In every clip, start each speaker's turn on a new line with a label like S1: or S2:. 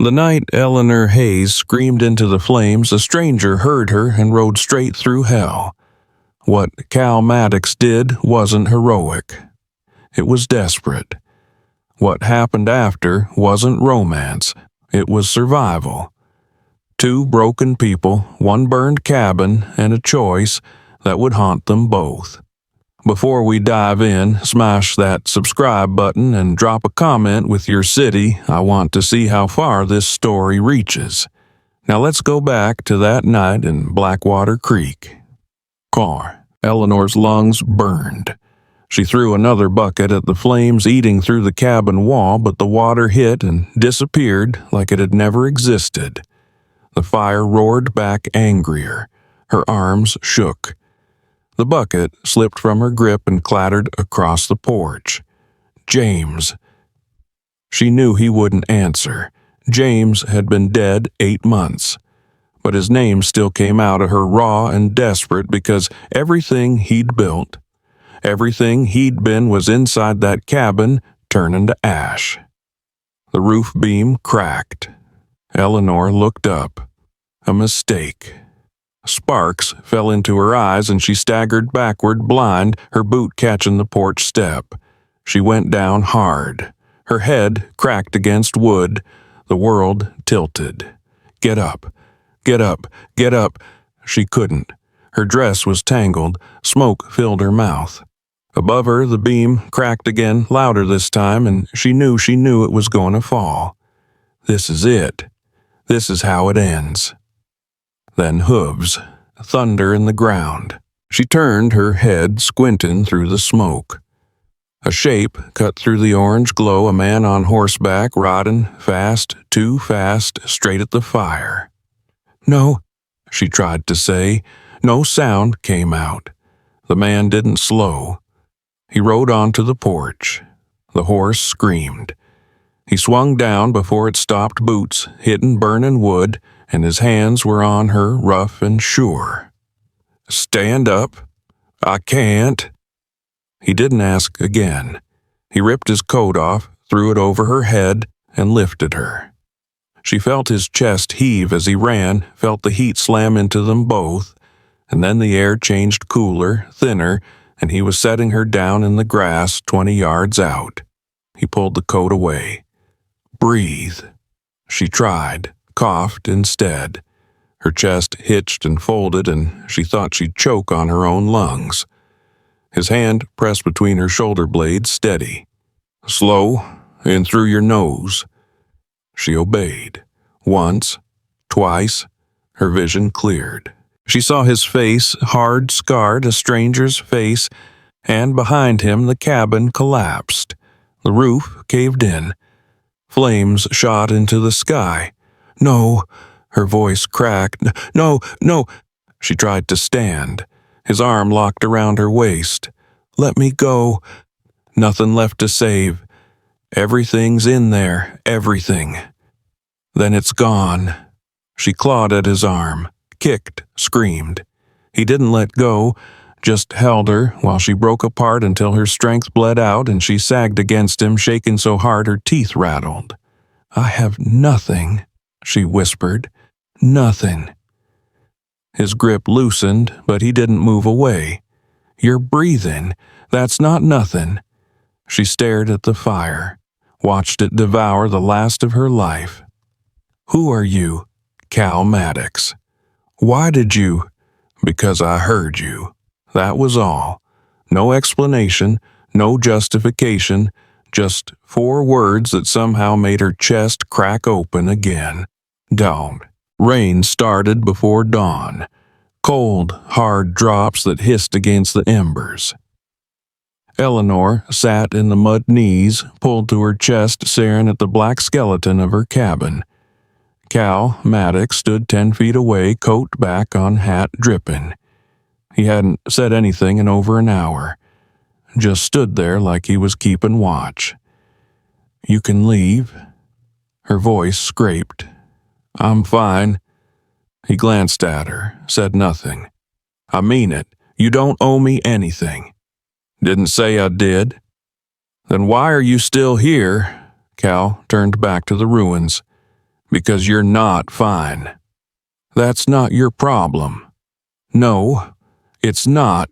S1: The night Eleanor Hayes screamed into the flames, a stranger heard her and rode straight through hell. What Cal Maddox did wasn't heroic. It was desperate. What happened after wasn't romance. It was survival. Two broken people, one burned cabin, and a choice that would haunt them both. Before we dive in, smash that subscribe button and drop a comment with your city. I want to see how far this story reaches. Now let's go back to that night in Blackwater Creek. Eleanor's lungs burned. She threw another bucket at the flames eating through the cabin wall, but the water hit and disappeared like it had never existed. The fire roared back angrier. Her arms shook. The bucket slipped from her grip and clattered across the porch. James. She knew he wouldn't answer. James had been dead 8 months. But his name still came out of her raw and desperate because everything he'd built, everything he'd been was inside that cabin turning to ash. The roof beam cracked. Eleanor looked up. A mistake. Sparks fell into her eyes and she staggered backward blind, her boot catching the porch step. She went down hard. Her head cracked against wood. The world tilted. Get up. Get up. Get up. She couldn't. Her dress was tangled. Smoke filled her mouth. Above her, the beam cracked again, louder this time, and she knew it was going to fall. This is it. This is how it ends. Then hooves, thunder in the ground. She turned her head, squinting through the smoke. A shape cut through the orange glow, a man on horseback, riding fast, too fast, straight at the fire. No, she tried to say. No sound came out. The man didn't slow. He rode onto the porch. The horse screamed. He swung down before it stopped boots, hitting burning wood, and his hands were on her rough and sure. Stand up. I can't. He didn't ask again. He ripped his coat off, threw it over her head, and lifted her. She felt his chest heave as he ran, felt the heat slam into them both, and then the air changed cooler, thinner, and he was setting her down in the grass 20 yards out. He pulled the coat away. Breathe. She tried, coughed instead. Her chest hitched and folded, and she thought she'd choke on her own lungs. His hand pressed between her shoulder blades, steady. Slow, in through your nose. She obeyed. Once, twice, her vision cleared. She saw his face, hard, scarred, a stranger's face, and behind him the cabin collapsed. The roof caved in. Flames shot into the sky. No, her voice cracked. No, no. She tried to stand. His arm locked around her waist. Let me go. Nothing left to save. Everything's in there, everything. Then it's gone. She clawed at his arm, kicked, screamed. He didn't let go, just held her while she broke apart until her strength bled out and she sagged against him, shaking so hard her teeth rattled. I have nothing, she whispered. Nothing. His grip loosened, but he didn't move away. You're breathing. That's not nothing. She stared at the fire, watched it devour the last of her life. Who are you? Cal Maddox. Why did you? Because I heard you. That was all. No explanation, no justification, just 4 words that somehow made her chest crack open again. Dawn. Rain started before dawn. Cold, hard drops that hissed against the embers. Eleanor sat in the mud knees, pulled to her chest, staring at the black skeleton of her cabin. Cal Maddox stood 10 feet away, coat back on hat dripping. He hadn't said anything in over an hour. Just stood there like he was keeping watch. You can leave. Her voice scraped. I'm fine. He glanced at her, said nothing. I mean it. You don't owe me anything. Didn't say I did. Then why are you still here? Cal turned back to the ruins. Because you're not fine. That's not your problem. No, it's not.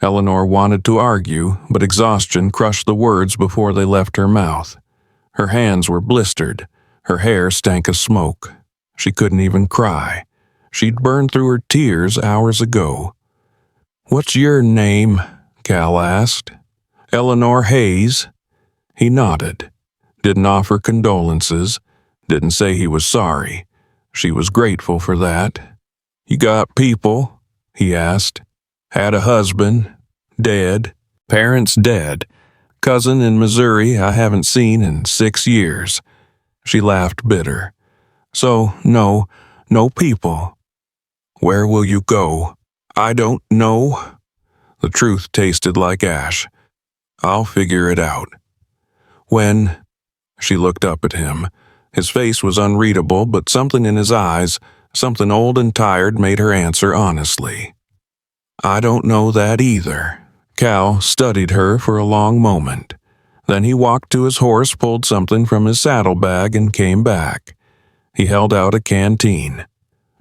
S1: Eleanor wanted to argue, but exhaustion crushed the words before they left her mouth. Her hands were blistered. Her hair stank of smoke. She couldn't even cry. She'd burned through her tears hours ago. "What's your name?" Cal asked. "Eleanor Hayes." He nodded. Didn't offer condolences. Didn't say he was sorry. She was grateful for that. "You got people?" he asked. "Had a husband? Dead? Parents dead? Cousin in Missouri I haven't seen in 6 years." She laughed bitter. "So, no people. Where will you go?" "I don't know." The truth tasted like ash. "I'll figure it out." "When?" She looked up at him. His face was unreadable, but something in his eyes, something old and tired, made her answer honestly. "I don't know that either." Cal studied her for a long moment. Then he walked to his horse, pulled something from his saddlebag, and came back. He held out a canteen.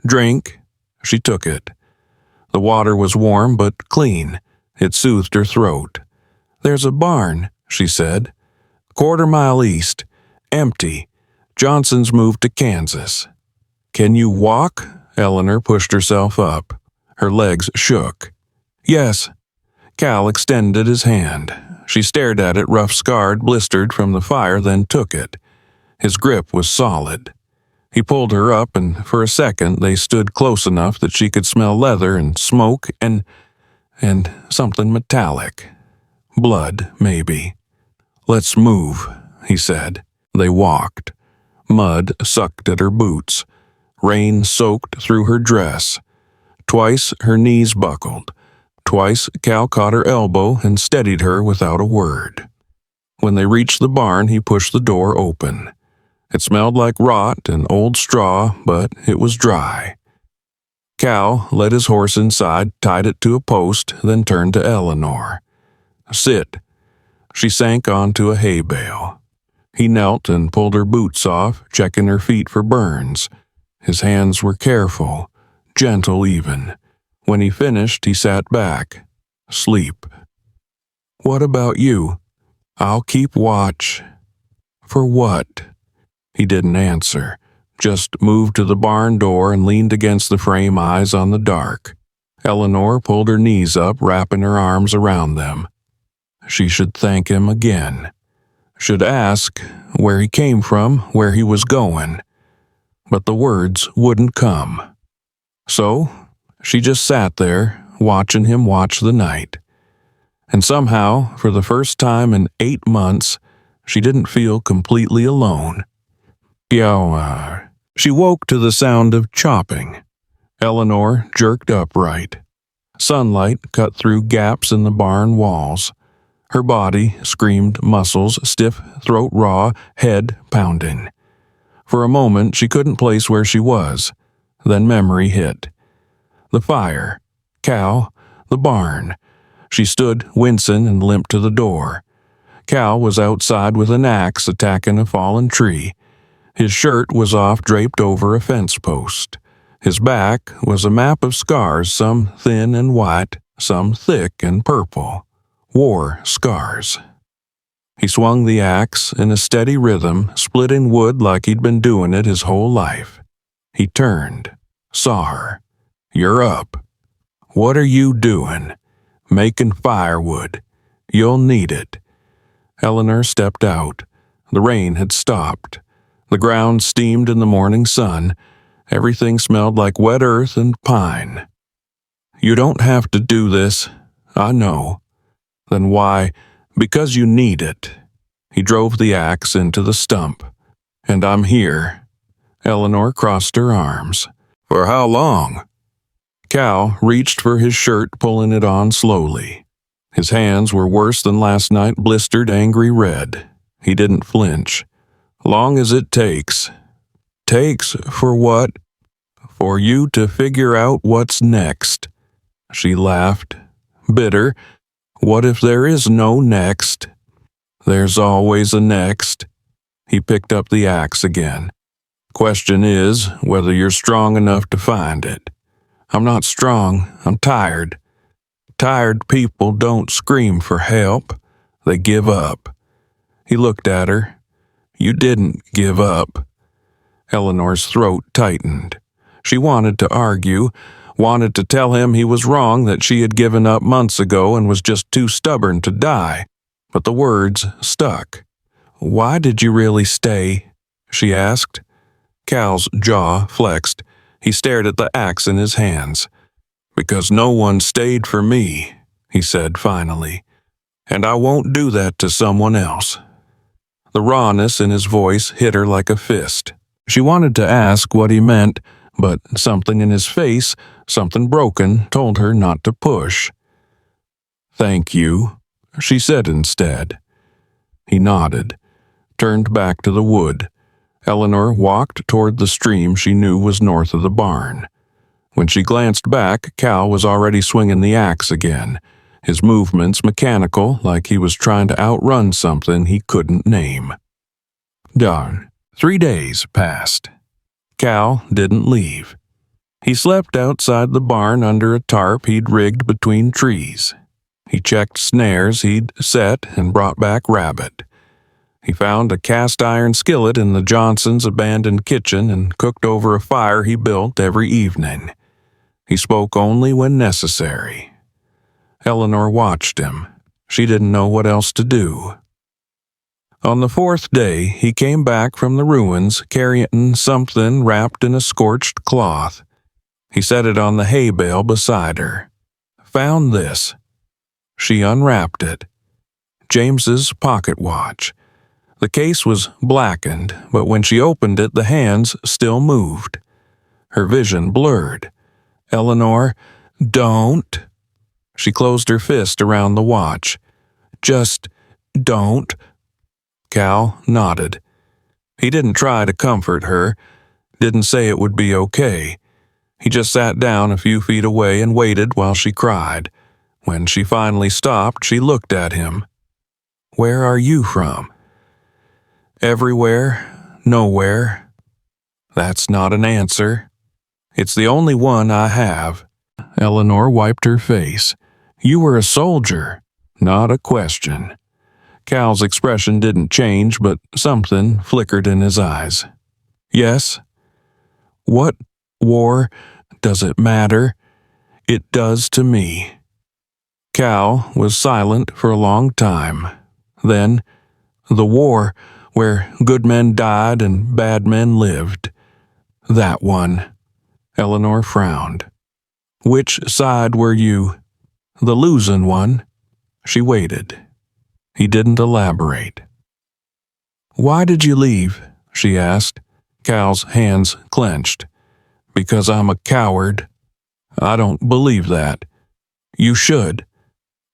S1: "Drink." She took it. The water was warm but clean. It soothed her throat. "There's a barn," she said. "Quarter-mile east. Empty. Johnson's moved to Kansas." "Can you walk?" Eleanor pushed herself up. Her legs shook. "Yes." Cal extended his hand. She stared at it, rough-scarred, blistered from the fire, then took it. His grip was solid. He pulled her up, and for a second they stood close enough that she could smell leather and smoke and something metallic. Blood, maybe. "Let's move," he said. They walked. Mud sucked at her boots. Rain soaked through her dress. Twice her knees buckled. Twice Cal caught her elbow and steadied her without a word. When they reached the barn, he pushed the door open. It smelled like rot and old straw, but it was dry. Cal led his horse inside, tied it to a post, then turned to Eleanor. "Sit." She sank onto a hay bale. He knelt and pulled her boots off, checking her feet for burns. His hands were careful, gentle even. When he finished, he sat back. Sleep. "What about you?" "I'll keep watch." "For what?" He didn't answer, just moved to the barn door and leaned against the frame, eyes on the dark. Eleanor pulled her knees up, wrapping her arms around them. She should thank him again. Should ask where he came from, where he was going. But the words wouldn't come. So she just sat there, watching him watch the night. And somehow, for the first time in 8 months, she didn't feel completely alone. She woke to the sound of chopping. Eleanor jerked upright. Sunlight cut through gaps in the barn walls. Her body screamed, muscles stiff, throat raw, head pounding. For a moment, she couldn't place where she was. Then memory hit. The fire, Cal, the barn. She stood, wincing, and limped to the door. Cal was outside with an axe attacking a fallen tree. His shirt was off, draped over a fence post. His back was a map of scars, some thin and white, some thick and purple. War scars. He swung the axe in a steady rhythm, splitting wood like he'd been doing it his whole life. He turned, saw her. "You're up." "What are you doing?" "Making firewood. You'll need it." Eleanor stepped out. The rain had stopped. The ground steamed in the morning sun. Everything smelled like wet earth and pine. "You don't have to do this. I know." "Then why?" "Because you need it." He drove the axe into the stump. "And I'm here." Eleanor crossed her arms. "For how long?" Cal reached for his shirt, pulling it on slowly. His hands were worse than last night, blistered, angry red. He didn't flinch. "Long as it takes." "Takes for what?" "For you to figure out what's next." She laughed. Bitter. "What if there is no next?" "There's always a next." He picked up the axe again. Question is whether you're strong enough to find it. I'm not strong. I'm tired. Tired people don't scream for help. They give up." He looked at her. "You didn't give up." Eleanor's throat tightened. She wanted to argue, wanted to tell him he was wrong, that she had given up months ago and was just too stubborn to die. But the words stuck. "Why did you really stay?" she asked. Cal's jaw flexed. He stared at the axe in his hands. "Because no one stayed for me," he said finally. "And I won't do that to someone else." The rawness in his voice hit her like a fist. She wanted to ask what he meant, but something in his face, something broken, told her not to push. "Thank you," she said instead. He nodded, turned back to the wood. Eleanor walked toward the stream she knew was north of the barn. When she glanced back, Cal was already swinging the axe again, his movements mechanical, like he was trying to outrun something he couldn't name. Darn. 3 days passed. Cal didn't leave. He slept outside the barn under a tarp he'd rigged between trees. He checked snares he'd set and brought back rabbit. He found a cast-iron skillet in the Johnsons' abandoned kitchen and cooked over a fire he built every evening. He spoke only when necessary. Eleanor watched him. She didn't know what else to do. On the 4th day, he came back from the ruins carrying something wrapped in a scorched cloth. He set it on the hay bale beside her. "Found this." She unwrapped it. James's pocket watch. The case was blackened, but when she opened it, the hands still moved. Her vision blurred. "Eleanor, don't." She closed her fist around the watch. "Just don't." Cal nodded. He didn't try to comfort her, didn't say it would be okay. He just sat down a few feet away and waited while she cried. When she finally stopped, she looked at him. "Where are you from?" "Everywhere, nowhere." "That's not an answer." "It's the only one I have." Eleanor wiped her face. "You were a soldier." "Not a question." Cal's expression didn't change, but something flickered in his eyes. "Yes." "What war does it matter?" "It does to me." Cal was silent for a long time. Then, "The war where good men died and bad men lived." "That one." Eleanor frowned. "Which side were you?" "The losing one." She waited. He didn't elaborate. "Why did you leave?" she asked. Cal's hands clenched. "Because I'm a coward." "I don't believe that." "You should."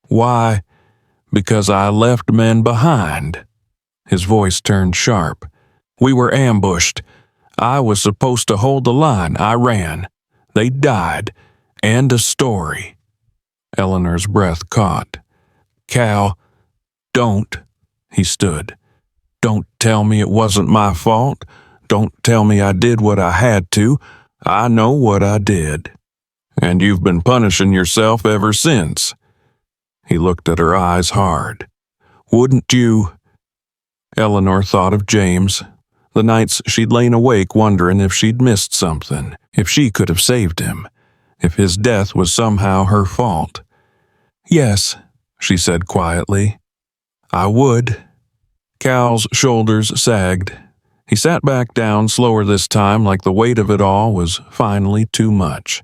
S1: "Why?" "Because I left men behind." His voice turned sharp. "We were ambushed. I was supposed to hold the line. I ran. They died. End of story." Eleanor's breath caught. "Cal, don't." He stood. "Don't tell me it wasn't my fault. Don't tell me I did what I had to. I know what I did. And you've been punishing yourself ever since." He looked at her eyes hard. "Wouldn't you?" Eleanor thought of James, the nights she'd lain awake wondering if she'd missed something, if she could have saved him, if his death was somehow her fault. "Yes," she said quietly. "I would." Cal's shoulders sagged. He sat back down slower this time, like the weight of it all was finally too much.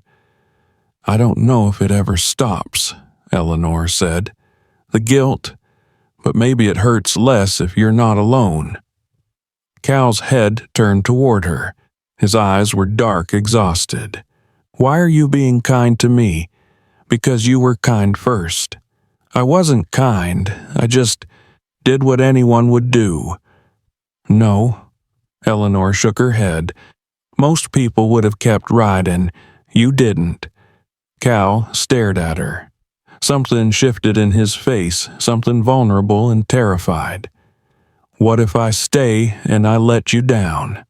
S1: "I don't know if it ever stops," Eleanor said. "The guilt, but maybe it hurts less if you're not alone." Cal's head turned toward her. His eyes were dark, exhausted. "Why are you being kind to me?" "Because you were kind first." "I wasn't kind. I just did what anyone would do." "No." Eleanor shook her head. "Most people would have kept riding. You didn't." Cal stared at her. Something shifted in his face, something vulnerable and terrified. "What if I stay and I let you down?"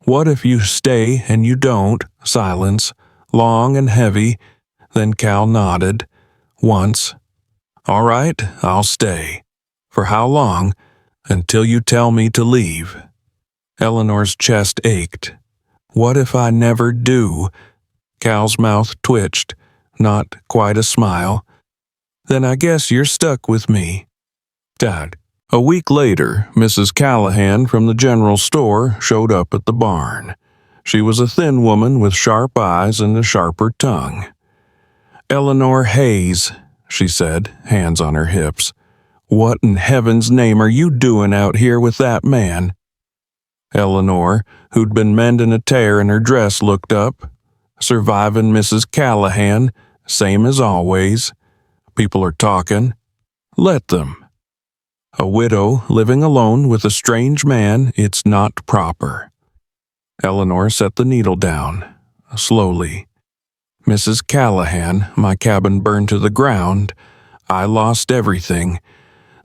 S1: What if you stay and you don't? Silence, long and heavy. Then Cal nodded. Once. All right, I'll stay. For how long? Until you tell me to leave. Eleanor's chest ached. What if I never do? Cal's mouth twitched, not quite a smile. Then I guess you're stuck with me. Dad. A week later, Mrs. Callahan from the general store showed up at the barn. She was a thin woman with sharp eyes and a sharper tongue. Eleanor Hayes, she said, hands on her hips. What in heaven's name are you doing out here with that man? Eleanor, who'd been mending a tear in her dress, looked up. Surviving Mrs. Callahan, same as always. People are talking. Let them. A widow living alone with a strange man, it's not proper. Eleanor set the needle down, slowly. Mrs. Callahan, my cabin burned to the ground. I lost everything.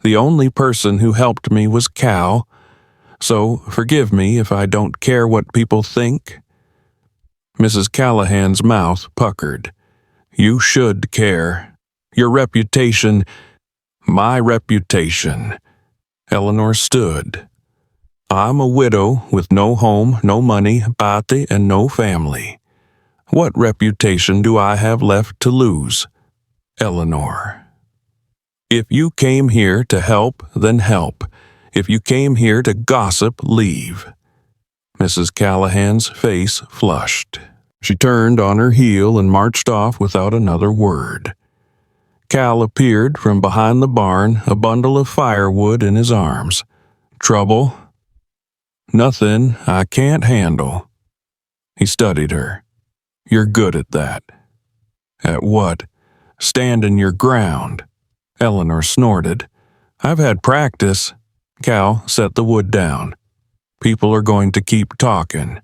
S1: The only person who helped me was Cal. So forgive me if I don't care what people think. Mrs. Callahan's mouth puckered. You should care. Your reputation, my reputation. Eleanor stood. I'm a widow with no home, no money, bate, and no family. What reputation do I have left to lose? Eleanor. If you came here to help, then help. If you came here to gossip, leave. Mrs. Callahan's face flushed. She turned on her heel and marched off without another word. Cal appeared from behind the barn, a bundle of firewood in his arms. Trouble? Nothing I can't handle. He studied her. You're good at that. At what? Standing your ground. Eleanor snorted. I've had practice. Cal set the wood down. People are going to keep talking.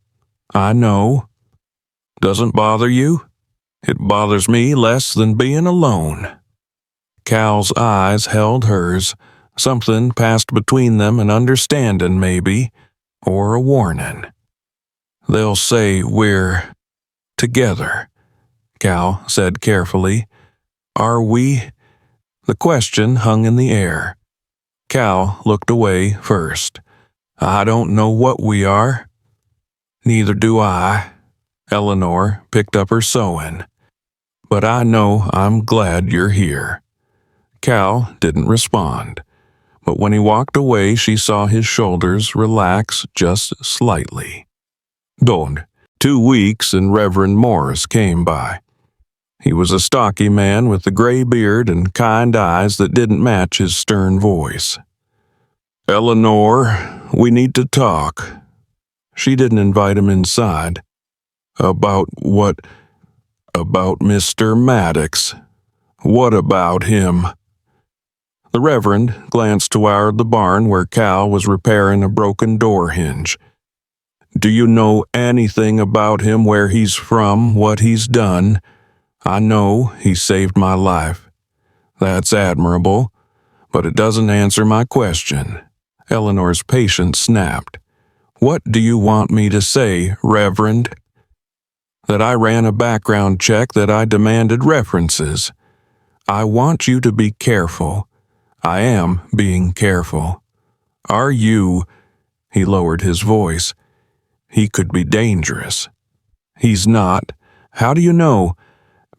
S1: I know. Doesn't bother you? It bothers me less than being alone. Cal's eyes held hers. Something passed between them, an understanding maybe, or a warning. They'll say we're together, Cal said carefully. Are we? The question hung in the air. Cal looked away first. I don't know what we are. Neither do I. Eleanor picked up her sewing. But I know I'm glad you're here. Cal didn't respond, but when he walked away, she saw his shoulders relax just slightly. Gone. 2 weeks and Reverend Morris came by. He was a stocky man with a gray beard and kind eyes that didn't match his stern voice. Eleanor, we need to talk. She didn't invite him inside. About what? About Mr. Maddox. What about him? The Reverend glanced toward the barn where Cal was repairing a broken door hinge. Do you know anything about him, where he's from, what he's done? I know he saved my life. That's admirable, but it doesn't answer my question. Eleanor's patience snapped. What do you want me to say, Reverend? That I ran a background check, that I demanded references. I want you to be careful. I am being careful. Are you? He lowered his voice. He could be dangerous. He's not. How do you know?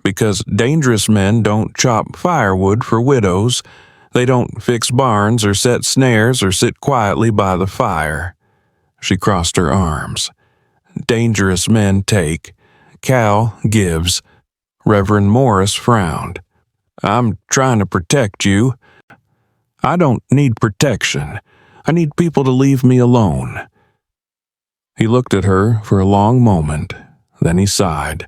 S1: Because dangerous men don't chop firewood for widows. They don't fix barns or set snares or sit quietly by the fire. She crossed her arms. Dangerous men take. Cal gives. Reverend Morris frowned. I'm trying to protect you. I don't need protection. I need people to leave me alone. He looked at her for a long moment. Then he sighed.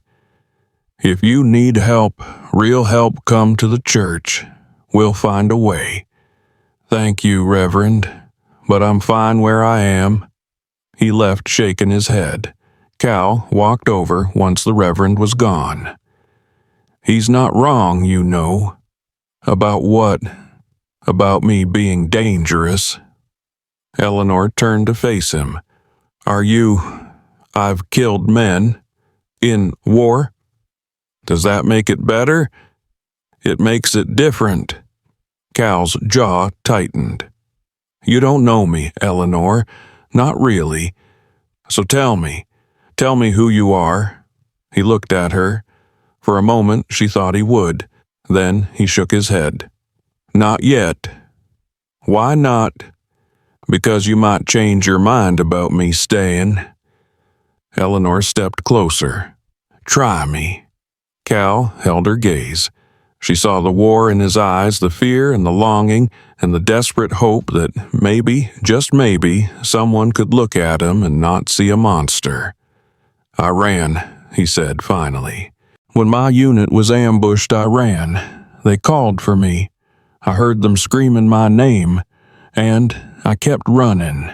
S1: If you need help, real help, come to the church. We'll find a way. Thank you, Reverend, but I'm fine where I am. He left shaking his head. Cal walked over once the Reverend was gone. He's not wrong, you know. About what? About me being dangerous. Eleanor turned to face him. Are you I've killed men. In war. Does that make it better? It makes it different. Cal's jaw tightened. You don't know me, Eleanor. Not really. So tell me who you are. He looked at her. For a moment she thought he would. Then he shook his head. Not yet. Why not? Because you might change your mind about me staying. Eleanor stepped closer. Try me. Cal held her gaze. She saw the war in his eyes, the fear and the longing, and the desperate hope that maybe, just maybe, someone could look at him and not see a monster. I ran, he said finally. When my unit was ambushed, I ran. They called for me. I heard them screaming my name, and I kept running.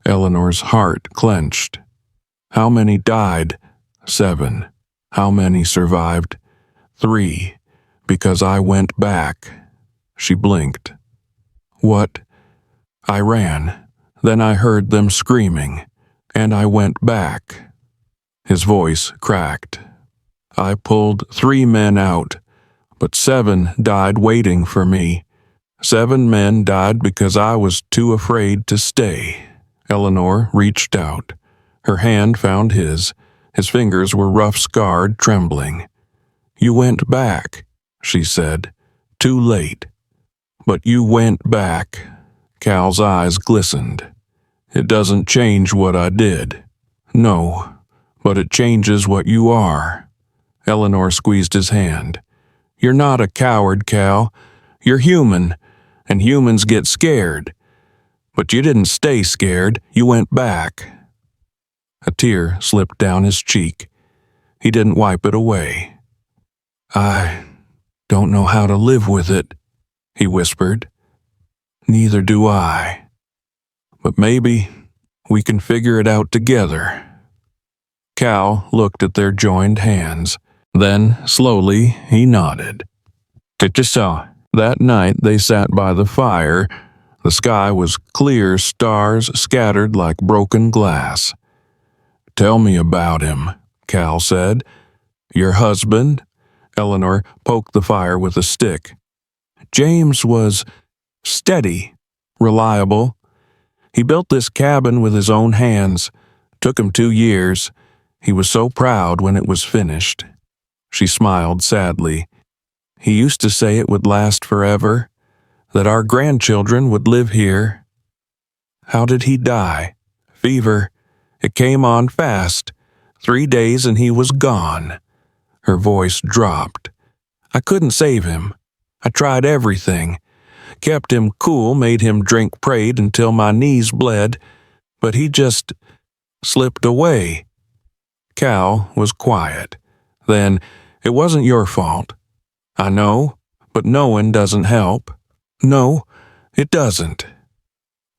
S1: Eleanor's heart clenched. How many died? 7. How many survived? 3. Because I went back. She blinked. What? I ran. Then I heard them screaming, and I went back. His voice cracked. I pulled 3 men out, but 7 died waiting for me. 7 men died because I was too afraid to stay. Eleanor reached out. Her hand found his. His fingers were rough-scarred, trembling. You went back, she said. Too late. But you went back. Cal's eyes glistened. It doesn't change what I did. No, but it changes what you are. Eleanor squeezed his hand. You're not a coward, Cal. You're human, and humans get scared. But you didn't stay scared. You went back. A tear slipped down his cheek. He didn't wipe it away. I don't know how to live with it, he whispered. Neither do I. But maybe we can figure it out together. Cal looked at their joined hands. Then, slowly, he nodded. So, that night they sat by the fire. The sky was clear, stars scattered like broken glass. Tell me about him, Cal said. Your husband? Eleanor poked the fire with a stick. James was steady, reliable. He built this cabin with his own hands. Took him 2 years. He was so proud when it was finished. She smiled sadly. He used to say it would last forever, that our grandchildren would live here. How did he die? Fever. It came on fast. 3 days and he was gone. Her voice dropped. I couldn't save him. I tried everything. Kept him cool, made him drink, prayed until my knees bled, but he just slipped away. Cal was quiet. Then, it wasn't your fault. I know, but knowing doesn't help. No, it doesn't.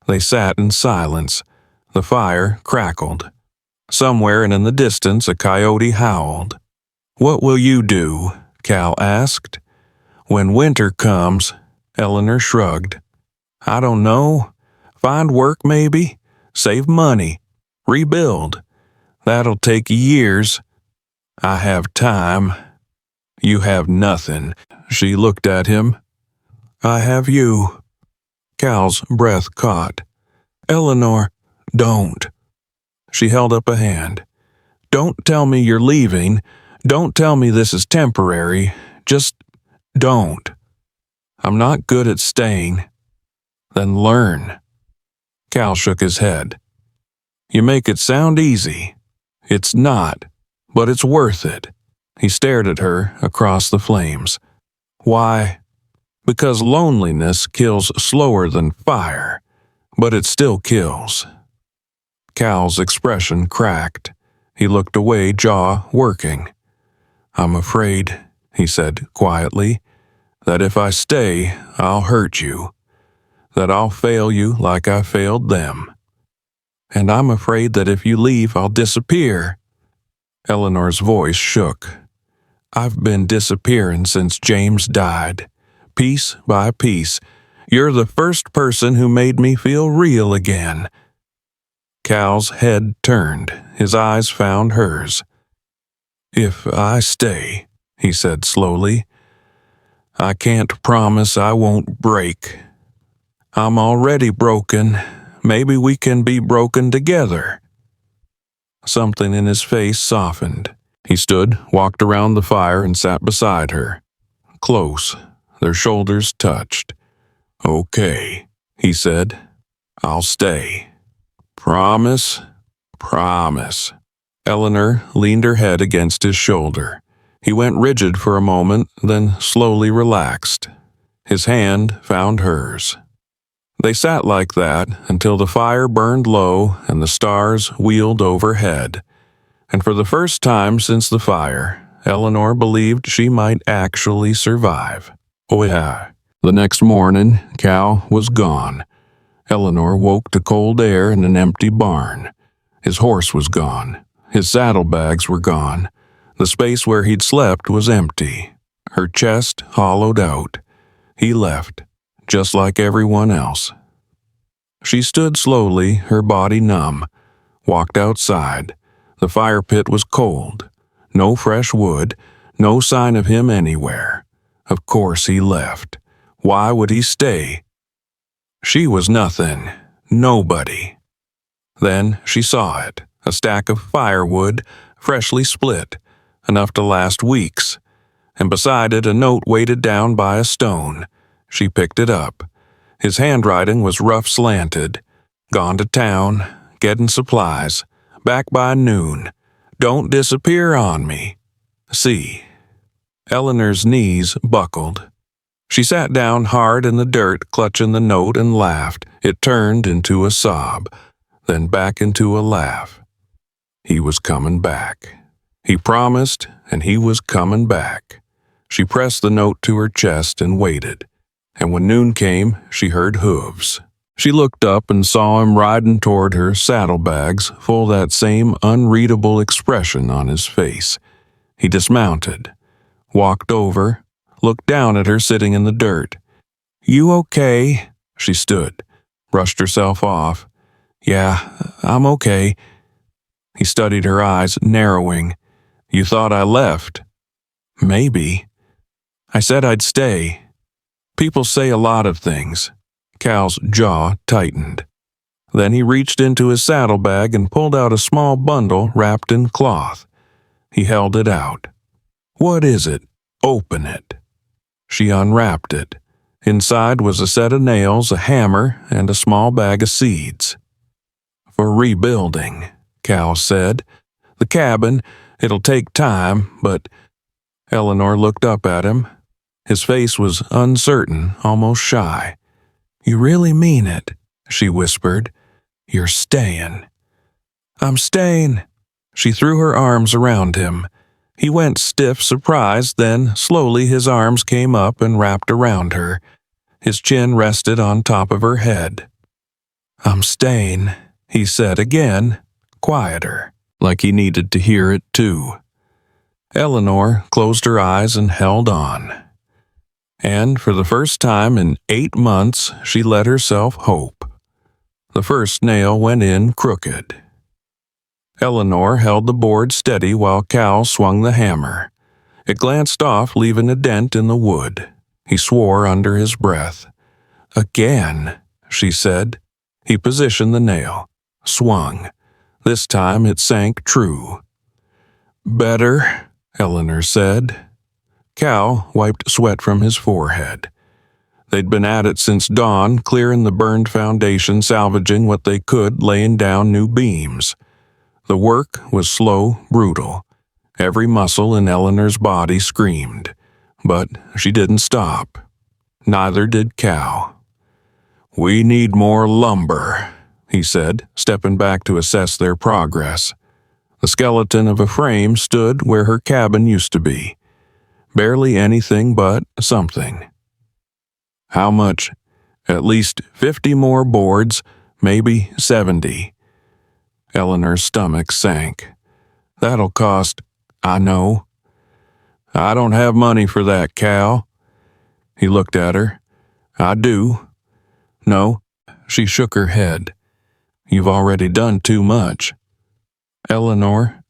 S1: They sat in silence. The fire crackled. Somewhere and in the distance a coyote howled. What will you do? Cal asked. When winter comes, Eleanor shrugged. I don't know. Find work maybe. Save money. Rebuild. That'll take years. I have time. You have nothing. She looked at him. I have you. Cal's breath caught. Eleanor, don't. She held up a hand. Don't tell me you're leaving. Don't tell me this is temporary. Just don't. I'm not good at staying. Then learn. Cal shook his head. You make it sound easy. It's not, but it's worth it. He stared at her across the flames. Why? Because loneliness kills slower than fire, but it still kills. Cal's expression cracked. He looked away, jaw working. I'm afraid, he said quietly, that if I stay, I'll hurt you. That I'll fail you like I failed them. And I'm afraid that if you leave, I'll disappear. Eleanor's voice shook. I've been disappearing since James died. Piece by piece. You're the first person who made me feel real again. Cal's head turned. his eyes found hers. "If I stay," he said slowly, "I can't promise I won't break. I'm already broken. Maybe we can be broken together." Something in his face softened. He stood, walked around the fire, and sat beside her. Close, their shoulders touched. "Okay," he said. "I'll stay." "Promise?" "Promise." Eleanor leaned her head against his shoulder. He went rigid for a moment, then slowly relaxed. His hand found hers. They sat like that until the fire burned low and the stars wheeled overhead. And for the first time since the fire, Eleanor believed she might actually survive. Oh yeah. The next morning, Cal was gone. Eleanor woke to cold air in an empty barn. His horse was gone. His saddlebags were gone. The space where he'd slept was empty. Her chest hollowed out. He left, just like everyone else. She stood slowly, her body numb, walked outside. The fire pit was cold. No fresh wood, no sign of him anywhere. Of course he left. Why would he stay? She was nothing. Nobody. Then she saw it, a stack of firewood, freshly split, enough to last weeks, and beside it a note weighted down by a stone. She picked it up. His handwriting was rough slanted. "Gone to town, getting supplies, back by noon. Don't disappear on me. See." Eleanor's knees buckled. She sat down hard in the dirt, clutching the note, and laughed. It turned into a sob, then back into a laugh. He was coming back. He promised, and he was coming back. She pressed the note to her chest and waited. And when noon came, she heard hooves. She looked up and saw him riding toward her, saddlebags full of that same unreadable expression on his face. He dismounted, walked over, looked down at her sitting in the dirt. "You okay?" She stood, brushed herself off. "Yeah, I'm okay." He studied her eyes, narrowing. "You thought I left?" "Maybe. I said I'd stay. People say a lot of things." Cal's jaw tightened. Then he reached into his saddlebag and pulled out a small bundle wrapped in cloth. He held it out. "What is it? Open it." She unwrapped it. Inside was a set of nails, a hammer, and a small bag of seeds. "For rebuilding," Cal said. "The cabin, it'll take time, but—" Eleanor looked up at him. His face was uncertain, almost shy. "You really mean it?" she whispered. "You're staying." "I'm staying." She threw her arms around him. He went stiff, surprised, then slowly his arms came up and wrapped around her. His chin rested on top of her head. "I'm staying," he said again, quieter, like he needed to hear it too. Eleanor closed her eyes and held on. And for the first time in 8 months, she let herself hope. The first nail went in crooked. Eleanor held the board steady while Cal swung the hammer. It glanced off, leaving a dent in the wood. He swore under his breath. "Again," she said. He positioned the nail, swung. This time it sank true. "Better," Eleanor said. Cal wiped sweat from his forehead. They'd been at it since dawn, clearing the burned foundation, salvaging what they could, laying down new beams. The work was slow, brutal. Every muscle in Eleanor's body screamed. But she didn't stop. Neither did Cal. "We need more lumber," he said, stepping back to assess their progress. The skeleton of a frame stood where her cabin used to be. Barely anything but something. "How much?" "At least 50 more boards, maybe 70. Eleanor's stomach sank. "That'll cost—" "I know." "I don't have money for that, Cal." He looked at her. "I do." "No." She shook her head. "You've already done too much." Eleanor,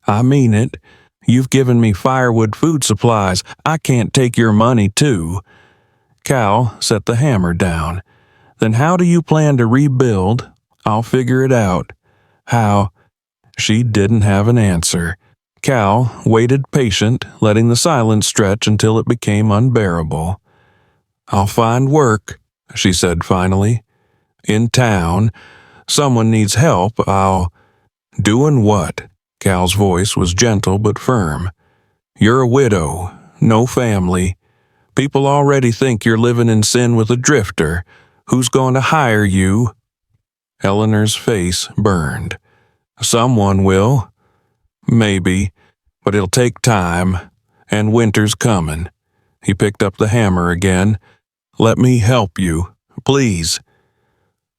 S1: I mean it. You've given me firewood food supplies. I can't take your money, too. Cal set the hammer down. Then how do you plan to rebuild? I'll figure it out. How? She didn't have an answer. Cal waited patient, letting the silence stretch until it became unbearable. I'll find work, she said finally. In town. Someone needs help. Doing what? Cal's voice was gentle but firm. You're a widow, no family. People already think you're living in sin with a drifter. Who's going to hire you? Eleanor's face burned. Someone will. Maybe, but it'll take time, and winter's coming. He picked up the hammer again. Let me help you, please.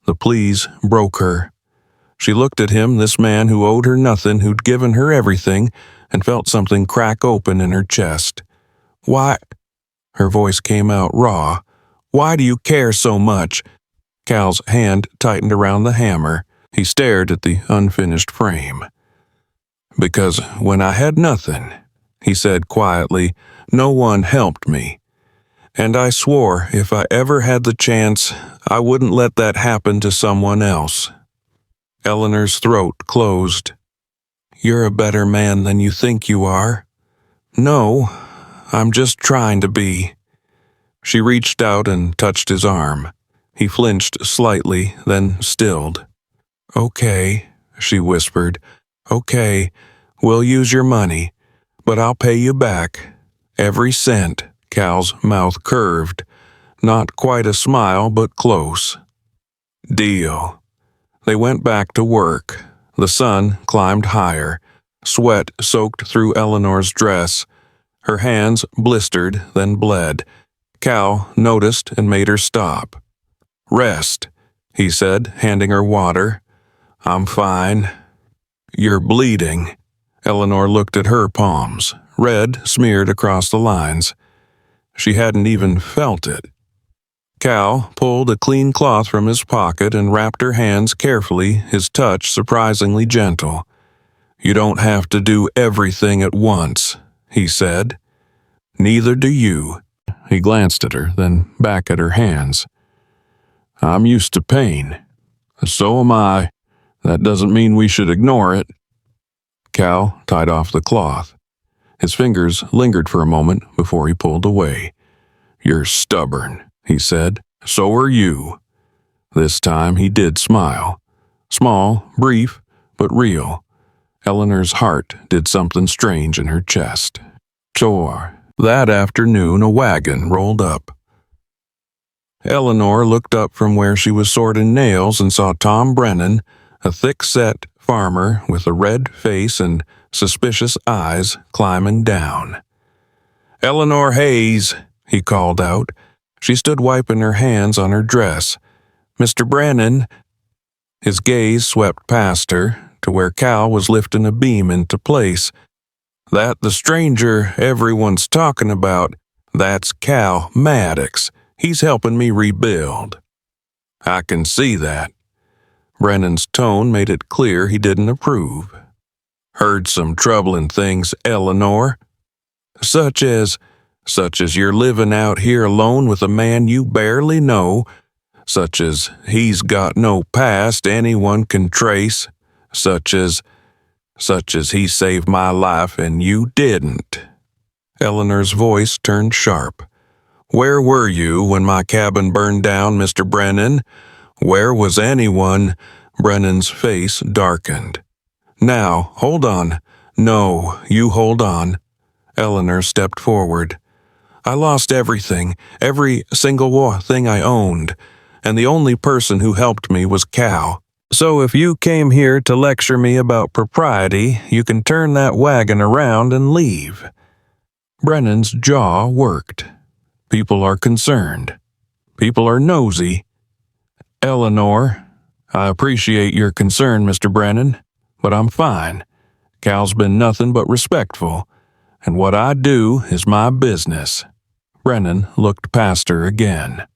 S1: The please broke her. She looked at him, this man who owed her nothing, who'd given her everything, and felt something crack open in her chest. Why? Her voice came out raw. Why do you care so much? Cal's hand tightened around the hammer. He stared at the unfinished frame. Because when I had nothing, he said quietly, no one helped me. And I swore if I ever had the chance, I wouldn't let that happen to someone else. Eleanor's throat closed. You're a better man than you think you are. No, I'm just trying to be. She reached out and touched his arm. He flinched slightly, then stilled. Okay, she whispered. Okay, we'll use your money, but I'll pay you back. Every cent. Cal's mouth curved. Not quite a smile, but close. Deal. They went back to work. The sun climbed higher. Sweat soaked through Eleanor's dress. Her hands blistered, then bled. Cal noticed and made her stop. Rest, he said, handing her water. I'm fine. You're bleeding. Eleanor looked at her palms, red smeared across the lines. She hadn't even felt it. Cal pulled a clean cloth from his pocket and wrapped her hands carefully, his touch surprisingly gentle. You don't have to do everything at once, he said. Neither do you. He glanced at her, then back at her hands. I'm used to pain. So am I. That doesn't mean we should ignore it. Cal tied off the cloth. His fingers lingered for a moment before he pulled away. You're stubborn, he said. So are you. This time he did smile. Small, brief, but real. Eleanor's heart did something strange in her chest. That afternoon a wagon rolled up. Eleanor looked up from where she was sorting nails and saw Tom Brennan, a thick-set farmer with a red face and suspicious eyes, climbing down. Eleanor Hayes, he called out. She stood wiping her hands on her dress. Mr. Brennan. His gaze swept past her to where Cal was lifting a beam into place. That the stranger everyone's talking about, that's Cal Maddox. He's helping me rebuild. I can see that. Brennan's tone made it clear he didn't approve. Heard some troubling things, Eleanor. Such as you're living out here alone with a man you barely know, such as he's got no past anyone can trace, such as he saved my life and you didn't. Eleanor's voice turned sharp. Where were you when my cabin burned down, Mr. Brennan? Where was anyone? Brennan's face darkened. Now, hold on. No, you hold on. Eleanor stepped forward. I lost everything, every single thing I owned, and the only person who helped me was Cal. So if you came here to lecture me about propriety, you can turn that wagon around and leave. Brennan's jaw worked. People are concerned. People are nosy. Eleanor, I appreciate your concern, Mr. Brennan, but I'm fine. Cal's been nothing but respectful, and what I do is my business. Brennan looked past her again.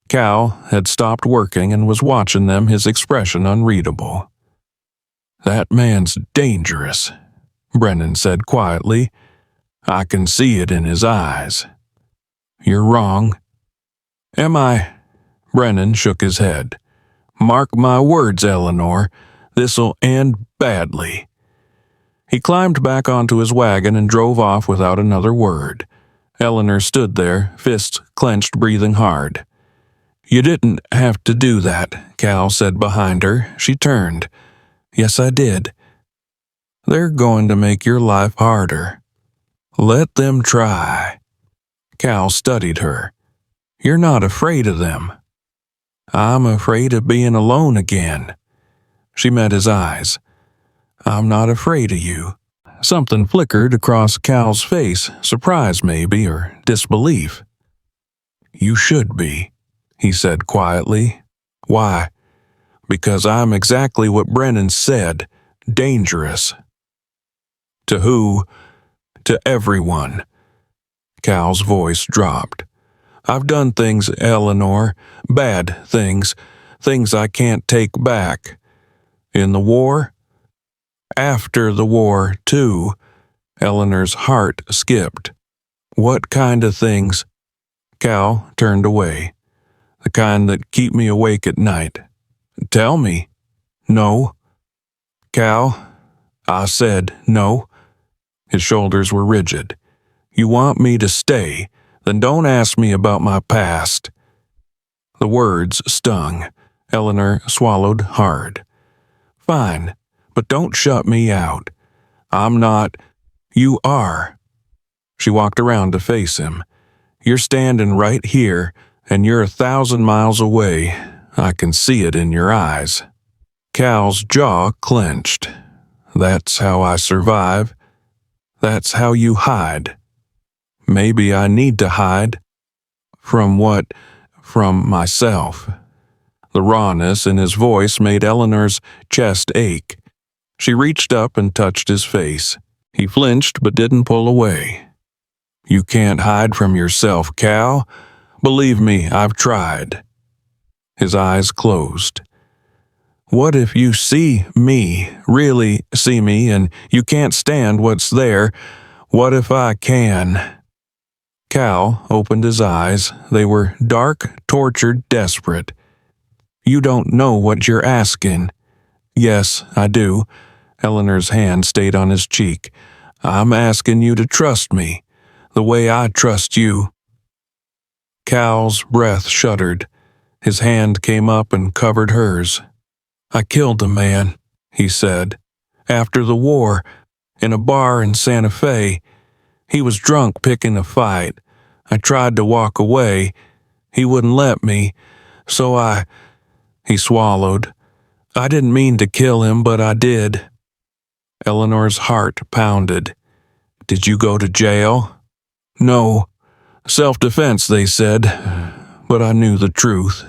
S1: Cal had stopped working and was watching them, his expression unreadable. That man's dangerous, Brennan said quietly. I can see it in his eyes. You're wrong. Am I? Brennan shook his head. Mark my words, Eleanor. This'll end badly. He climbed back onto his wagon and drove off without another word. Eleanor stood there, fists clenched, breathing hard. You didn't have to do that, Cal said behind her. She turned. Yes, I did. They're going to make your life harder. Let them try. Cal studied her. You're not afraid of them. I'm afraid of being alone again. She met his eyes. I'm not afraid of you. Something flickered across Cal's face, surprise maybe, or disbelief. You should be, he said quietly. Why? Because I'm exactly what Brennan said, dangerous. To who? To everyone. Cal's voice dropped. I've done things, Eleanor, bad things, things I can't take back. In the war? After the war, too. Eleanor's heart skipped. What kind of things? Cal turned away. The kind that keep me awake at night. Tell me. No. Cal, I said no. His shoulders were rigid. You want me to stay? Then don't ask me about my past. The words stung. Eleanor swallowed hard. Fine, but don't shut me out. I'm not. You are. She walked around to face him. You're standing right here, and you're 1,000 miles away. I can see it in your eyes. Cal's jaw clenched. That's how I survive. That's how you hide. Maybe I need to hide. From what? From myself. The rawness in his voice made Eleanor's chest ache. She reached up and touched his face. He flinched but didn't pull away. You can't hide from yourself, Cal. Believe me, I've tried. His eyes closed. What if you see me, really see me, and you can't stand what's there? What if I can? Cal opened his eyes. They were dark, tortured, desperate. You don't know what you're asking. Yes, I do. Eleanor's hand stayed on his cheek. I'm asking you to trust me, the way I trust you. Cal's breath shuddered. His hand came up and covered hers. I killed a man, he said. After the war, in a bar in Santa Fe. He was drunk picking a fight. I tried to walk away. He wouldn't let me, so He swallowed. I didn't mean to kill him, but I did. Eleanor's heart pounded. Did you go to jail? No. Self-defense, they said. But I knew the truth.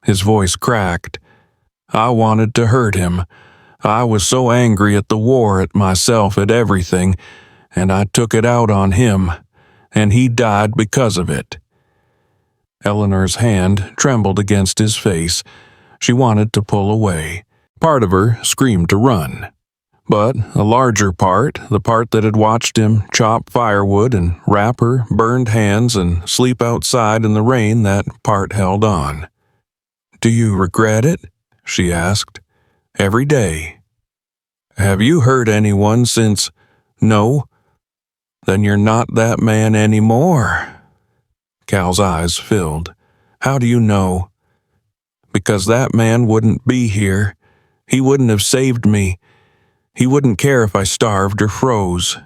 S1: His voice cracked. I wanted to hurt him. I was so angry at the war, at myself, at everything, and I took it out on him, and he died because of it. Eleanor's hand trembled against his face. She wanted to pull away. Part of her screamed to run. But a larger part, the part that had watched him chop firewood and wrap her burned hands and sleep outside in the rain, that part held on. Do you regret it? She asked. Every day. Have you hurt anyone since? No. Then you're not that man anymore. Cal's eyes filled. How do you know? Because that man wouldn't be here. He wouldn't have saved me. He wouldn't care if I starved or froze.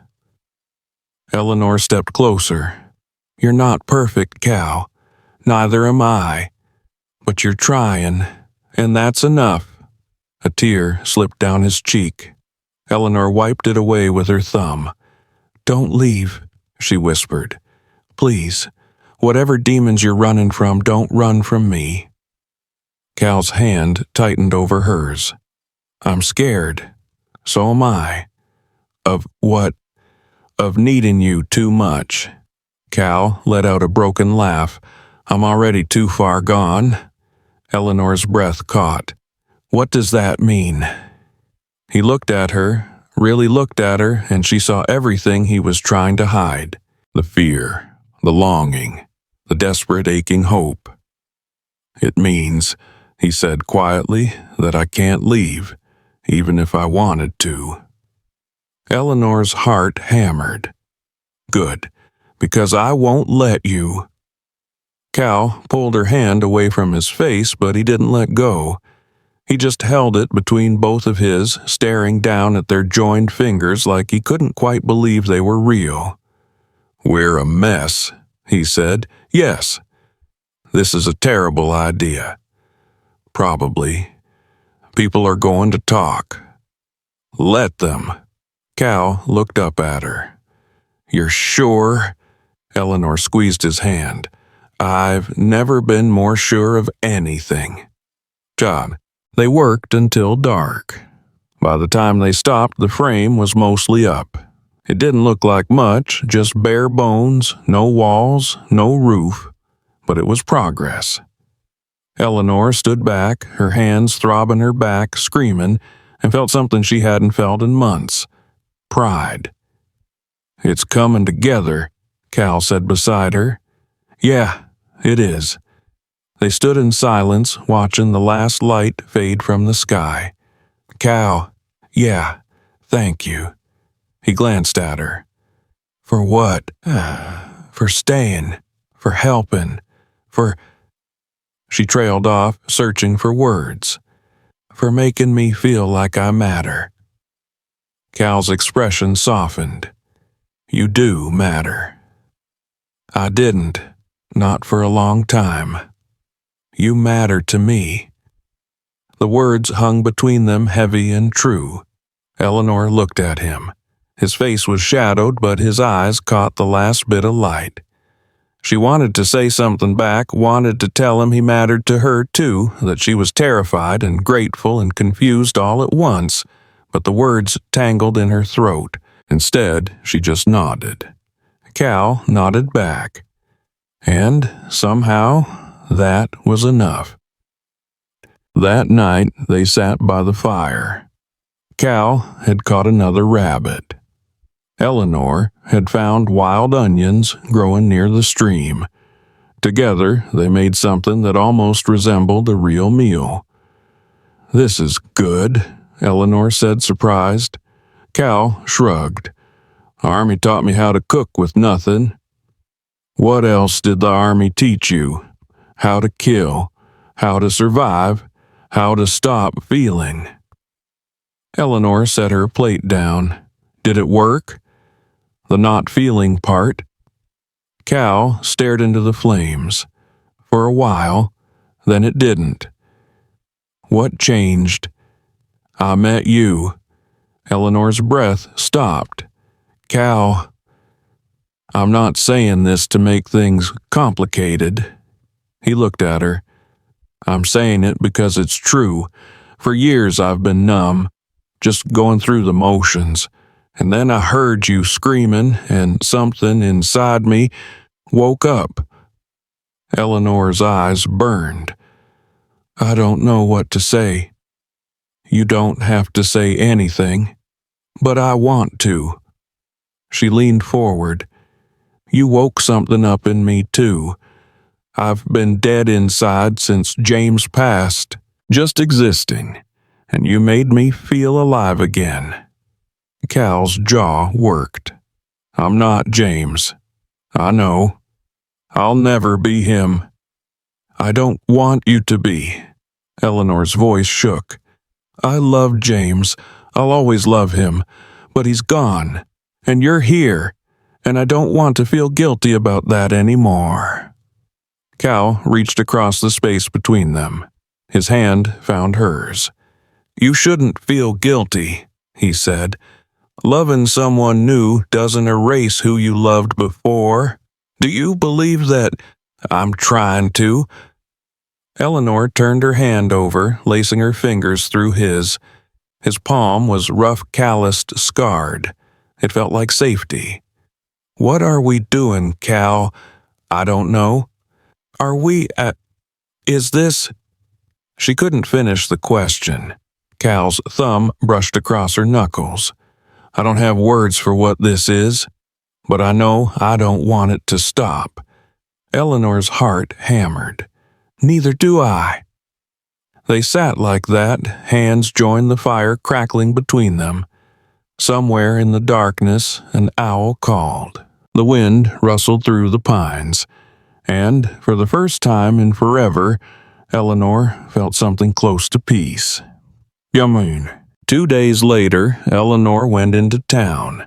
S1: Eleanor stepped closer. You're not perfect, Cal. Neither am I. But you're trying, and that's enough. A tear slipped down his cheek. Eleanor wiped it away with her thumb. Don't leave, she whispered. Please, whatever demons you're running from, don't run from me. Cal's hand tightened over hers. I'm scared. So am I. Of what? Of needing you too much. Cal let out a broken laugh. I'm already too far gone. Eleanor's breath caught. What does that mean? He looked at her, really looked at her, and she saw everything he was trying to hide. The fear, the longing, the desperate aching hope. "It means," he said quietly, "that I can't leave, even if I wanted to." Eleanor's heart hammered. "Good, because I won't let you." Cal pulled her hand away from his face, but he didn't let go. He just held it between both of his, staring down at their joined fingers like he couldn't quite believe they were real. "We're a mess," he said. "Yes. This is a terrible idea. Probably. People are going to talk. Let them." Cal looked up at her. "You're sure?" Eleanor squeezed his hand. "I've never been more sure of anything." John. They worked until dark. By the time they stopped, the frame was mostly up. It didn't look like much, just bare bones, no walls, no roof, but it was progress. Eleanor stood back, her hands throbbing her back, screaming, and felt something she hadn't felt in months. Pride. "It's coming together," Cal said beside her. "Yeah, it is." They stood in silence, watching the last light fade from the sky. "Cal, yeah, thank you." He glanced at her. "For what?" "For staying, for helping, for—" She trailed off, searching for words. "For making me feel like I matter." Cal's expression softened. "You do matter." "I didn't, not for a long time. You matter to me." The words hung between them heavy and true. Eleanor looked at him. His face was shadowed, but his eyes caught the last bit of light. She wanted to say something back, wanted to tell him he mattered to her too, that she was terrified and grateful and confused all at once, but the words tangled in her throat. Instead, she just nodded. Cal nodded back. And somehow, that was enough. That night, they sat by the fire. Cal had caught another rabbit. Eleanor had found wild onions growing near the stream. Together, they made something that almost resembled a real meal. "This is good," Eleanor said, surprised. Cal shrugged. "Army taught me how to cook with nothing." "What else did the Army teach you? How to kill, how to survive, how to stop feeling." Eleanor set her plate down. "Did it work? The not feeling part?" Cal stared into the flames. "For a while, then it didn't." "What changed?" "I met you." Eleanor's breath stopped. "Cal, I'm not saying this to make things complicated." He looked at her. "I'm saying it because it's true. For years I've been numb, just going through the motions. And then I heard you screaming, and something inside me woke up." Eleanor's eyes burned. "I don't know what to say." "You don't have to say anything, but I want to." She leaned forward. "You woke something up in me, too. I've been dead inside since James passed, just existing, and you made me feel alive again." Cal's jaw worked. "I'm not James. I know. I'll never be him." "I don't want you to be." Eleanor's voice shook. "I love James. I'll always love him. But he's gone. And you're here. And I don't want to feel guilty about that anymore." Cal reached across the space between them. His hand found hers. "You shouldn't feel guilty," he said. "Loving someone new doesn't erase who you loved before. Do you believe that I'm trying to?" Eleanor turned her hand over, lacing her fingers through his. His palm was rough, calloused, scarred. It felt like safety. "What are we doing, Cal?" "I don't know." "Are we at... Is this..." She couldn't finish the question. Cal's thumb brushed across her knuckles. I don't have words for what this is, but I know I don't want it to stop. Eleanor's heart hammered. Neither do I. They sat like that, hands joined the fire crackling between them. Somewhere in the darkness, an owl called. The wind rustled through the pines, and, for the first time in forever, Eleanor felt something close to peace. You mean? 2 days later, Eleanor went into town.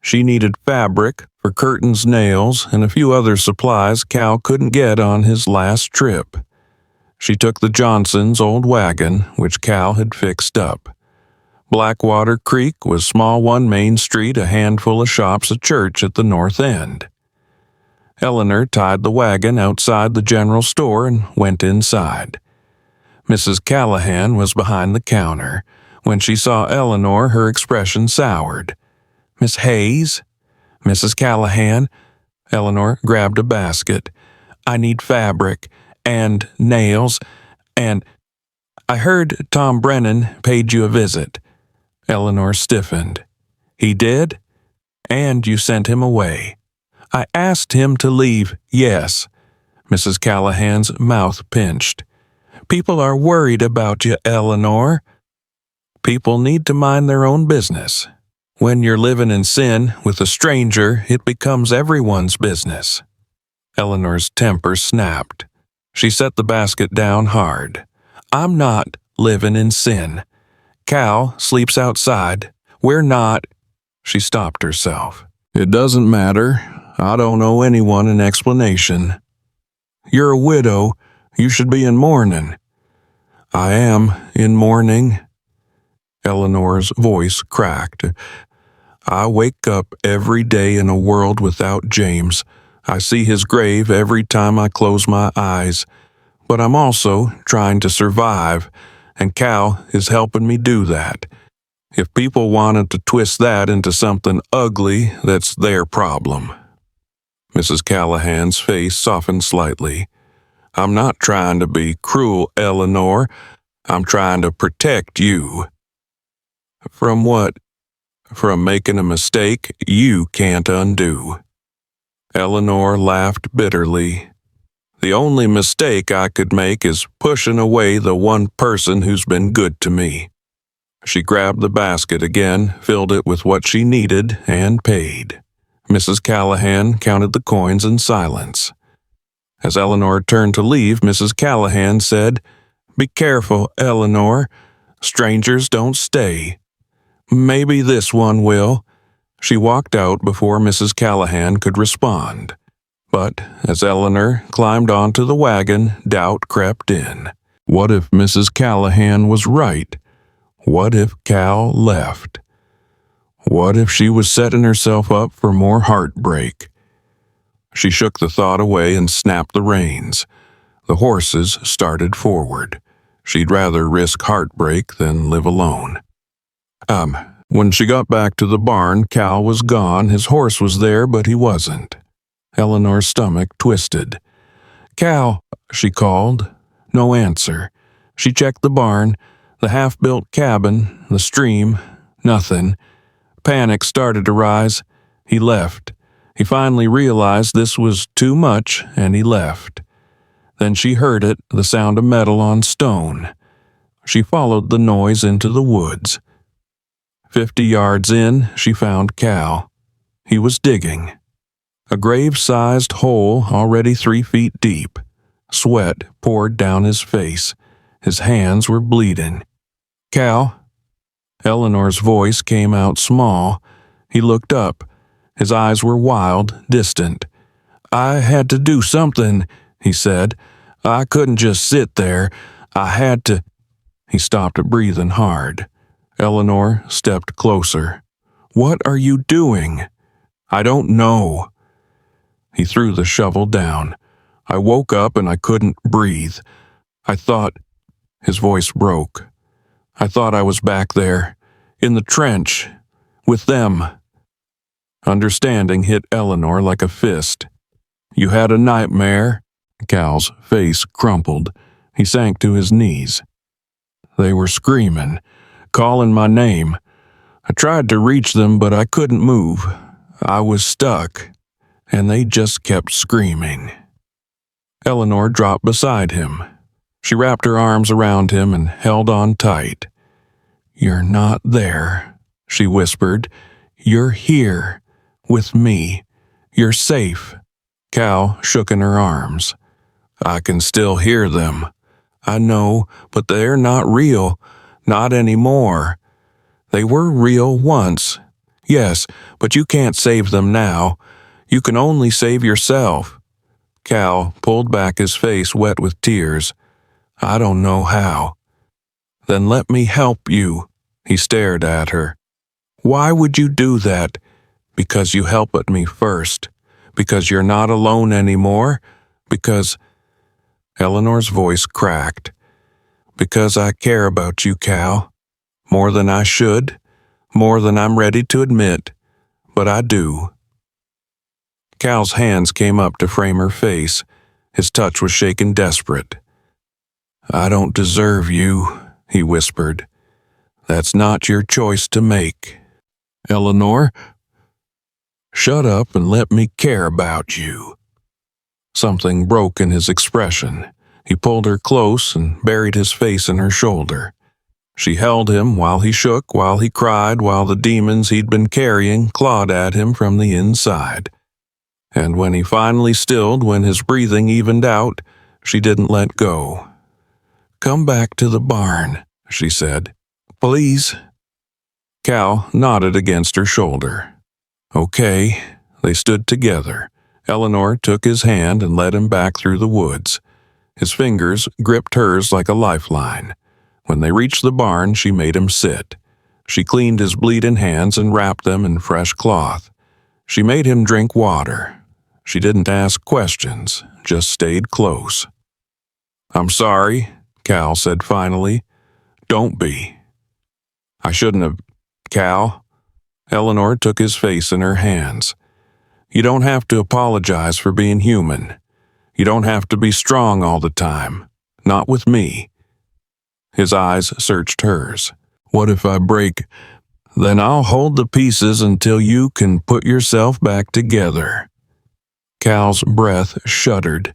S1: She needed fabric for curtains, nails, and a few other supplies Cal couldn't get on his last trip. She took the Johnsons' old wagon, which Cal had fixed up. Blackwater Creek was small one main street, a handful of shops, a church at the north end. Eleanor tied the wagon outside the general store and went inside. Mrs. Callahan was behind the counter. When she saw Eleanor, her expression soured. "Miss Hayes? Mrs. Callahan?" Eleanor grabbed a basket. "I need fabric, and nails, and I heard Tom Brennan paid you a visit." Eleanor stiffened. "He did? And you sent him away." "I asked him to leave, yes." Mrs. Callahan's mouth pinched. "People are worried about you, Eleanor." "People need to mind their own business. When you're living in sin with a stranger, it becomes everyone's business." Eleanor's temper snapped. She set the basket down hard. "I'm not living in sin. Cal sleeps outside. We're not—" She stopped herself. "It doesn't matter. I don't owe anyone an explanation. You're a widow. You should be in mourning." "I am in mourning." Eleanor's voice cracked. "I wake up every day in a world without James. I see his grave every time I close my eyes. But I'm also trying to survive, and Cal is helping me do that. If people wanted to twist that into something ugly, that's their problem." Mrs. Callahan's face softened slightly. "I'm not trying to be cruel, Eleanor. I'm trying to protect you." "From what?" "From making a mistake you can't undo." Eleanor laughed bitterly. "The only mistake I could make is pushing away the one person who's been good to me." She grabbed the basket again, filled it with what she needed, and paid. Mrs. Callahan counted the coins in silence. As Eleanor turned to leave, Mrs. Callahan said, "Be careful, Eleanor. Strangers don't stay." "Maybe this one will." She walked out before Mrs. Callahan could respond. But as Eleanor climbed onto the wagon, doubt crept in. What if Mrs. Callahan was right? What if Cal left? What if she was setting herself up for more heartbreak? She shook the thought away and snapped the reins. The horses started forward. She'd rather risk heartbreak than live alone. When she got back to the barn, Cal was gone. His horse was there, but he wasn't. Eleanor's stomach twisted. "Cal," she called. No answer. She checked the barn, the half-built cabin, the stream. Nothing. Panic started to rise. He left. He finally realized this was too much, and he left. Then she heard it, the sound of metal on stone. She followed the noise into the woods. 50 yards in, she found Cal. He was digging. A grave-sized hole already 3 feet deep. Sweat poured down his face. His hands were bleeding. "Cal?" Eleanor's voice came out small. He looked up. His eyes were wild, distant. "I had to do something," he said. "I couldn't just sit there. I had to—" He stopped breathing hard. Eleanor stepped closer. "What are you doing?" "I don't know." He threw the shovel down. "I woke up and I couldn't breathe. I thought—" His voice broke. "I thought I was back there, in the trench, with them." Understanding hit Eleanor like a fist. "You had a nightmare?" Cal's face crumpled. He sank to his knees. "They were screaming. calling my name. I tried to reach them, but I couldn't move. I was stuck, and they just kept screaming. Eleanor dropped beside him. She wrapped her arms around him and held on tight. "You're not there," she whispered. "You're here, with me. You're safe." Cal shook in her arms. "I can still hear them. I know, but they're not real. Not anymore. They were real once. Yes, but you can't save them now. You can only save yourself." Cal pulled back, his face wet with tears. "I don't know how." "Then let me help you." He stared at her. "Why would you do that?" "Because you helped me first. Because you're not alone anymore. Because—" Eleanor's voice cracked. "Because I care about you, Cal. More than I should. More than I'm ready to admit. But I do." Cal's hands came up to frame her face. His touch was shaken desperate. "I don't deserve you," he whispered. "That's not your choice to make. Eleanor, shut up and let me care about you." Something broke in his expression. He pulled her close and buried his face in her shoulder. She held him while he shook, while he cried, while the demons he'd been carrying clawed at him from the inside. And when he finally stilled, when his breathing evened out, she didn't let go. "Come back to the barn," she said. "Please." Cal nodded against her shoulder. "Okay." They stood together. Eleanor took his hand and led him back through the woods. His fingers gripped hers like a lifeline. When they reached the barn, she made him sit. She cleaned his bleeding hands and wrapped them in fresh cloth. She made him drink water. She didn't ask questions, just stayed close. "I'm sorry," Cal said finally. "Don't be." "I shouldn't have, Cal." Eleanor took his face in her hands. "You don't have to apologize for being human. You don't have to be strong all the time. Not with me." His eyes searched hers. "What if I break? Then I'll hold the pieces until you can put yourself back together." Cal's breath shuddered.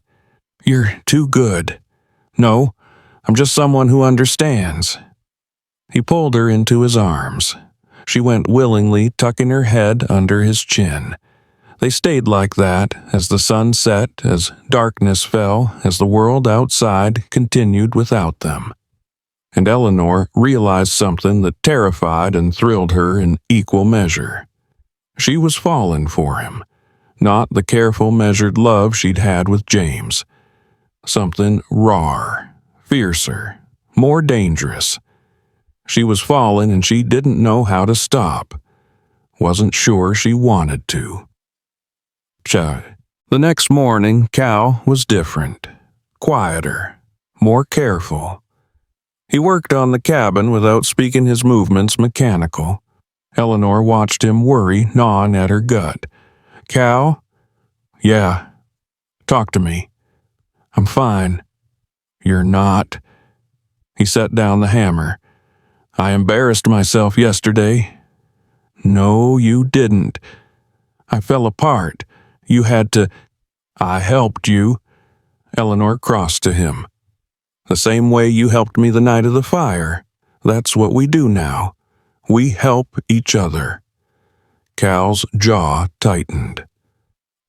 S1: "You're too good." "No, I'm just someone who understands." He pulled her into his arms. She went willingly, tucking her head under his chin. They stayed like that as the sun set, as darkness fell, as the world outside continued without them. And Eleanor realized something that terrified and thrilled her in equal measure. She was falling for him, not the careful, measured love she'd had with James. Something rawer, fiercer, more dangerous. She was falling and she didn't know how to stop. Wasn't sure she wanted to. The next morning, Cal was different, quieter, more careful. He worked on the cabin without speaking, his movements mechanical. Eleanor watched him worry, gnawing at her gut. "Cal?" "Yeah." "Talk to me." "I'm fine." "You're not." He set down the hammer. "I embarrassed myself yesterday." "No, you didn't. I fell apart. You had to—" "I helped you." Eleanor crossed to him. "The same way you helped me the night of the fire. That's what we do now. We help each other." Cal's jaw tightened.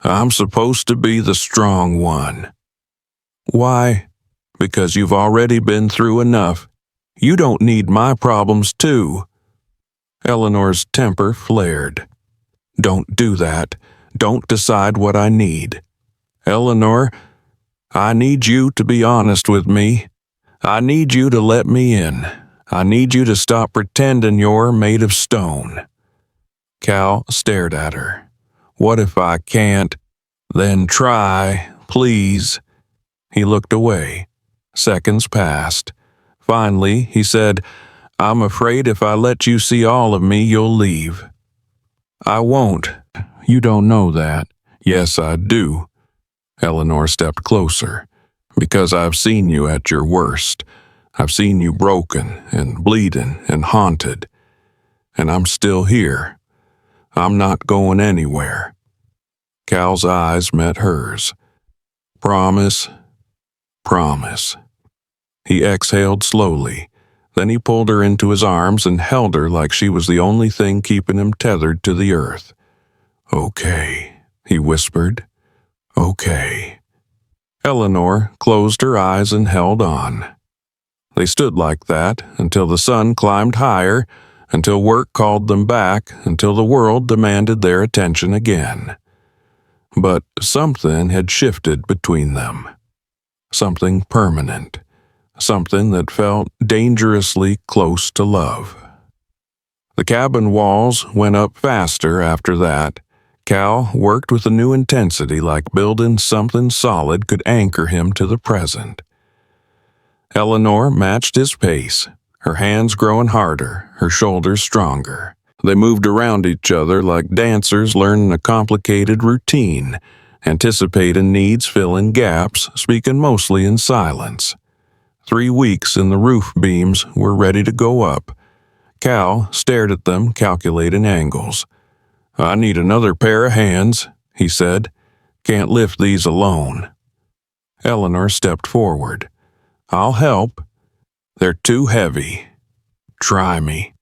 S1: "I'm supposed to be the strong one." "Why?" "Because you've already been through enough. You don't need my problems too." Eleanor's temper flared. "Don't do that. Don't decide what I need. Eleanor, I need you to be honest with me. I need you to let me in. I need you to stop pretending you're made of stone." Cal stared at her. "What if I can't?" "Then try, please." He looked away. Seconds passed. Finally, he said, "I'm afraid if I let you see all of me, you'll leave." "I won't. You don't know that." "Yes, I do." Eleanor stepped closer. "Because I've seen you at your worst. I've seen you broken and bleeding and haunted, and I'm still here. I'm not going anywhere." Cal's eyes met hers. "Promise? Promise." He exhaled slowly. Then he pulled her into his arms and held her like she was the only thing keeping him tethered to the earth. "Okay," he whispered. "Okay." Eleanor closed her eyes and held on. They stood like that until the sun climbed higher, until work called them back, until the world demanded their attention again. But something had shifted between them. Something permanent. Something that felt dangerously close to love. The cabin walls went up faster after that. Cal worked with a new intensity, like building something solid could anchor him to the present. Eleanor matched his pace, her hands growing harder, her shoulders stronger. They moved around each other like dancers learning a complicated routine, anticipating needs, filling gaps, speaking mostly in silence. 3 weeks in the roof beams were ready to go up. Cal stared at them, calculating angles. "I need another pair of hands," he said. "Can't lift these alone." Eleanor stepped forward. "I'll help." "They're too heavy." "Try me."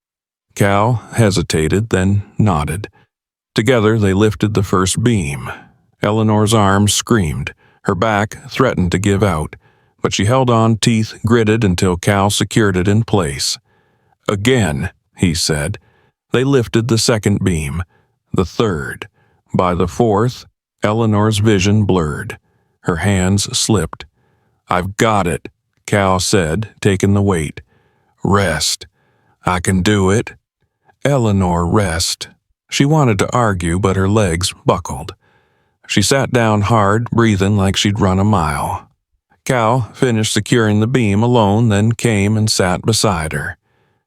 S1: Cal hesitated, then nodded. Together they lifted the first beam. Eleanor's arms screamed. Her back threatened to give out, but she held on, teeth gritted, until Cal secured it in place. "Again," he said. They lifted the second beam. The third. By the fourth, Eleanor's vision blurred. Her hands slipped. "I've got it," Cal said, taking the weight. "Rest. I can do it." "Eleanor, rest." She wanted to argue, but her legs buckled. She sat down hard, breathing like she'd run a mile. Cal finished securing the beam alone, then came and sat beside her.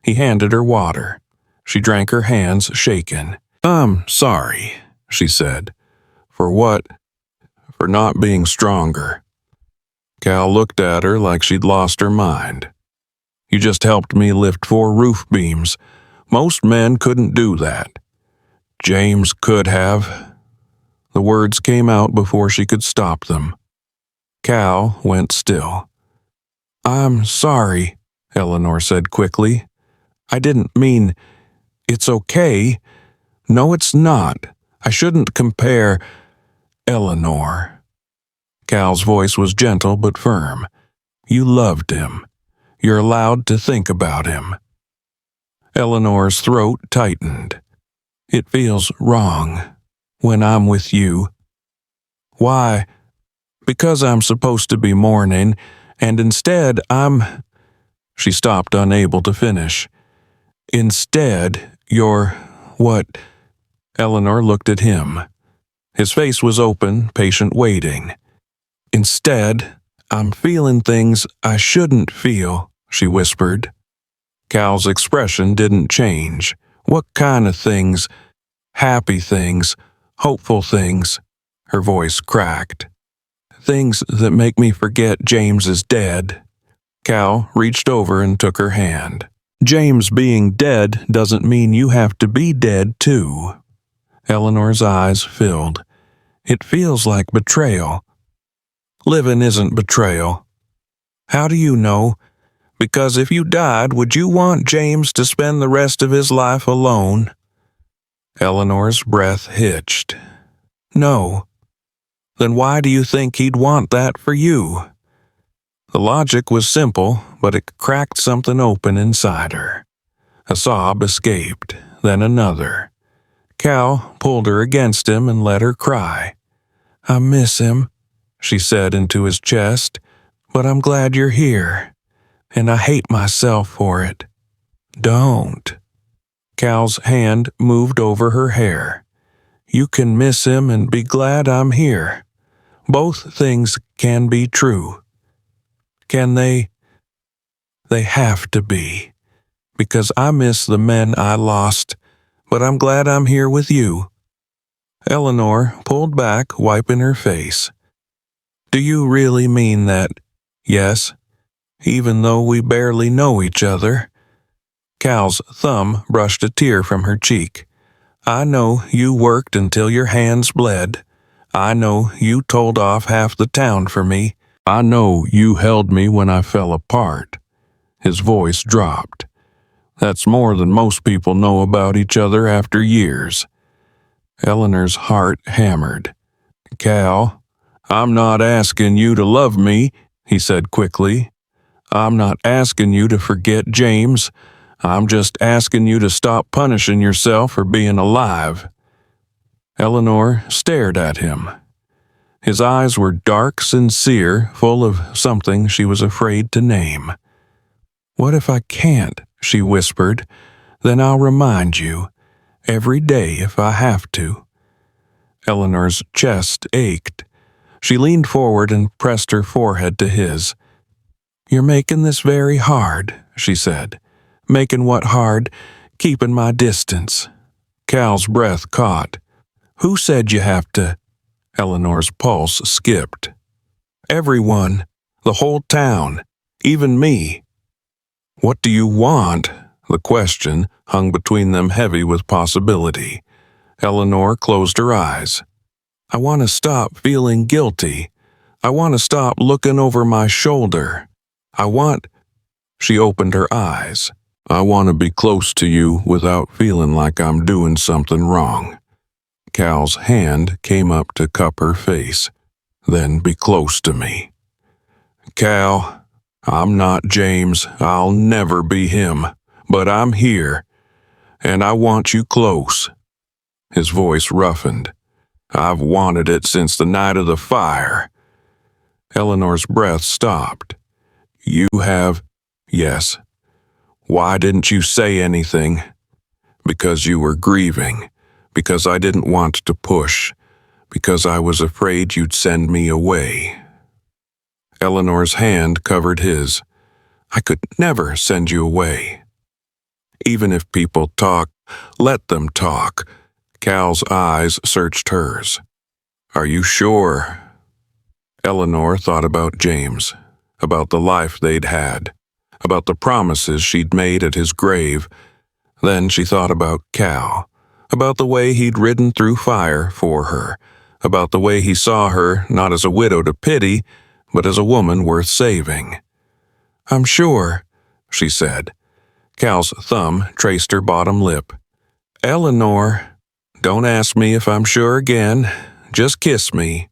S1: He handed her water. She drank, her hands shaken. "I'm sorry," she said. "For what?" "For not being stronger." Cal looked at her like she'd lost her mind. "You just helped me lift 4 roof beams. Most men couldn't do that." "James could have." The words came out before she could stop them. Cal went still. "I'm sorry," Eleanor said quickly. "I didn't mean... It's okay. No, it's not. I shouldn't compare... Eleanor." Cal's voice was gentle but firm. "You loved him. You're allowed to think about him." Eleanor's throat tightened. "It feels wrong when I'm with you." "Why?" "Because I'm supposed to be mourning, and instead I'm..." She stopped, unable to finish. "Instead, you're... what?" Eleanor looked at him. His face was open, patient waiting. "Instead, I'm feeling things I shouldn't feel," she whispered. Cal's expression didn't change. "What kind of things?" "Happy things, hopeful things." Her voice cracked. "Things that make me forget James is dead." Cal reached over and took her hand. "James being dead doesn't mean you have to be dead, too." Eleanor's eyes filled. "It feels like betrayal." "Living isn't betrayal." "How do you know? Because if you died, would you want James to spend the rest of his life alone?" Eleanor's breath hitched. "No." "Then why do you think he'd want that for you?" The logic was simple, but it cracked something open inside her. A sob escaped, then another. Cal pulled her against him and let her cry. "I miss him," she said into his chest, "but I'm glad you're here, and I hate myself for it." "Don't." Cal's hand moved over her hair. "You can miss him and be glad I'm here. Both things can be true." "Can they?" "They have to be. Because I miss the men I lost, but I'm glad I'm here with you." Eleanor pulled back, wiping her face. "Do you really mean that?" "Yes." even though we barely know each other." Cal's thumb brushed a tear from her cheek. "I know you worked until your hands bled. I know you told off half the town for me. I know you held me when I fell apart." His voice dropped. "That's more than most people know about each other after years." Eleanor's heart hammered. "Cal, I'm not asking you to love me," he said quickly. "I'm not asking you to forget James. I'm just asking you to stop punishing yourself for being alive." Eleanor stared at him. His eyes were dark, sincere, full of something she was afraid to name. "What if I can't?" she whispered. "Then I'll remind you, every day if I have to." Eleanor's chest ached. She leaned forward and pressed her forehead to his. "You're making this very hard," she said. "Making what hard? Keeping my distance." Cal's breath caught. "Who said you have to?" Eleanor's pulse skipped. "Everyone. The whole town. Even me." "What do you want?" The question hung between them heavy with possibility. Eleanor closed her eyes. "I want to stop feeling guilty. I want to stop looking over my shoulder. I want—" She opened her eyes. "I want to be close to you without feeling like I'm doing something wrong." Cal's hand came up to cup her face. "Then be close to me." "Cal, I'm not James. I'll never be him. But I'm here. And I want you close." His voice roughened. "I've wanted it since the night of the fire." Eleanor's breath stopped. "You have—" "Yes." "Why didn't you say anything?" "Because you were grieving. Because I didn't want to push. Because I was afraid you'd send me away." Eleanor's hand covered his. "I could never send you away." "Even if people talk, let them talk." Cal's eyes searched hers. "Are you sure?" Eleanor thought about James, about the life they'd had, about the promises she'd made at his grave. Then she thought about Cal, about the way he'd ridden through fire for her, about the way he saw her not as a widow to pity, but as a woman worth saving. "I'm sure," she said. Cal's thumb traced her bottom lip. "Eleanor, don't ask me if I'm sure again. Just kiss me."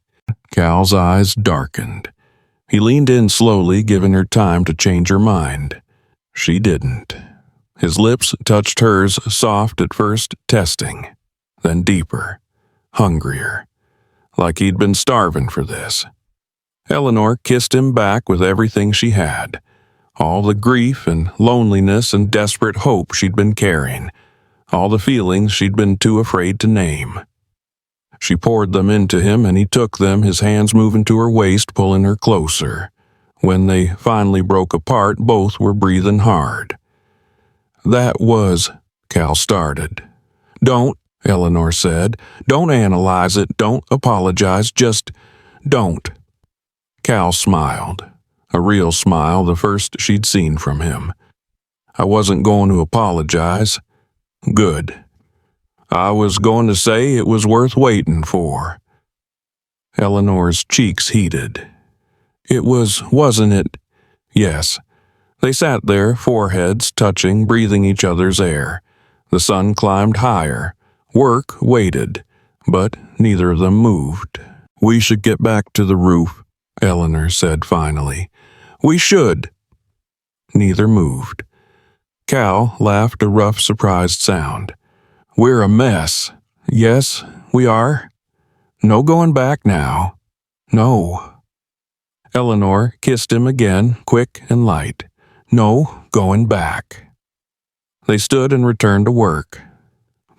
S1: Cal's eyes darkened. He leaned in slowly, giving her time to change her mind. She didn't. His lips touched hers, soft at first, testing, then deeper, hungrier, like he'd been starving for this. Eleanor kissed him back with everything she had, all the grief and loneliness and desperate hope she'd been carrying, all the feelings she'd been too afraid to name. She poured them into him, and he took them, his hands moving to her waist, pulling her closer. When they finally broke apart, both were breathing hard. "That was—" Cal started. "Don't," Eleanor said. "Don't analyze it. Don't apologize. Just don't." Cal smiled. A real smile, the first she'd seen from him. "I wasn't going to apologize." "Good. I was going to say it was worth waiting for." Eleanor's cheeks heated. "It was, wasn't it?" "Yes." They sat there, foreheads touching, breathing each other's air. The sun climbed higher. Work waited, but neither of them moved. "We should get back to the roof," Eleanor said finally. "We should." Neither moved. Cal laughed a rough, surprised sound. "We're a mess." "Yes, we are." "No going back now." "No." Eleanor kissed him again, quick and light. "No going back." They stood and returned to work.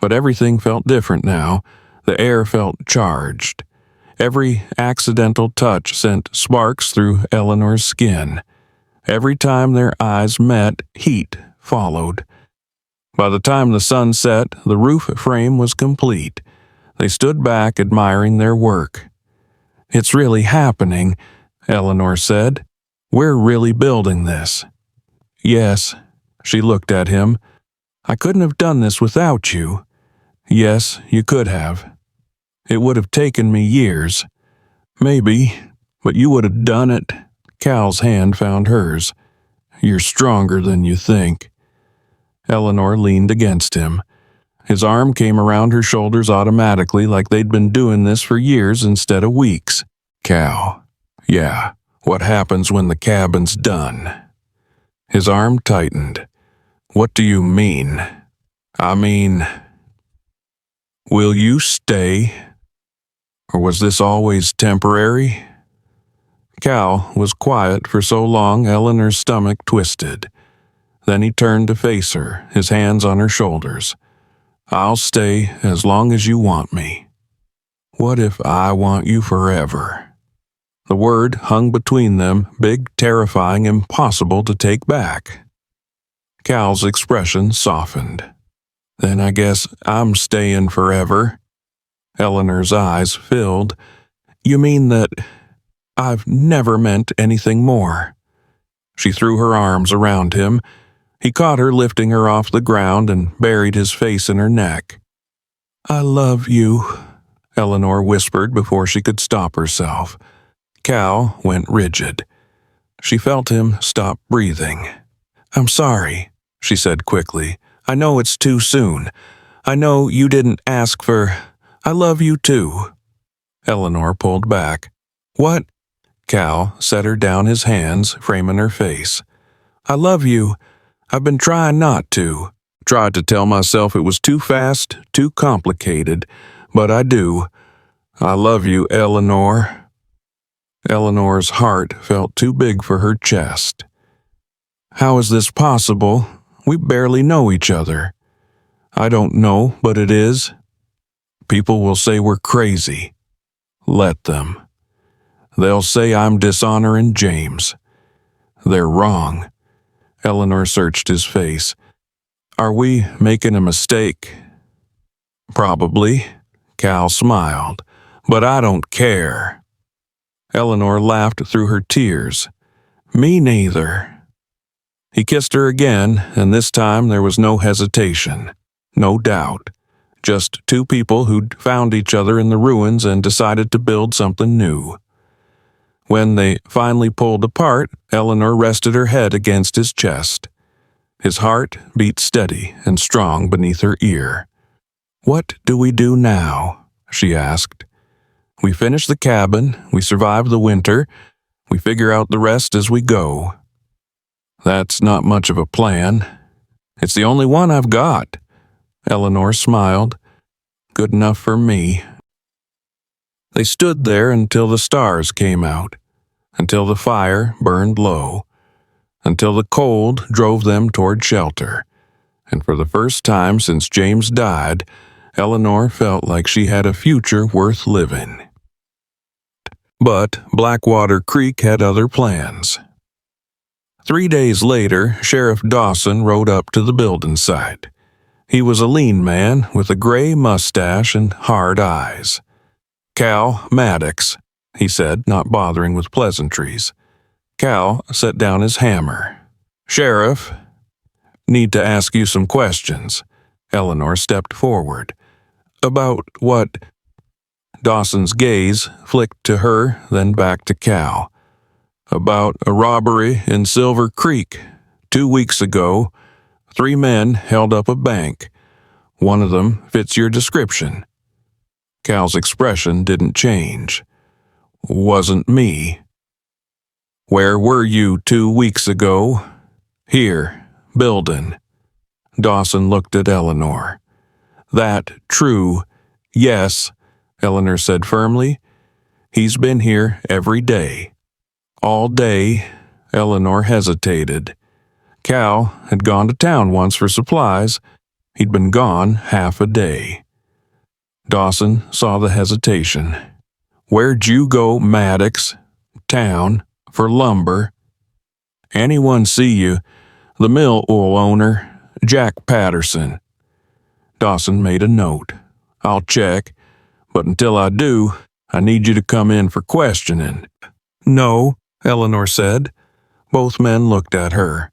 S1: But everything felt different now. The air felt charged. Every accidental touch sent sparks through Eleanor's skin. Every time their eyes met, heat followed. By the time the sun set, the roof frame was complete. They stood back, admiring their work. "It's really happening," Eleanor said. We're really building this." "Yes." She looked at him. "I couldn't have done this without you." "Yes, you could have. It would have taken me years." "Maybe, but you would have done it." Cal's hand found hers. "You're stronger than you think." Eleanor leaned against him. His arm came around her shoulders automatically, like they'd been doing this for years instead of weeks. "Cal, yeah, what happens when the cabin's done?" His arm tightened. "What do you mean?" "I mean, will you stay? Or was this always temporary?" Cal was quiet for so long Eleanor's stomach twisted. Then he turned to face her, his hands on her shoulders. "I'll stay as long as you want me." "What if I want you forever?" The word hung between them, big, terrifying, impossible to take back. Cal's expression softened. "Then I guess I'm staying forever." Eleanor's eyes filled. "You mean that I've never meant anything more?" She threw her arms around him. He caught her, lifting her off the ground, and buried his face in her neck. "I love you," Eleanor whispered before she could stop herself. Cal went rigid. She felt him stop breathing. "I'm sorry," she said quickly. "I know it's too soon. I know you didn't ask for... I love you too." Eleanor pulled back. "What?" Cal set her down, his hands framing her face. "I love you. I've been trying not to. Tried to tell myself it was too fast, too complicated, but I do. I love you, Eleanor." Eleanor's heart felt too big for her chest. "How is this possible? We barely know each other." "I don't know, but it is. People will say we're crazy. Let them. They'll say I'm dishonoring James. They're wrong." Eleanor searched his face. "Are we making a mistake?" "Probably." Cal smiled. "But I don't care." Eleanor laughed through her tears. "Me neither." He kissed her again, and this time there was no hesitation, no doubt. Just two people who'd found each other in the ruins and decided to build something new. When they finally pulled apart, Eleanor rested her head against his chest. His heart beat steady and strong beneath her ear. "What do we do now?" she asked. "We finish the cabin, we survive the winter, we figure out the rest as we go." "That's not much of a plan." "It's the only one I've got." Eleanor smiled. "Good enough for me." They stood there until the stars came out, until the fire burned low, until the cold drove them toward shelter, and for the first time since James died, Eleanor felt like she had a future worth living. But Blackwater Creek had other plans. 3 days later, Sheriff Dawson rode up to the building site. He was a lean man with a gray mustache and hard eyes. "Cal Maddox," he said, not bothering with pleasantries. Cal set down his hammer. "Sheriff, need to ask you some questions." Eleanor stepped forward. "About what?" Dawson's gaze flicked to her, then back to Cal. "About a robbery in Silver Creek. 2 weeks ago, 3 men held up a bank. One of them fits your description." Cal's expression didn't change. "Wasn't me." "Where were you 2 weeks ago?" "Here, building." Dawson looked at Eleanor. "That true? Yes," Eleanor said firmly. "He's been here every day." "All day?" Eleanor hesitated. Cal had gone to town once for supplies. He'd been gone half a day. Dawson saw the hesitation. "Where'd you go, Maddox? Town, for lumber?" "Anyone see you? The mill owner, Jack Patterson." Dawson made a note. "I'll check, but until I do, I need you to come in for questioning." "No," Eleanor said. Both men looked at her.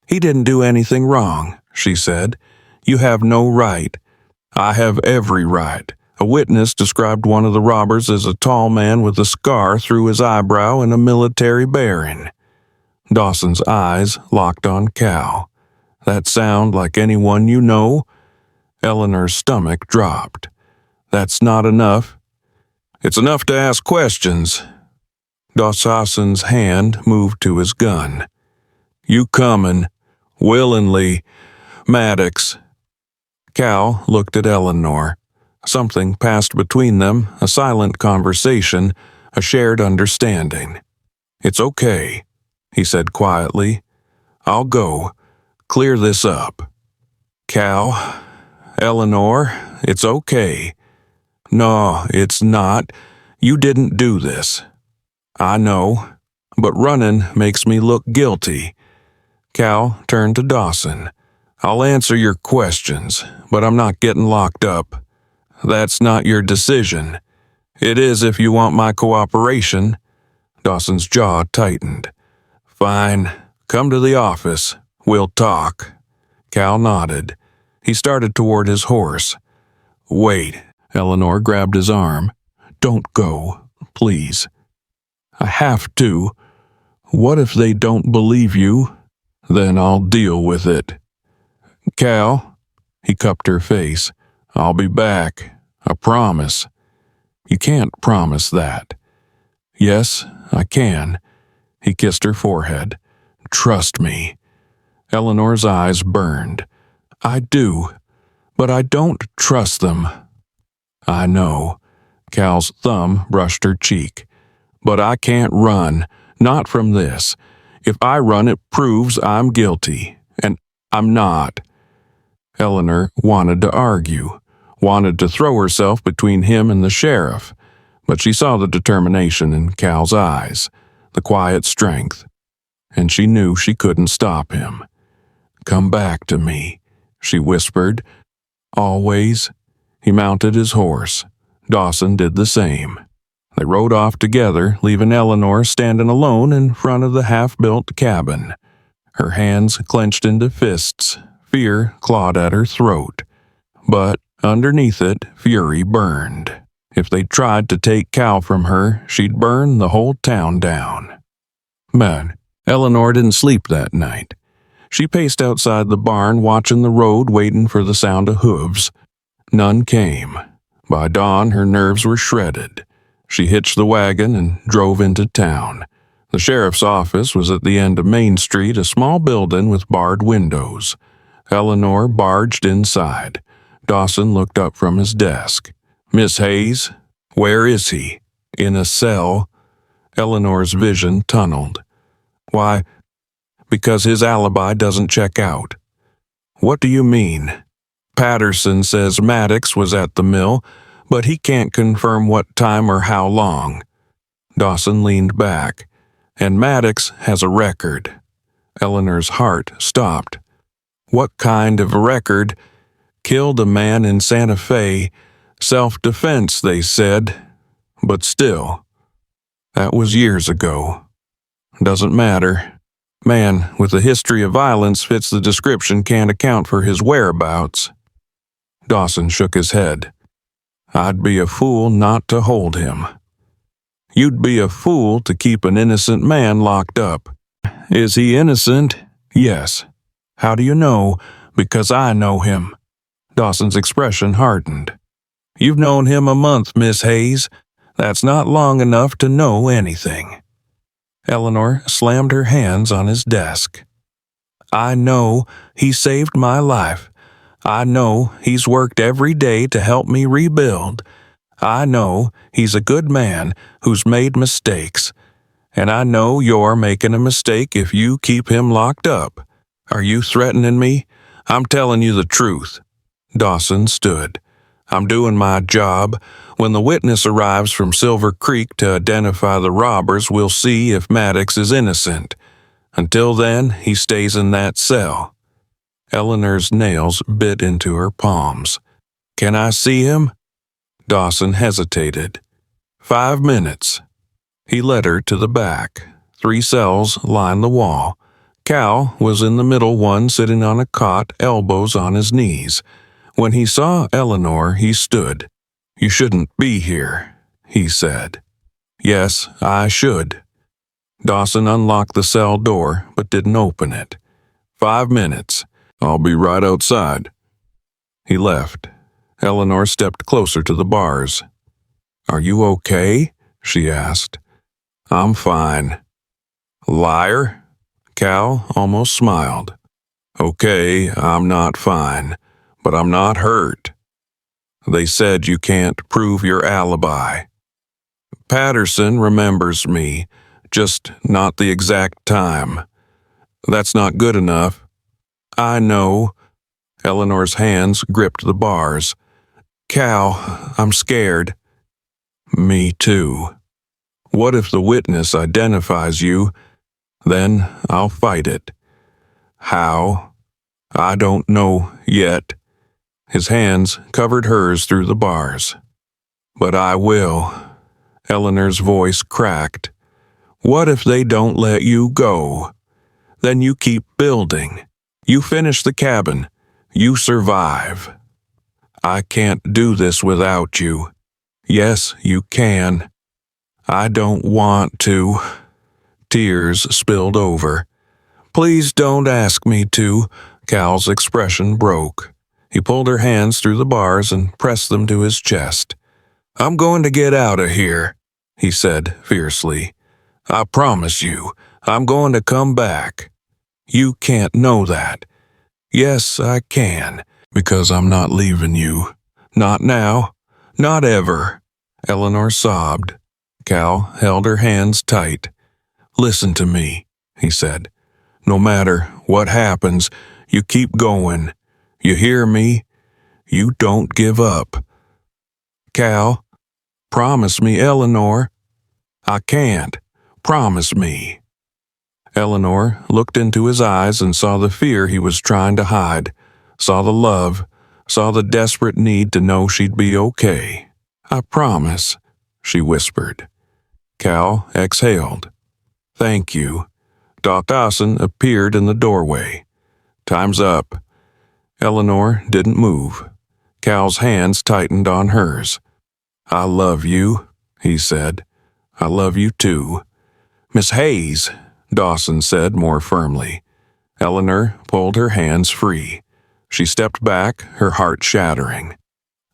S1: "He didn't do anything wrong," she said. "You have no right." "I have every right." A witness described one of the robbers as a tall man with a scar through his eyebrow and a military bearing. Dawson's eyes locked on Cal. "That sound like anyone you know?" Eleanor's stomach dropped. "That's not enough." "It's enough to ask questions." Dawson's hand moved to his gun. "You comin'? Willingly. Maddox." Cal looked at Eleanor. Something passed between them, a silent conversation, a shared understanding. "It's okay," he said quietly. "I'll go. Clear this up." "Cal, Eleanor, it's okay." "No, it's not. You didn't do this." "I know, but running makes me look guilty." Cal turned to Dawson. "I'll answer your questions, but I'm not getting locked up." "That's not your decision." "It is if you want my cooperation." Dawson's jaw tightened. "Fine. Come to the office. We'll talk." Cal nodded. He started toward his horse. "Wait." Eleanor grabbed his arm. "Don't go, please." "I have to. What if they don't believe you? Then I'll deal with it." "Cal," he cupped her face, "I'll be back. I promise." "You can't promise that." "Yes, I can." He kissed her forehead. "Trust me." Eleanor's eyes burned. "I do, but I don't trust them." "I know." Cal's thumb brushed her cheek. "But I can't run. Not from this. If I run, it proves I'm guilty. And I'm not." Eleanor wanted to argue, wanted to throw herself between him and the sheriff, but she saw the determination in Cal's eyes, the quiet strength, and she knew she couldn't stop him. "Come back to me," she whispered. "Always." He mounted his horse. Dawson did the same. They rode off together, leaving Eleanor standing alone in front of the half-built cabin. Her hands clenched into fists. Fear clawed at her throat. But underneath it, fury burned. If they tried to take Cal from her, she'd burn the whole town down. Man, Eleanor didn't sleep that night. She paced outside the barn, watching the road, waiting for the sound of hooves. None came. By dawn, her nerves were shredded. She hitched the wagon and drove into town. The sheriff's office was at the end of Main Street, a small building with barred windows. Eleanor barged inside. Dawson looked up from his desk. "Miss Hayes? Where is he?" "In a cell." Eleanor's vision tunneled. "Why?" "Because his alibi doesn't check out." "What do you mean?" "Patterson says Maddox was at the mill, but he can't confirm what time or how long." Dawson leaned back. "And Maddox has a record." Eleanor's heart stopped. "What kind of a record?" "Killed a man in Santa Fe. Self-defense, they said. But still. That was years ago. Doesn't matter. Man with a history of violence fits the description, can't account for his whereabouts." Dawson shook his head. "I'd be a fool not to hold him." "You'd be a fool to keep an innocent man locked up." "Is he innocent?" "Yes." "How do you know?" "Because I know him." Dawson's expression hardened. "You've known him a month, Miss Hayes. That's not long enough to know anything." Eleanor slammed her hands on his desk. "I know he saved my life. I know he's worked every day to help me rebuild. I know he's a good man who's made mistakes. And I know you're making a mistake if you keep him locked up. Are you threatening me? I'm telling you the truth." Dawson stood. "I'm doing my job. When the witness arrives from Silver Creek to identify the robbers, we'll see if Maddox is innocent. Until then, he stays in that cell." Eleanor's nails bit into her palms. "Can I see him?" Dawson hesitated. 5 minutes. He led her to the back. 3 cells lined the wall. Cal was in the middle one, sitting on a cot, elbows on his knees. When he saw Eleanor, he stood. "You shouldn't be here," he said. "Yes, I should." Dawson unlocked the cell door, but didn't open it. 5 minutes. I'll be right outside. He left. Eleanor stepped closer to the bars. "Are you okay?" she asked. "I'm fine." "Liar?" Cal almost smiled. "Okay, I'm not fine, but I'm not hurt. They said you can't prove your alibi. Patterson remembers me, just not the exact time. That's not good enough." "I know." Eleanor's hands gripped the bars. "Cal, I'm scared." "Me too. What if the witness identifies you? Then I'll fight it." "How?" "I don't know yet." His hands covered hers through the bars. "But I will." Eleanor's voice cracked. "What if they don't let you go? Then you keep building. You finish the cabin. You survive." "I can't do this without you." "Yes, you can." "I don't want to." Tears spilled over. "Please don't ask me to." Cal's expression broke. He pulled her hands through the bars and pressed them to his chest. "I'm going to get out of here," he said fiercely. "I promise you, I'm going to come back." "You can't know that." "Yes, I can, because I'm not leaving you. Not now. Not ever." Eleanor sobbed. Cal held her hands tight. "Listen to me," he said. "No matter what happens, you keep going. You hear me? You don't give up." "Cal, promise me, Eleanor." "I can't. Promise me." Eleanor looked into his eyes and saw the fear he was trying to hide, saw the love, saw the desperate need to know she'd be okay. "I promise," she whispered. Cal exhaled. "Thank you." Doc Dawson appeared in the doorway. "Time's up." Eleanor didn't move. Cal's hands tightened on hers. "I love you," he said. "I love you too." "Miss Hayes," Dawson said more firmly. Eleanor pulled her hands free. She stepped back, her heart shattering.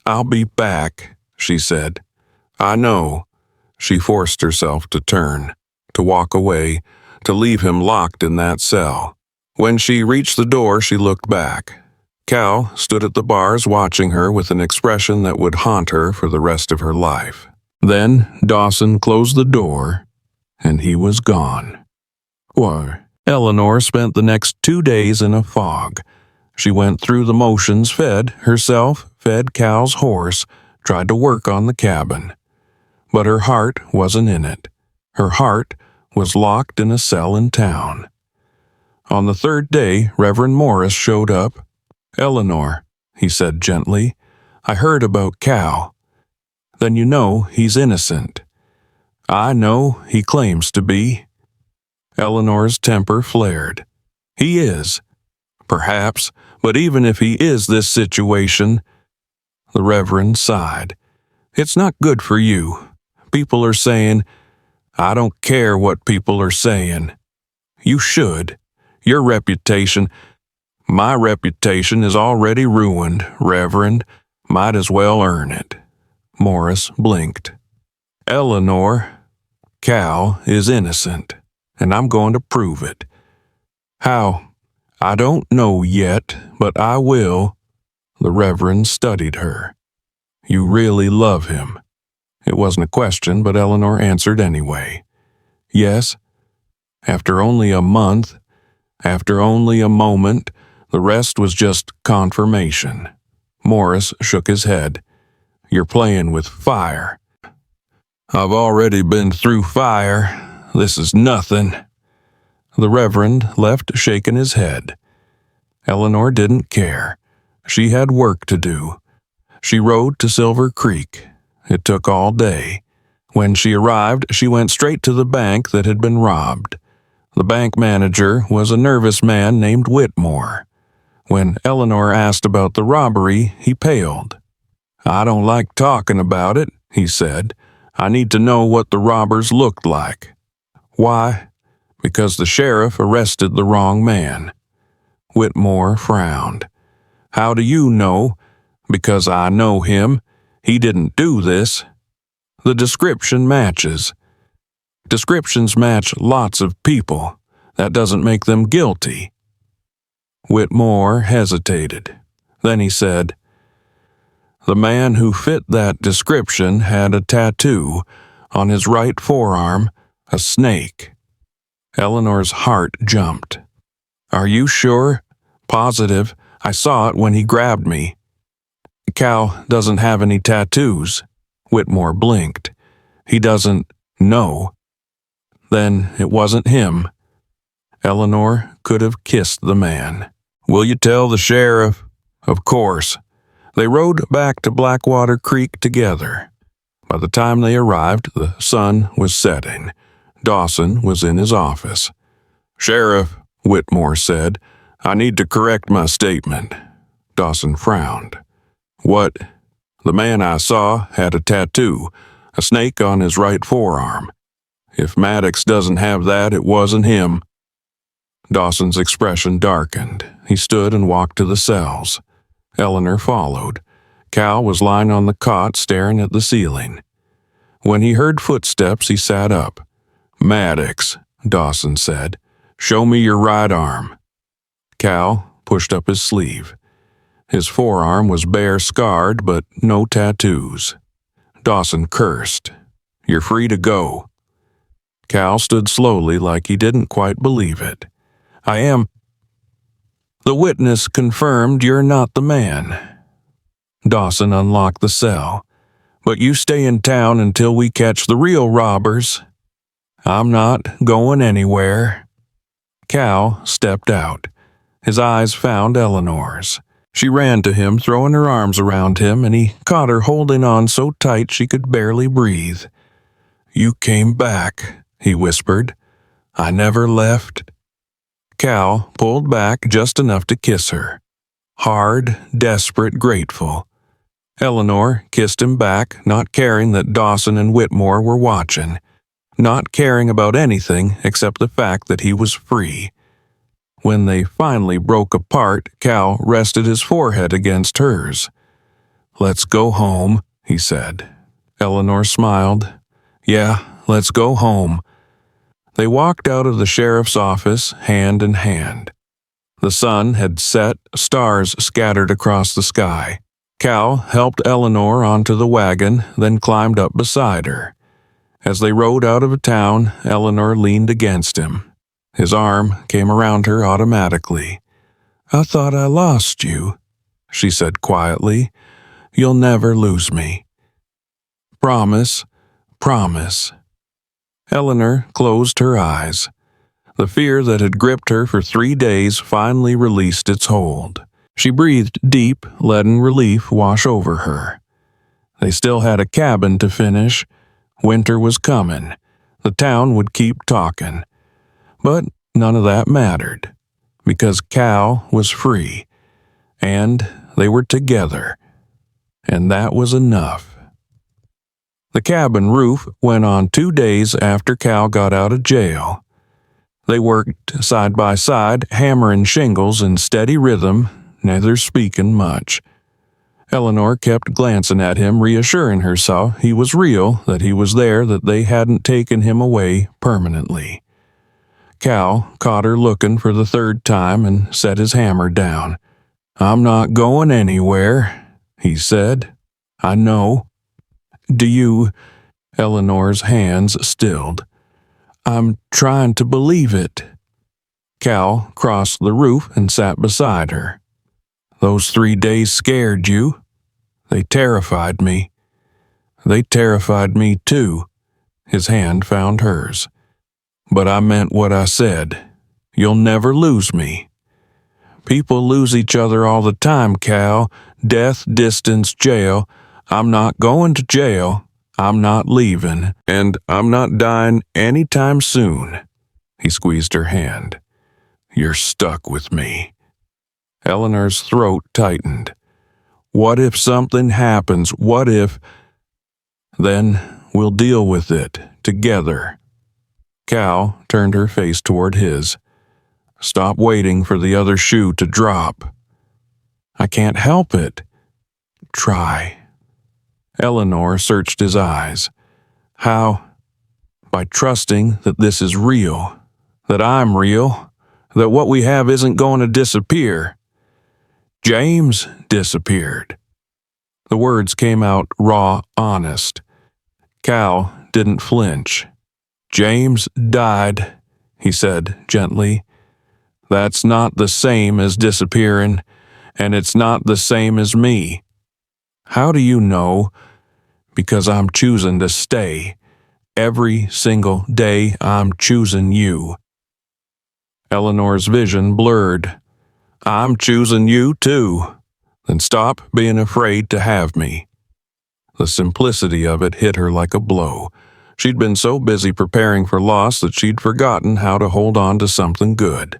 S1: "I'll be back," she said. "I know." She forced herself to turn, to walk away, to leave him locked in that cell. When she reached the door, she looked back. Cal stood at the bars watching her with an expression that would haunt her for the rest of her life. Then Dawson closed the door, and he was gone. Why, Eleanor spent the next 2 days in a fog. She went through the motions, fed herself, fed Cal's horse, tried to work on the cabin. But her heart wasn't in it. Her heart was locked in a cell in town. On the 3rd day, Reverend Morris showed up. "Eleanor," he said gently, "I heard about Cal." "Then you know he's innocent." "I know he claims to be." Eleanor's temper flared. "He is. Perhaps, but even if he is this situation—" The Reverend sighed. "It's not good for you. People are saying—" "I don't care what people are saying." "You should. Your reputation—" "My reputation is already ruined, Reverend. Might as well earn it." Morris blinked. "Eleanor, Cal is innocent, and I'm going to prove it." "How?" "I don't know yet, but I will." The Reverend studied her. "You really love him." It wasn't a question, but Eleanor answered anyway. "Yes." After only a month, after only a moment, the rest was just confirmation. Morris shook his head. "You're playing with fire." "I've already been through fire. This is nothing." The Reverend left shaking his head. Eleanor didn't care. She had work to do. She rode to Silver Creek. It took all day. When she arrived, she went straight to the bank that had been robbed. The bank manager was a nervous man named Whitmore. When Eleanor asked about the robbery, he paled. "I don't like talking about it," he said. "I need to know what the robbers looked like." "Why?" "Because the sheriff arrested the wrong man." Whitmore frowned. "How do you know?" "Because I know him. He didn't do this." "The description matches." "Descriptions match lots of people. That doesn't make them guilty." Whitmore hesitated. Then he said, "The man who fit that description had a tattoo on his right forearm, a snake." Eleanor's heart jumped. "Are you sure?" "Positive. I saw it when he grabbed me." "Cal doesn't have any tattoos." Whitmore blinked. "He doesn't know." Then it wasn't him. Eleanor could have kissed the man. "Will you tell the sheriff?" "Of course." They rode back to Blackwater Creek together. By the time they arrived, the sun was setting. Dawson was in his office. "Sheriff," Whitmore said, "I need to correct my statement." Dawson frowned. "What?" "The man I saw had a tattoo, a snake on his right forearm. If Maddox doesn't have that, it wasn't him." Dawson's expression darkened. He stood and walked to the cells. Eleanor followed. Cal was lying on the cot staring at the ceiling. When he heard footsteps, he sat up. "Maddox," Dawson said, "show me your right arm." Cal pushed up his sleeve. His forearm was bare scarred, but no tattoos. Dawson cursed. "You're free to go." Cal stood slowly like he didn't quite believe it. "I am." "The witness confirmed you're not the man." Dawson unlocked the cell. "But you stay in town until we catch the real robbers." "I'm not going anywhere." Cal stepped out. His eyes found Eleanor's. She ran to him, throwing her arms around him, and he caught her holding on so tight she could barely breathe. "You came back," he whispered. "I never left." Cal pulled back just enough to kiss her. Hard, desperate, grateful. Eleanor kissed him back, not caring that Dawson and Whitmore were watching, not caring about anything except the fact that he was free. When they finally broke apart, Cal rested his forehead against hers. "Let's go home," he said. Eleanor smiled. "Yeah, let's go home." They walked out of the sheriff's office, hand in hand. The sun had set, stars scattered across the sky. Cal helped Eleanor onto the wagon, then climbed up beside her. As they rode out of town, Eleanor leaned against him. His arm came around her automatically. "I thought I lost you," she said quietly. "You'll never lose me." "Promise, promise." Eleanor closed her eyes. The fear that had gripped her for 3 days finally released its hold. She breathed deep, letting relief wash over her. They still had a cabin to finish. Winter was coming. The town would keep talking. But none of that mattered, because Cal was free, and they were together, and that was enough. The cabin roof went on 2 days after Cal got out of jail. They worked side by side, hammering shingles in steady rhythm, neither speaking much. Eleanor kept glancing at him, reassuring herself he was real, that he was there, that they hadn't taken him away permanently. Cal caught her looking for the 3rd time and set his hammer down. "I'm not going anywhere," he said. "I know." "Do you—" Eleanor's hands stilled. "I'm trying to believe it." Cal crossed the roof and sat beside her. "Those 3 days scared you?" "They terrified me." "They terrified me too." His hand found hers. "But I meant what I said. You'll never lose me." "People lose each other all the time, Cal. Death, distance, jail. I'm not going to jail. I'm not leaving, and I'm not dying anytime soon." He squeezed her hand. "You're stuck with me." Eleanor's throat tightened. "What if something happens? What if—" "Then we'll deal with it, together." Cal turned her face toward his. "Stop waiting for the other shoe to drop." "I can't help it." "Try." Eleanor searched his eyes. "How?" "By trusting that this is real, that I'm real, that what we have isn't going to disappear." "James disappeared." The words came out raw, honest. Cal didn't flinch. "James died," he said gently. "That's not the same as disappearing, and it's not the same as me." "How do you know?" "Because I'm choosing to stay. Every single day I'm choosing you." Eleanor's vision blurred. "I'm choosing you too. Then stop being afraid to have me." The simplicity of it hit her like a blow. She'd been so busy preparing for loss that she'd forgotten how to hold on to something good.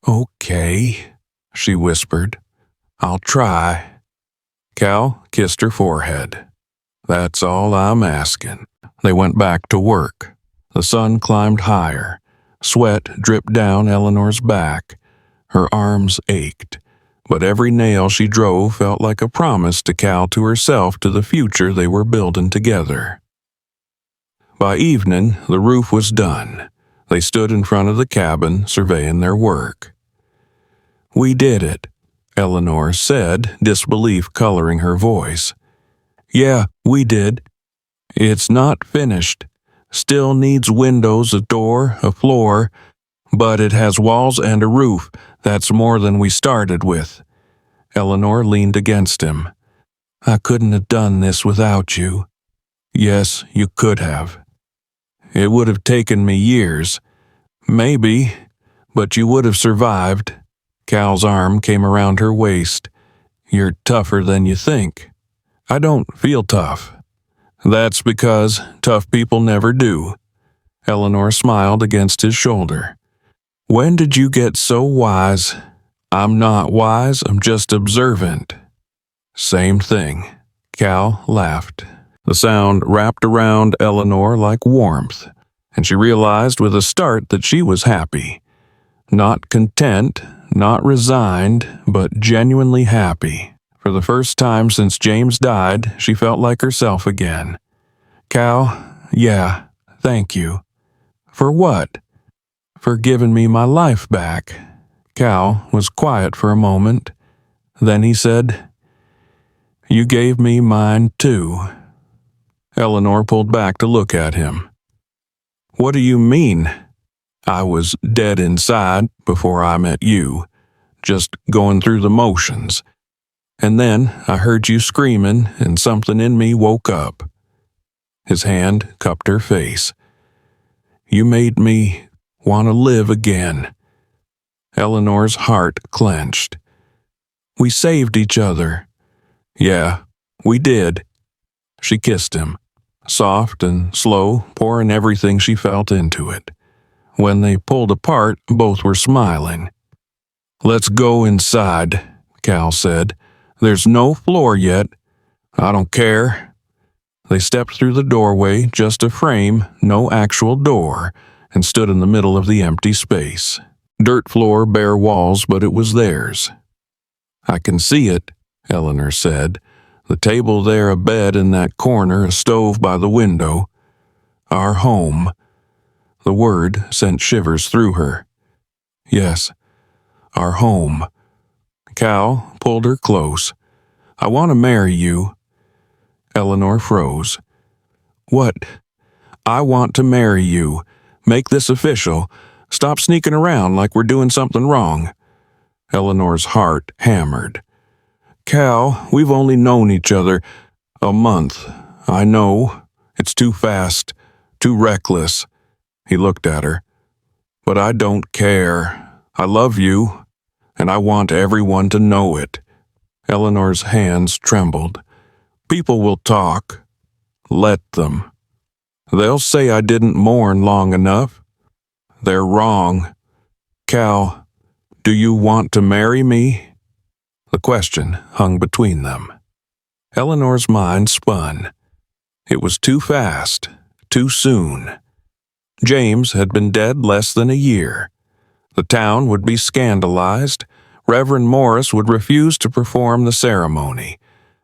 S1: "Okay," she whispered. "I'll try." Cal kissed her forehead. "That's all I'm asking." They went back to work. The sun climbed higher. Sweat dripped down Eleanor's back. Her arms ached, but every nail she drove felt like a promise to Cal, to herself, to the future they were building together. By evening, the roof was done. They stood in front of the cabin, surveying their work. "We did it," Eleanor said, disbelief coloring her voice. "Yeah, we did. It's not finished. Still needs windows, a door, a floor, but it has walls and a roof. That's more than we started with." Eleanor leaned against him. "I couldn't have done this without you." "Yes, you could have. It would have taken me years. Maybe, but you would have survived." Cal's arm came around her waist. "You're tougher than you think." "I don't feel tough." "That's because tough people never do." Eleanor smiled against his shoulder. "When did you get so wise?" "I'm not wise, I'm just observant." "Same thing." Cal laughed. The sound wrapped around Eleanor like warmth, and she realized with a start that she was happy. Not content, not resigned, but genuinely happy. For the first time since James died, she felt like herself again. "Cal, yeah, thank you." "For what?" "For giving me my life back." Cal was quiet for a moment. Then he said, "You gave me mine too." Eleanor pulled back to look at him. "What do you mean?" "I was dead inside before I met you, just going through the motions. And then I heard you screaming, and something in me woke up." His hand cupped her face. "You made me want to live again." Eleanor's heart clenched. "We saved each other." "Yeah, we did." She kissed him, soft and slow, pouring everything she felt into it. When they pulled apart, both were smiling. "Let's go inside," Cal said. "There's no floor yet." "I don't care." They stepped through the doorway, just a frame, no actual door, and stood in the middle of the empty space. Dirt floor, bare walls, but it was theirs. "I can see it," Eleanor said. "The table there, a bed in that corner, a stove by the window. Our home." The word sent shivers through her. "Yes, our home." Cal pulled her close. "I want to marry you." Eleanor froze. "What?" "I want to marry you. Make this official. Stop sneaking around like we're doing something wrong." Eleanor's heart hammered. "Cal, we've only known each other a month. I know. It's too fast, too reckless." He looked at her. "But I don't care. I love you, and I want everyone to know it." Eleanor's hands trembled. "People will talk." Let them. They'll say I didn't mourn long enough. They're wrong. Cal, do you want to marry me? The question hung between them. Eleanor's mind spun. It was too fast, too soon. James had been dead less than a year. The town would be scandalized. Reverend Morris would refuse to perform the ceremony.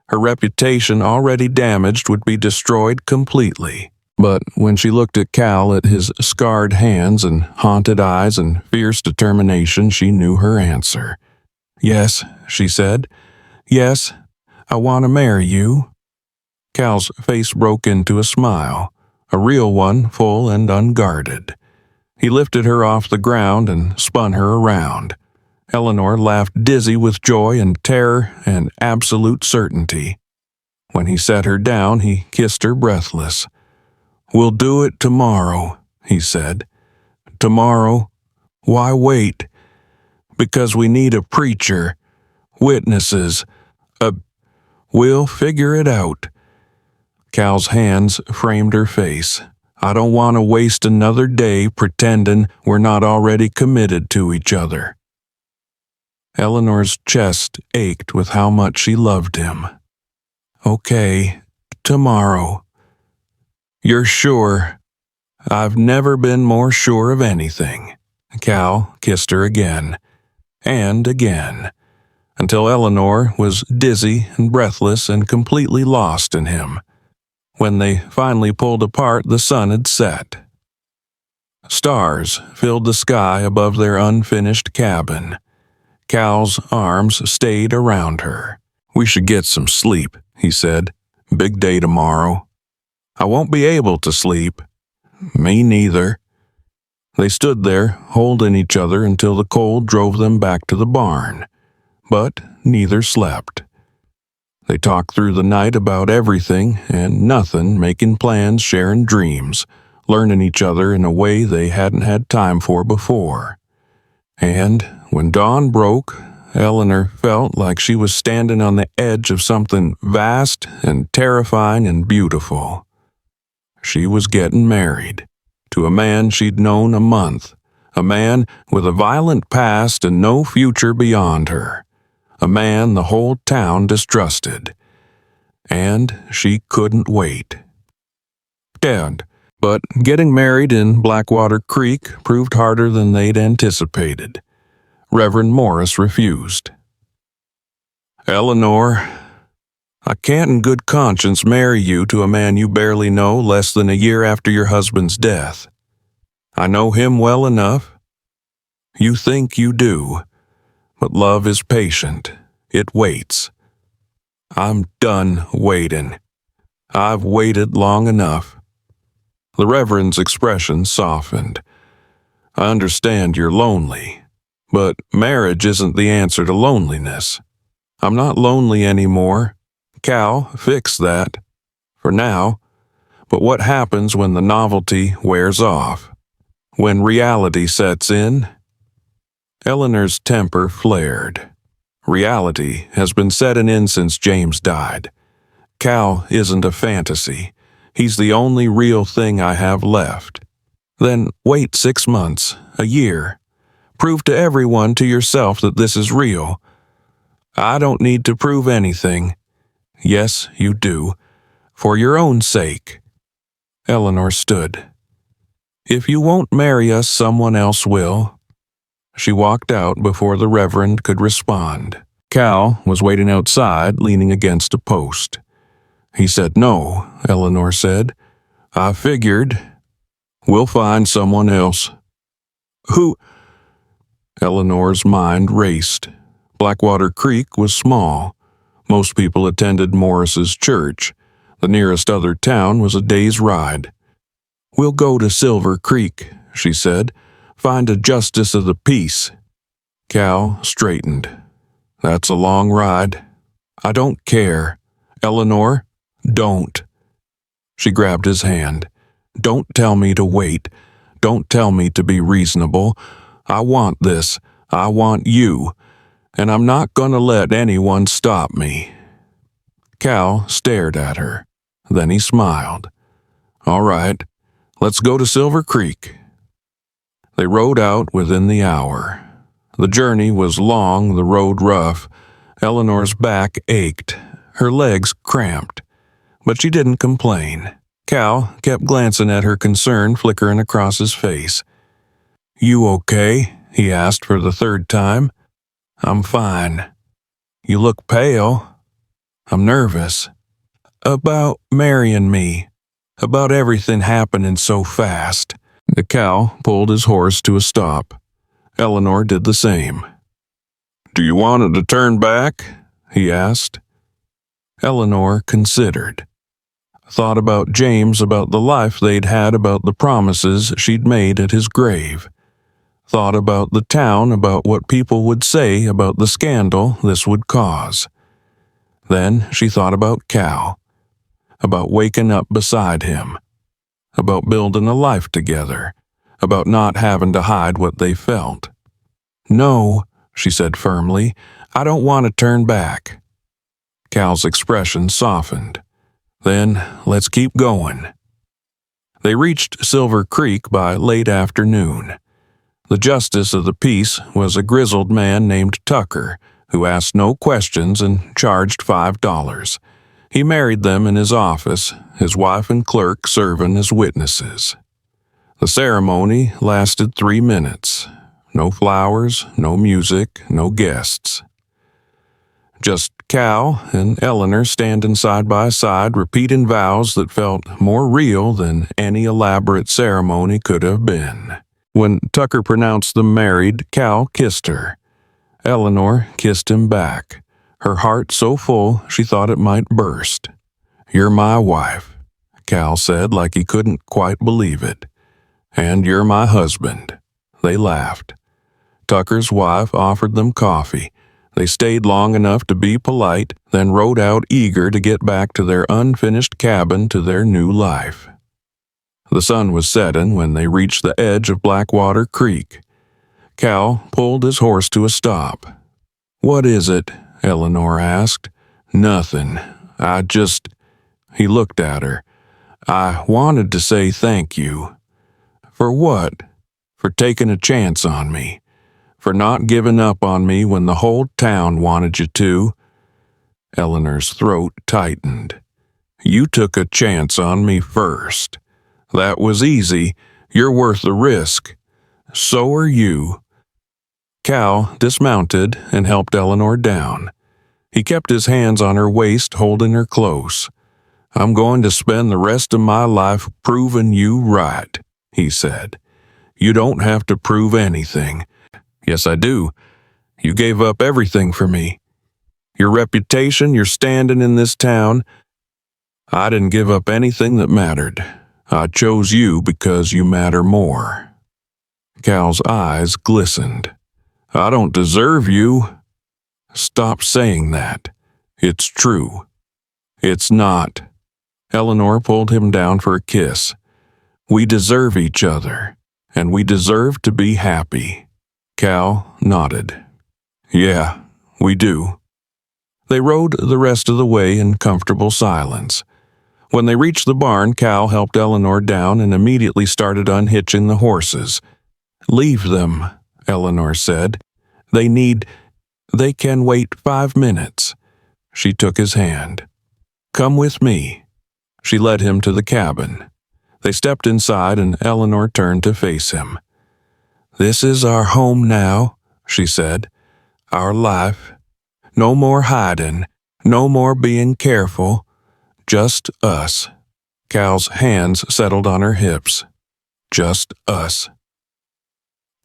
S1: Her reputation, already damaged, would be destroyed completely. But when she looked at Cal, at his scarred hands and haunted eyes and fierce determination, she knew her answer. "Yes," she said. "Yes, I want to marry you." Cal's face broke into a smile, a real one, full and unguarded. He lifted her off the ground and spun her around. Eleanor laughed, dizzy with joy and terror and absolute certainty. When he set her down, he kissed her breathless. "We'll do it tomorrow," he said. "Tomorrow? Why wait? Because we need a preacher, witnesses, we'll figure it out." Cal's hands framed her face. "I don't want to waste another day pretending we're not already committed to each other." Eleanor's chest ached with how much she loved him. "Okay, tomorrow." "You're sure?" "I've never been more sure of anything." Cal kissed her again, and again, until Eleanor was dizzy and breathless and completely lost in him. When they finally pulled apart, the sun had set. Stars filled the sky above their unfinished cabin. Cal's arms stayed around her. "We should get some sleep," he said. "Big day tomorrow." "I won't be able to sleep." "Me neither." They stood there, holding each other until the cold drove them back to the barn. But neither slept. They talked through the night about everything and nothing, making plans, sharing dreams, learning each other in a way they hadn't had time for before. And when dawn broke, Eleanor felt like she was standing on the edge of something vast and terrifying and beautiful. She was getting married to a man she'd known a month, a man with a violent past and no future beyond her, a man the whole town distrusted. And she couldn't wait. But getting married in Blackwater Creek proved harder than they'd anticipated. Reverend Morris refused. "Eleanor, I can't in good conscience marry you to a man you barely know less than a year after your husband's death. I know him well enough. You think you do, but love is patient. It waits. I'm done waiting. I've waited long enough." The Reverend's expression softened. "I understand you're lonely, but marriage isn't the answer to loneliness. I'm not lonely anymore. Cal fixed that. For now. But what happens when the novelty wears off? When reality sets in?" Eleanor's temper flared. "Reality has been setting in since James died. Cal isn't a fantasy. He's the only real thing I have left. Then wait 6 months, a year. Prove to everyone, to yourself, that this is real. I don't need to prove anything. Yes, you do. For your own sake." Eleanor stood. "If you won't marry us, someone else will." She walked out before the Reverend could respond. Cal was waiting outside, leaning against a post. "He said no," Eleanor said. "I figured. We'll find someone else." "Who?" Eleanor's mind raced. Blackwater Creek was small. Most people attended Morris's church. The nearest other town was a day's ride. "We'll go to Silver Creek," she said. "Find a justice of the peace." Cal straightened. "That's a long ride." "I don't care. Eleanor, don't." She grabbed his hand. "Don't tell me to wait. Don't tell me to be reasonable. I want this. I want you. And I'm not going to let anyone stop me." Cal stared at her. Then he smiled. All right, let's go to Silver Creek. They rode out within the hour. The journey was long, the road rough. Eleanor's back ached, her legs cramped. But she didn't complain. Cal kept glancing at her concern flickering across his face. You okay? He asked for the third time. I'm fine. You look pale. I'm nervous. About marrying me. About everything happening so fast. The cow pulled his horse to a stop. Eleanor did the same. Do you want it to turn back? He asked. Eleanor considered. Thought about James, about the life they'd had, about the promises she'd made at his grave. Thought about the town, about what people would say, about the scandal this would cause. Then she thought about Cal, about waking up beside him, about building a life together, about not having to hide what they felt. No, she said firmly, I don't want to turn back. Cal's expression softened. Then let's keep going. They reached Silver Creek by late afternoon. The justice of the peace was a grizzled man named Tucker, who asked no questions and charged $5. He married them in his office, his wife and clerk serving as witnesses. The ceremony lasted 3 minutes. No flowers, no music, no guests. Just Cal and Eleanor standing side by side, repeating vows that felt more real than any elaborate ceremony could have been. When Tucker pronounced them married, Cal kissed her. Eleanor kissed him back, her heart so full she thought it might burst. You're my wife, Cal said like he couldn't quite believe it. And you're my husband. They laughed. Tucker's wife offered them coffee. They stayed long enough to be polite, then rode out eager to get back to their unfinished cabin, to their new life. The sun was setting when they reached the edge of Blackwater Creek. Cal pulled his horse to a stop. What is it? Eleanor asked. Nothing. He looked at her. I wanted to say thank you. For what? For taking a chance on me. For not giving up on me when the whole town wanted you to. Eleanor's throat tightened. You took a chance on me first. That was easy. You're worth the risk. So are you. Cal dismounted and helped Eleanor down. He kept his hands on her waist, holding her close. I'm going to spend the rest of my life proving you right, he said. You don't have to prove anything. Yes, I do. You gave up everything for me. Your reputation, your standing in this town. I didn't give up anything that mattered. I chose you because you matter more. Cal's eyes glistened. I don't deserve you. Stop saying that. It's true. It's not. Eleanor pulled him down for a kiss. We deserve each other, and we deserve to be happy. Cal nodded. Yeah, we do. They rode the rest of the way in comfortable silence. When they reached the barn, Cal helped Eleanor down and immediately started unhitching the horses. Leave them, Eleanor said. They can wait 5 minutes. She took his hand. Come with me. She led him to the cabin. They stepped inside and Eleanor turned to face him. This is our home now, she said. Our life. No more hiding. No more being careful. Just us. Cal's hands settled on her hips. Just us.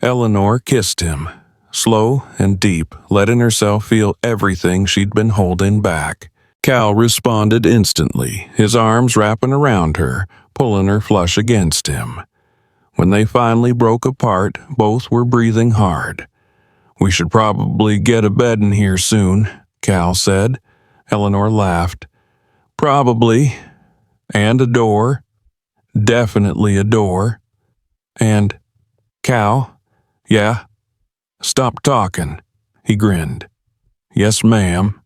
S1: Eleanor kissed him, slow and deep, letting herself feel everything she'd been holding back. Cal responded instantly, his arms wrapping around her, pulling her flush against him. When they finally broke apart, both were breathing hard. We should probably get a bed in here soon, Cal said. Eleanor laughed. Probably. And a door. Definitely a door. And, Cal? Yeah? Stop talking. He grinned. Yes, ma'am.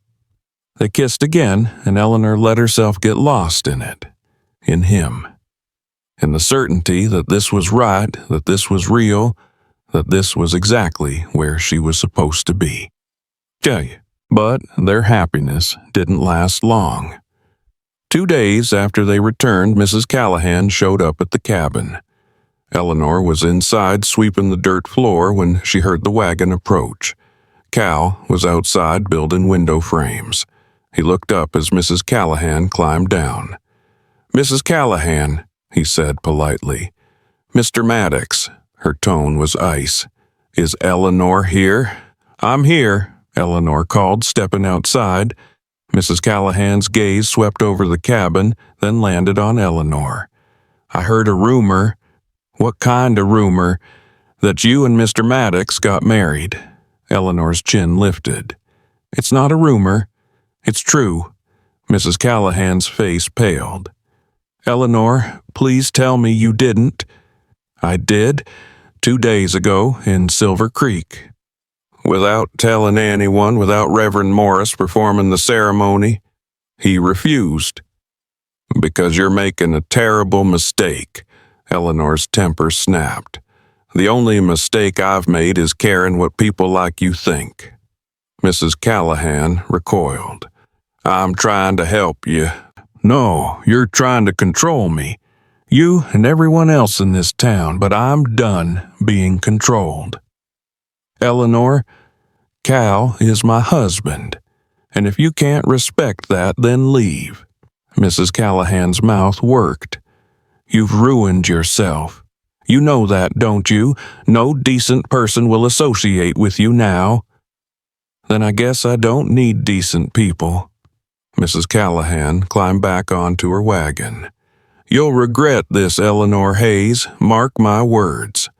S1: They kissed again, and Eleanor let herself get lost in it, in him, in the certainty that this was right, that this was real, that this was exactly where she was supposed to be. But their happiness didn't last long. 2 days after they returned, Mrs. Callahan showed up at the cabin. Eleanor was inside sweeping the dirt floor when she heard the wagon approach. Cal was outside building window frames. He looked up as Mrs. Callahan climbed down. "Mrs. Callahan," he said politely. "Mr. Maddox," her tone was ice. "Is Eleanor here?" "I'm here," Eleanor called, stepping outside. Mrs. Callahan's gaze swept over the cabin, then landed on Eleanor. "I heard a rumor." "What kind of rumor?" "That you and Mr. Maddox got married." Eleanor's chin lifted. "It's not a rumor. It's true." Mrs. Callahan's face paled. "Eleanor, please tell me you didn't." "I did, 2 days ago in Silver Creek." "Without telling anyone, without Reverend Morris performing the ceremony?" "He refused." "Because you're making a terrible mistake." Eleanor's temper snapped. "The only mistake I've made is caring what people like you think." Mrs. Callahan recoiled. "I'm trying to help you." "No, you're trying to control me. You and everyone else in this town, but I'm done being controlled." "Eleanor, Cal is my husband, and if you can't respect that, then leave." Mrs. Callahan's mouth worked. "You've ruined yourself. You know that, don't you? No decent person will associate with you now." "Then I guess I don't need decent people." Mrs. Callahan climbed back onto her wagon. "You'll regret this, Eleanor Hayes, mark my words.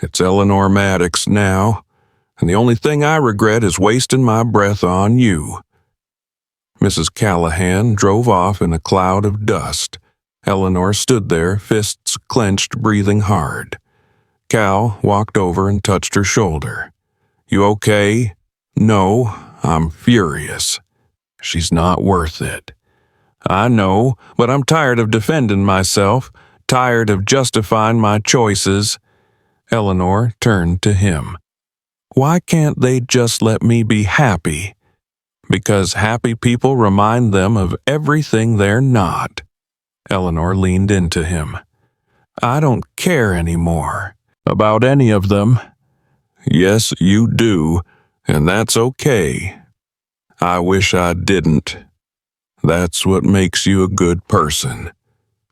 S1: It's Eleanor Maddox now, and the only thing I regret is wasting my breath on you." Mrs. Callahan drove off in a cloud of dust. Eleanor stood there, fists clenched, breathing hard. Cal walked over and touched her shoulder. "You okay?" "No, I'm furious. She's not worth it." "I know, but I'm tired of defending myself, tired of justifying my choices." Eleanor turned to him. "Why can't they just let me be happy?" "Because happy people remind them of everything they're not." Eleanor leaned into him. "I don't care anymore about any of them." "Yes, you do, and that's okay. I wish I didn't. That's what makes you a good person."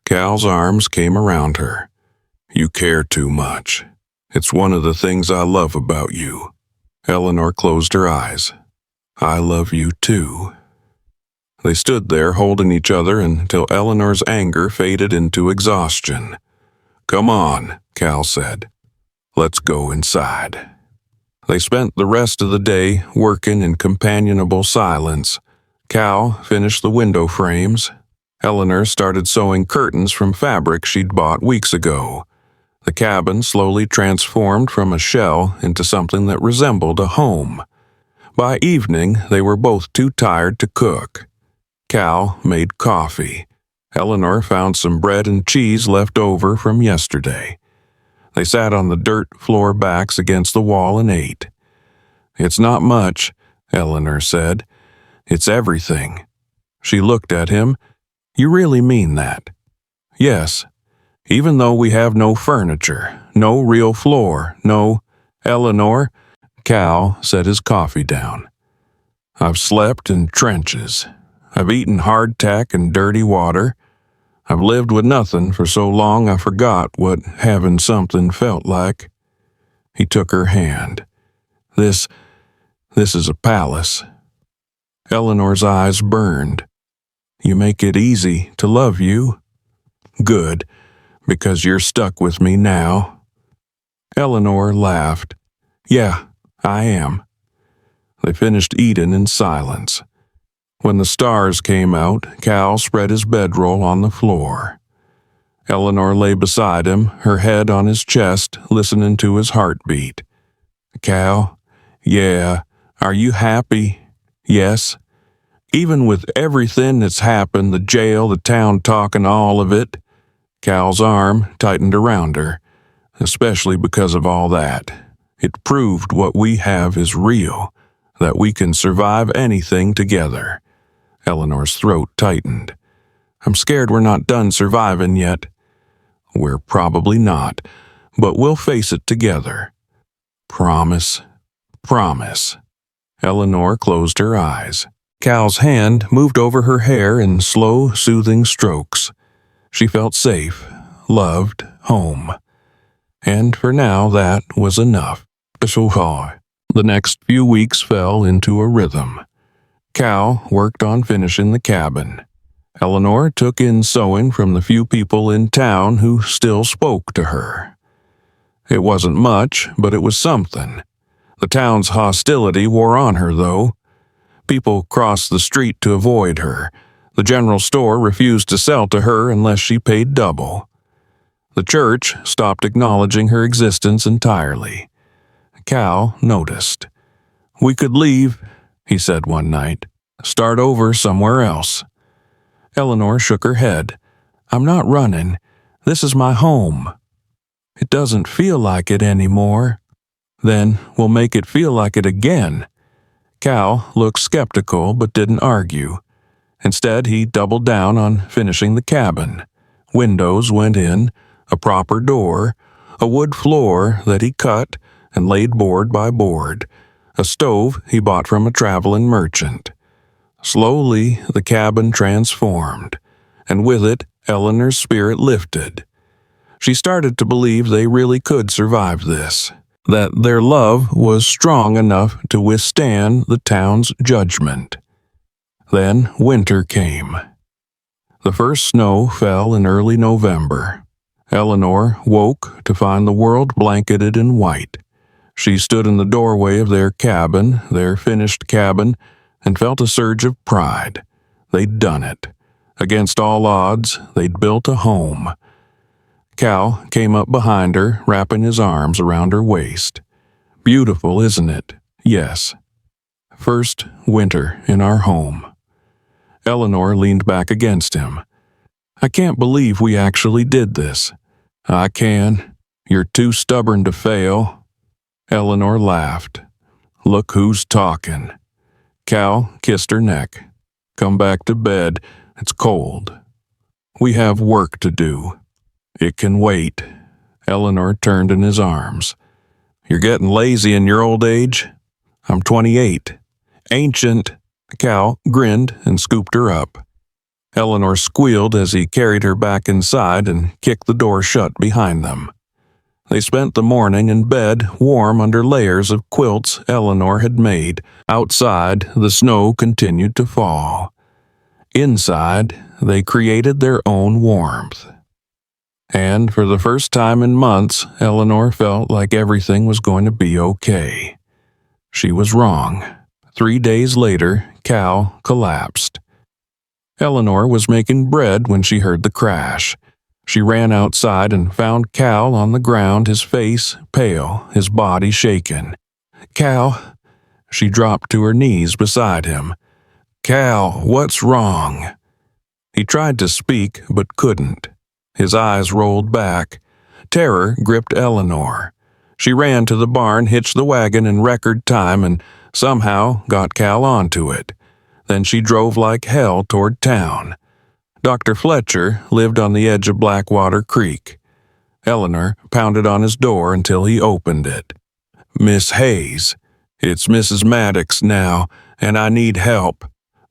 S1: Cal's arms came around her. "You care too much. It's one of the things I love about you." Eleanor closed her eyes. "I love you too." They stood there holding each other until Eleanor's anger faded into exhaustion. "Come on," Cal said. "Let's go inside." They spent the rest of the day working in companionable silence. Cal finished the window frames. Eleanor started sewing curtains from fabric she'd bought weeks ago. The cabin slowly transformed from a shell into something that resembled a home. By evening, they were both too tired to cook. Cal made coffee. Eleanor found some bread and cheese left over from yesterday. They sat on the dirt floor backs against the wall and ate. "It's not much," Eleanor said. "It's everything." She looked at him. "You really mean that?" "Yes. Even though we have no furniture, no real floor, no—" "Eleanor," Cal set his coffee down. "I've slept in trenches. I've eaten hardtack and dirty water. I've lived with nothing for so long I forgot what having something felt like." He took her hand. This is a palace." Eleanor's eyes burned. "You make it easy to love you." "Good, because you're stuck with me now." Eleanor laughed. "Yeah, I am." They finished eating in silence. When the stars came out, Cal spread his bedroll on the floor. Eleanor lay beside him, her head on his chest, listening to his heartbeat. "Cal, yeah, are you happy?" "Yes." Even with everything that's happened, the jail, the town talking, all of it, Cal's arm tightened around her, especially because of all that. It proved what we have is real, that we can survive anything together. Eleanor's throat tightened. I'm scared we're not done surviving yet. We're probably not, but we'll face it together. Promise. Promise. Eleanor closed her eyes. Cal's hand moved over her hair in slow, soothing strokes. She felt safe, loved, home. And for now, that was enough. The next few weeks fell into a rhythm. Cal worked on finishing the cabin. Eleanor took in sewing from the few people in town who still spoke to her. It wasn't much, but it was something. The town's hostility wore on her, though. People crossed the street to avoid her. The general store refused to sell to her unless she paid double. The church stopped acknowledging her existence entirely. Cal noticed. We could leave, he said one night. Start over somewhere else. Eleanor shook her head. I'm not running. This is my home. It doesn't feel like it anymore. Then we'll make it feel like it again. Cal looked skeptical but didn't argue. Instead, he doubled down on finishing the cabin. Windows went in, a proper door, a wood floor that he cut and laid board by board, a stove he bought from a traveling merchant. Slowly, the cabin transformed, and with it, Eleanor's spirit lifted. She started to believe they really could survive this, that their love was strong enough to withstand the town's judgment. Then winter came. The first snow fell in early November. Eleanor woke to find the world blanketed in white. She stood in the doorway of their cabin, their finished cabin, and felt a surge of pride. They'd done it. Against all odds, they'd built a home. Cal came up behind her, wrapping his arms around her waist. Beautiful, isn't it? Yes. First winter in our home. Eleanor leaned back against him. I can't believe we actually did this. I can. You're too stubborn to fail. Eleanor laughed. Look who's talking. Cal kissed her neck. Come back to bed. It's cold. We have work to do. It can wait. Eleanor turned in his arms. You're getting lazy in your old age? I'm 28. Ancient. Cal grinned and scooped her up. Eleanor squealed as he carried her back inside and kicked the door shut behind them. They spent the morning in bed, warm under layers of quilts Eleanor had made. Outside, the snow continued to fall. Inside, they created their own warmth. And for the first time in months, Eleanor felt like everything was going to be okay. She was wrong. 3 days later, Cal collapsed. Eleanor was making bread when she heard the crash. She ran outside and found Cal on the ground, his face pale, his body shaken. Cal, she dropped to her knees beside him. Cal, what's wrong? He tried to speak but couldn't. His eyes rolled back. Terror gripped Eleanor. She ran to the barn, hitched the wagon in record time, and somehow got Cal onto it. Then she drove like hell toward town. Dr. Fletcher lived on the edge of Blackwater Creek. Eleanor pounded on his door until he opened it. Miss Hayes, it's Mrs. Maddox now, and I need help.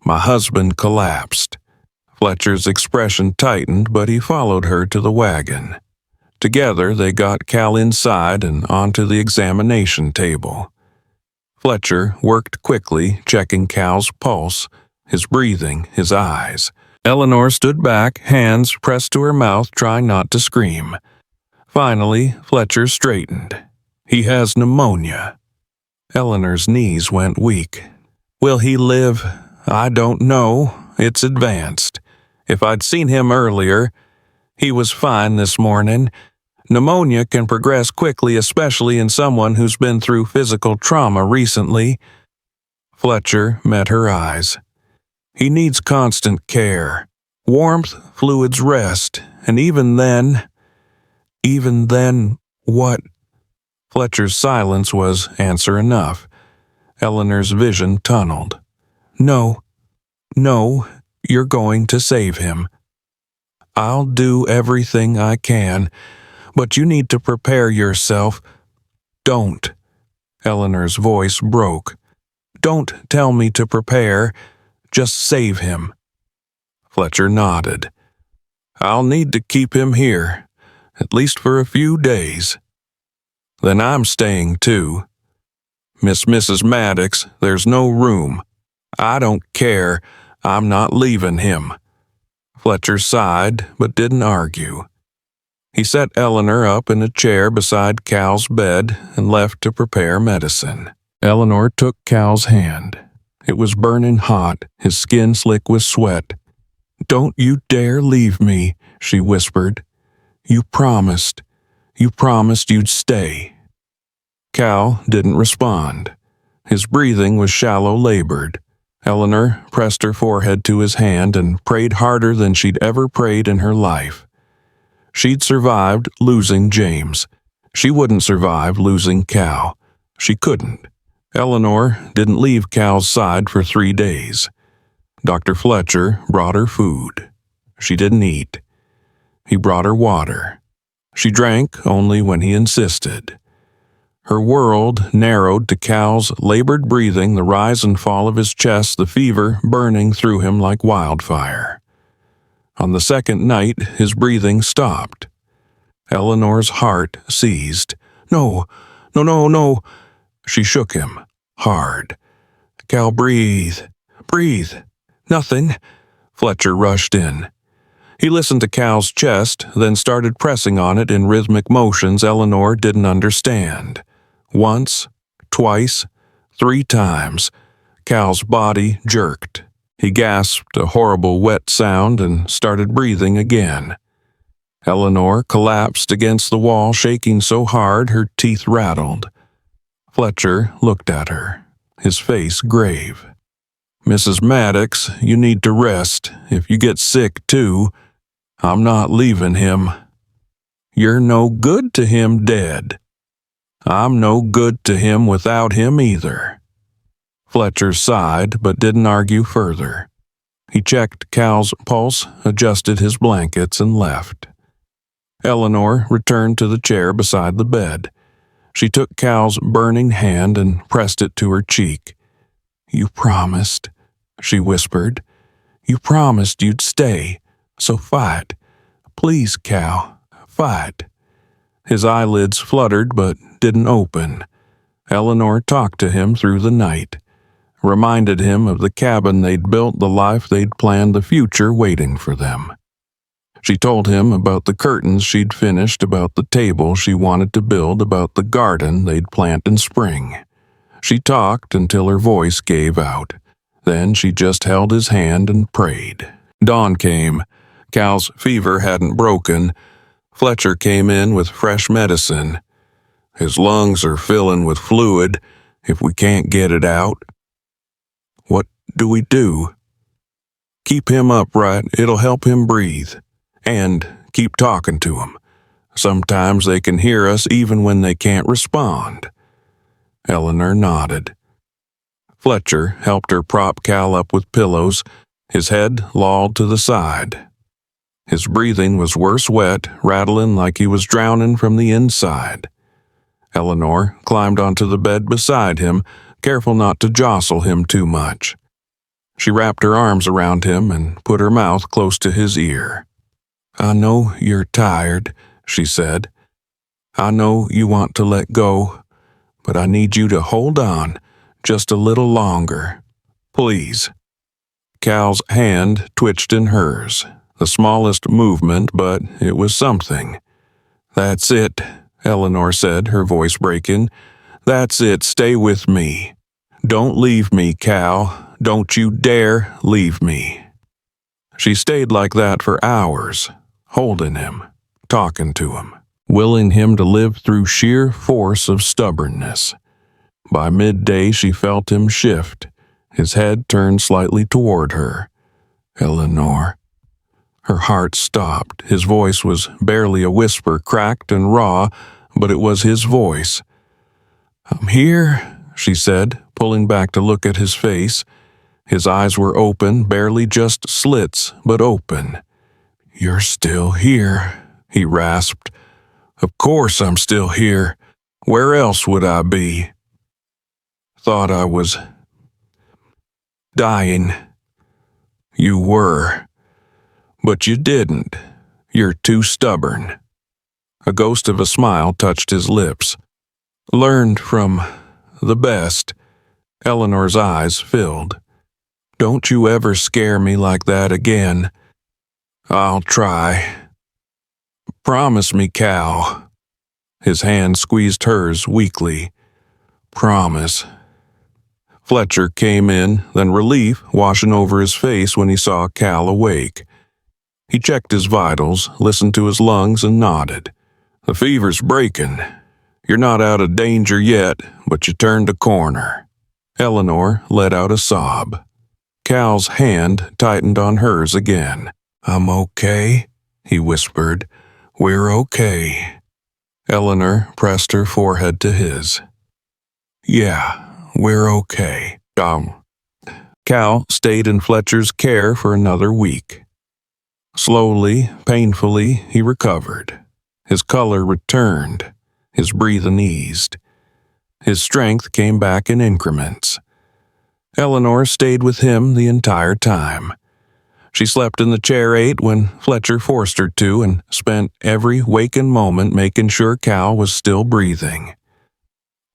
S1: My husband collapsed. Fletcher's expression tightened, but he followed her to the wagon. Together, they got Cal inside and onto the examination table. Fletcher worked quickly, checking Cal's pulse, his breathing, his eyes. Eleanor stood back, hands pressed to her mouth, trying not to scream. Finally, Fletcher straightened. He has pneumonia. Eleanor's knees went weak. Will he live? I don't know. It's advanced. If I'd seen him earlier, he was fine this morning. Pneumonia can progress quickly, especially in someone who's been through physical trauma recently. Fletcher met her eyes. He needs constant care, warmth, fluids, rest, and even then, what? Fletcher's silence was answer enough. Eleanor's vision tunneled. No, you're going to save him. I'll do everything I can, but you need to prepare yourself. Don't. Eleanor's voice broke. Don't tell me to prepare. Just save him. Fletcher nodded. I'll need to keep him here, at least for a few days. Then I'm staying too. Mrs. Maddox, there's no room. I don't care. I'm not leaving him. Fletcher sighed, but didn't argue. He set Eleanor up in a chair beside Cal's bed and left to prepare medicine. Eleanor took Cal's hand. It was burning hot, his skin slick with sweat. Don't you dare leave me, she whispered. You promised you'd stay. Cal didn't respond. His breathing was shallow-labored. Eleanor pressed her forehead to his hand and prayed harder than she'd ever prayed in her life. She'd survived losing James. She wouldn't survive losing Cal. She couldn't. Eleanor didn't leave Cal's side for 3 days. Dr. Fletcher brought her food. She didn't eat. He brought her water. She drank only when he insisted. Her world narrowed to Cal's labored breathing, the rise and fall of his chest, the fever burning through him like wildfire. On the second night, his breathing stopped. Eleanor's heart seized. No. She shook him, hard. Cal, breathe. Nothing. Fletcher rushed in. He listened to Cal's chest, then started pressing on it in rhythmic motions Eleanor didn't understand. Once, twice, 3 times, Cal's body jerked. He gasped a horrible wet sound and started breathing again. Eleanor collapsed against the wall, shaking so hard her teeth rattled. Fletcher looked at her, his face grave. Mrs. Maddox, you need to rest. If you get sick, too, I'm not leaving him. You're no good to him dead. I'm no good to him without him either. Fletcher sighed, but didn't argue further. He checked Cal's pulse, adjusted his blankets, and left. Eleanor returned to the chair beside the bed. She took Cal's burning hand and pressed it to her cheek. You promised, she whispered. You promised you'd stay, so fight. Please, Cal, fight. His eyelids fluttered but didn't open. Eleanor talked to him through the night, reminded him of the cabin they'd built, the life they'd planned, the future waiting for them. She told him about the curtains she'd finished, about the table she wanted to build, about the garden they'd plant in spring. She talked until her voice gave out. Then she just held his hand and prayed. Dawn came. Cal's fever hadn't broken. Fletcher came in with fresh medicine. His lungs are filling with fluid. If we can't get it out, what do we do? Keep him upright. It'll help him breathe. And keep talking to him. Sometimes they can hear us even when they can't respond. Eleanor nodded. Fletcher helped her prop Cal up with pillows, his head lolled to the side. His breathing was worse wet, rattling like he was drowning from the inside. Eleanor climbed onto the bed beside him, careful not to jostle him too much. She wrapped her arms around him and put her mouth close to his ear. I know you're tired, she said. I know you want to let go, but I need you to hold on just a little longer. Please. Cal's hand twitched in hers, the smallest movement, but it was something. That's it, Eleanor said, her voice breaking. That's it, stay with me. Don't leave me, Cal. Don't you dare leave me. She stayed like that for hours, holding him, talking to him, willing him to live through sheer force of stubbornness. By midday she felt him shift, His head turned slightly toward her. Eleanor. Her heart stopped. His voice was barely a whisper, cracked and raw, but it was his voice. "I'm here," she said, pulling back to look at his face. His eyes were open, barely just slits, but open. "You're still here," he rasped. "Of course I'm still here. Where else would I be?" "Thought I was dying." "You were. But you didn't. You're too stubborn." A ghost of a smile touched his lips. "Learned from the best." Eleanor's eyes filled. "Don't you ever scare me like that again." "I'll try." "Promise me, Cal." His hand squeezed hers weakly. "Promise." Fletcher came in, then relief washing over his face when he saw Cal awake. He checked his vitals, listened to his lungs, and nodded. "The fever's breaking. You're not out of danger yet, but you turned a corner." Eleanor let out a sob. Cal's hand tightened on hers again. "I'm okay," he whispered. "We're okay." Eleanor pressed her forehead to his. "Yeah, we're okay." Cal stayed in Fletcher's care for another week. Slowly, painfully, he recovered. His color returned. His breathing eased. His strength came back in increments. Eleanor stayed with him the entire time. She slept in the chair 8 when Fletcher forced her to and spent every waking moment making sure Cal was still breathing.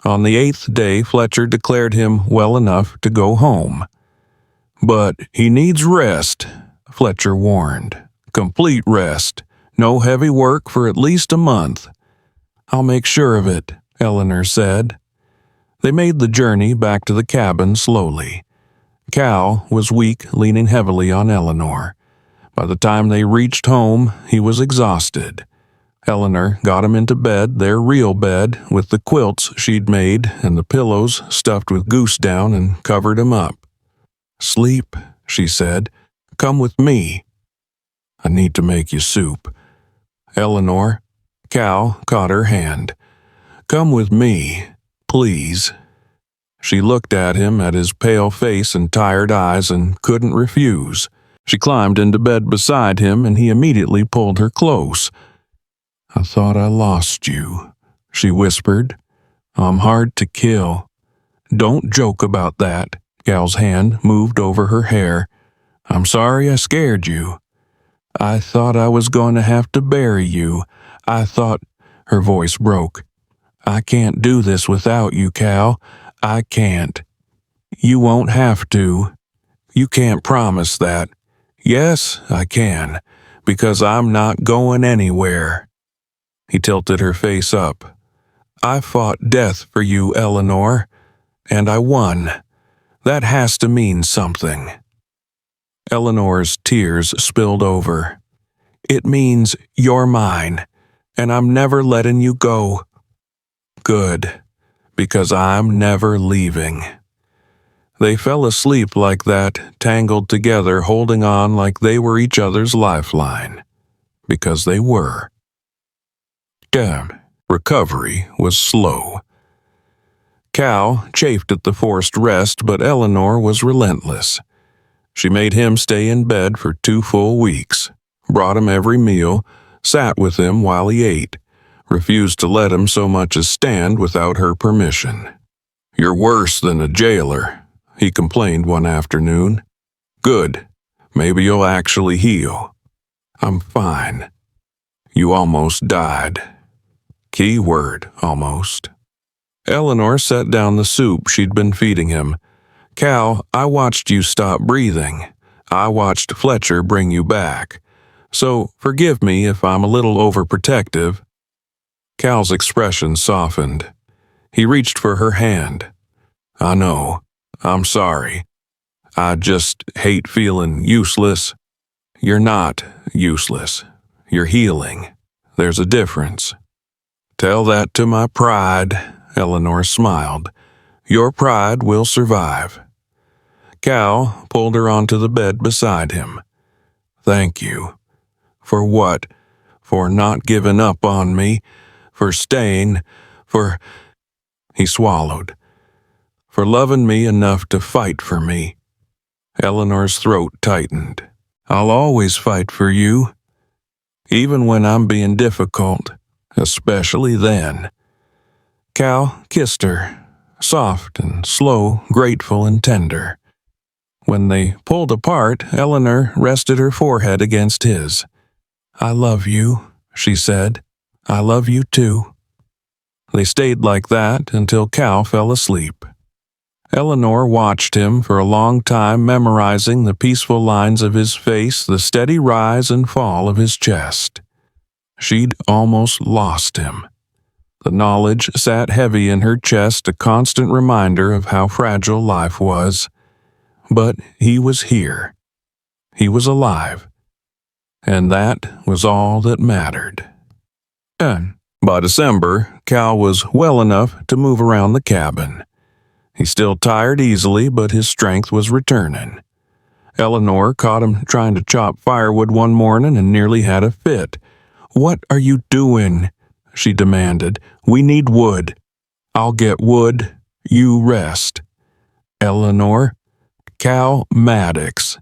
S1: On the 8th day, Fletcher declared him well enough to go home. "But he needs rest," Fletcher warned. "Complete rest. No heavy work for at least a month." "I'll make sure of it," Eleanor said. They made the journey back to the cabin slowly. Cal was weak, leaning heavily on Eleanor. By the time they reached home, he was exhausted. Eleanor got him into bed, their real bed, with the quilts she'd made and the pillows stuffed with goose down, and covered him up. "Sleep," she said. "Come with me." "I need to make you soup." "Eleanor," Cal caught her hand. "Come with me, please." She looked at him, at his pale face and tired eyes, and couldn't refuse. She climbed into bed beside him, and he immediately pulled her close. "I thought I lost you," she whispered. "I'm hard to kill." "Don't joke about that." Cal's hand moved over her hair. "I'm sorry I scared you." "I thought I was going to have to bury you. I thought—" Her voice broke. "I can't do this without you, Cal. I can't." "You won't have to." "You can't promise that." "Yes, I can, because I'm not going anywhere." He tilted her face up. "I fought death for you, Eleanor, and I won. That has to mean something." Eleanor's tears spilled over. "It means you're mine, and I'm never letting you go." "Good, because I'm never leaving." They fell asleep like that, tangled together, holding on like they were each other's lifeline. Because they were. Recovery was slow. Cal chafed at the forced rest, but Eleanor was relentless. She made him stay in bed for 2 full weeks, brought him every meal, sat with him while he ate, refused to let him so much as stand without her permission. "You're worse than a jailer," he complained one afternoon. "Good. Maybe you'll actually heal." "I'm fine." "You almost died." Key word, almost. Eleanor set down the soup she'd been feeding him. "Cal, I watched you stop breathing. I watched Fletcher bring you back. So forgive me if I'm a little overprotective." Cal's expression softened. He reached for her hand. "I know. I'm sorry. I just hate feeling useless." "You're not useless. You're healing. There's a difference." "Tell that to my pride," Eleanor smiled. "Your pride will survive." Cal pulled her onto the bed beside him. "Thank you." "For what?" "For not giving up on me, for staying, for—" He swallowed. "For loving me enough to fight for me." Eleanor's throat tightened. "I'll always fight for you, even when I'm being difficult, especially then." Cal kissed her, soft and slow, grateful and tender. When they pulled apart, Eleanor rested her forehead against his. "I love you," she said. "I love you too." They stayed like that until Cal fell asleep. Eleanor watched him for a long time, memorizing the peaceful lines of his face, the steady rise and fall of his chest. She'd almost lost him. The knowledge sat heavy in her chest, a constant reminder of how fragile life was. But he was here. He was alive. And that was all that mattered. And by December, Cal was well enough to move around the cabin. He still tired easily, but his strength was returning. Eleanor caught him trying to chop firewood one morning and nearly had a fit. "What are you doing?" she demanded. "We need wood." "I'll get wood. You rest." "Eleanor." "Cal Maddox.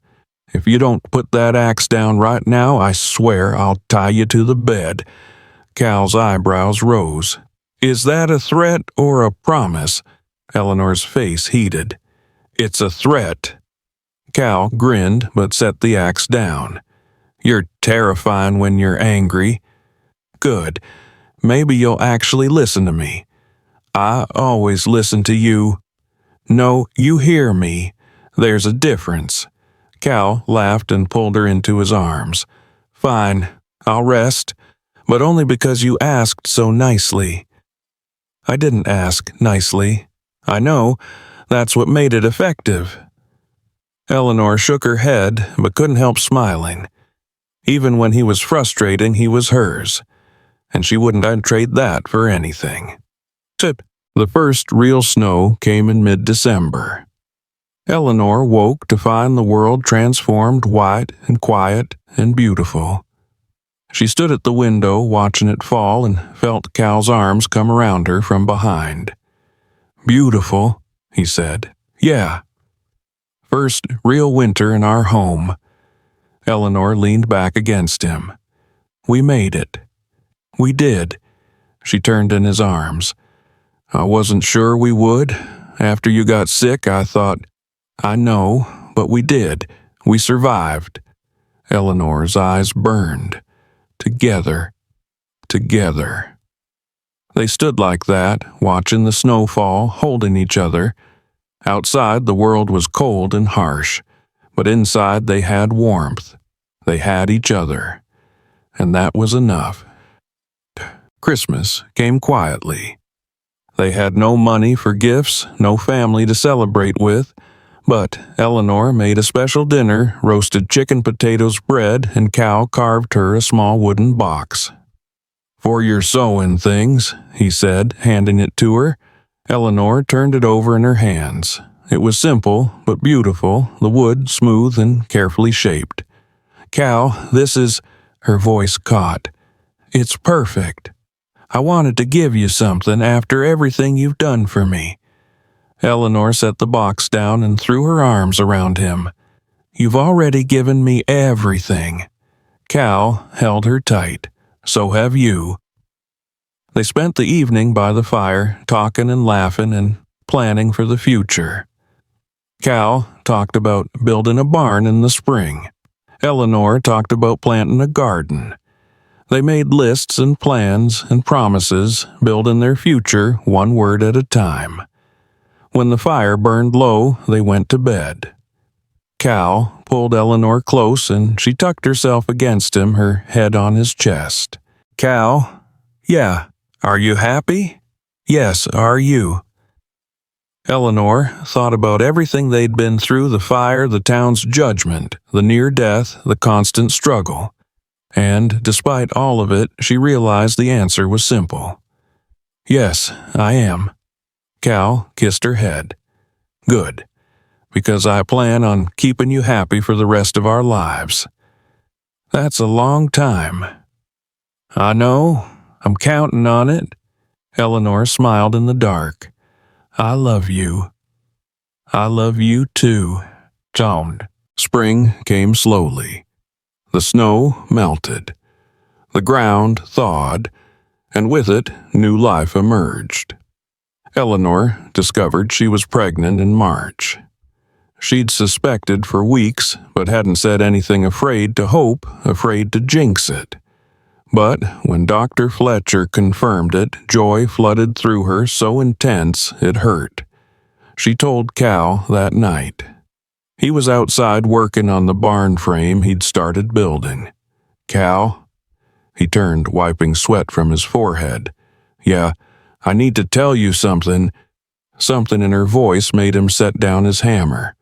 S1: If you don't put that axe down right now, I swear I'll tie you to the bed." Cal's eyebrows rose. "Is that a threat or a promise?" Eleanor's face heated. "It's a threat." Cal grinned but set the axe down. "You're terrifying when you're angry." "Good. Maybe you'll actually listen to me." "I always listen to you." "No, you hear me. There's a difference." Cal laughed and pulled her into his arms. "Fine, I'll rest, but only because you asked so nicely." "I didn't ask nicely. I know. That's what made it effective." Eleanor shook her head, but couldn't help smiling. Even when he was frustrating, he was hers, and she wouldn't trade that for anything. The first real snow came in mid-December. Eleanor woke to find the world transformed, white and quiet and beautiful. She stood at the window watching it fall and felt Cal's arms come around her from behind. "Beautiful," he said. "Yeah." "First real winter in our home." Eleanor leaned back against him. "We made it." "We did." She turned in his arms. "I wasn't sure we would. After you got sick, I thought, I know, but we did. We survived." Eleanor's eyes burned. Together. Together. They stood like that, watching the snow fall, holding each other. Outside, the world was cold and harsh, but inside they had warmth. They had each other. And that was enough. Christmas came quietly. They had no money for gifts, no family to celebrate with, but Eleanor made a special dinner, roasted chicken, potatoes, bread, and Cal carved her a small wooden box. "For your sewing things," he said, handing it to her. Eleanor turned it over in her hands. It was simple, but beautiful, the wood smooth and carefully shaped. "Cal, this is—" Her voice caught. "It's perfect. I wanted to give you something after everything you've done for me." Eleanor set the box down and threw her arms around him. "You've already given me everything." Cal held her tight. "So have you." They spent the evening by the fire, talking and laughing and planning for the future. Cal talked about building a barn in the spring. Eleanor talked about planting a garden. They made lists and plans and promises, building their future one word at a time. When the fire burned low, they went to bed. Cal pulled Eleanor close and she tucked herself against him, her head on his chest. "Cal, yeah, are you happy? Yes, are you?" Eleanor thought about everything they'd been through, the fire, the town's judgment, the near death, the constant struggle. And despite all of it, she realized the answer was simple. "Yes, I am." Cal kissed her head. "Good. because I plan on keeping you happy for the rest of our lives. That's a long time. I know. I'm counting on it. Eleanor smiled in the dark. I love you. I love you too. Toned. Spring came slowly. The snow melted. The ground thawed, and with it, new life emerged. Eleanor discovered she was pregnant in March. She'd suspected for weeks, but hadn't said anything, afraid to hope, afraid to jinx it. But when Dr. Fletcher confirmed it, joy flooded through her so intense it hurt. She told Cal that night. He was outside working on the barn frame he'd started building. Cal? He turned, wiping sweat from his forehead. Yeah, I need to tell you something. Something in her voice made him set down his hammer.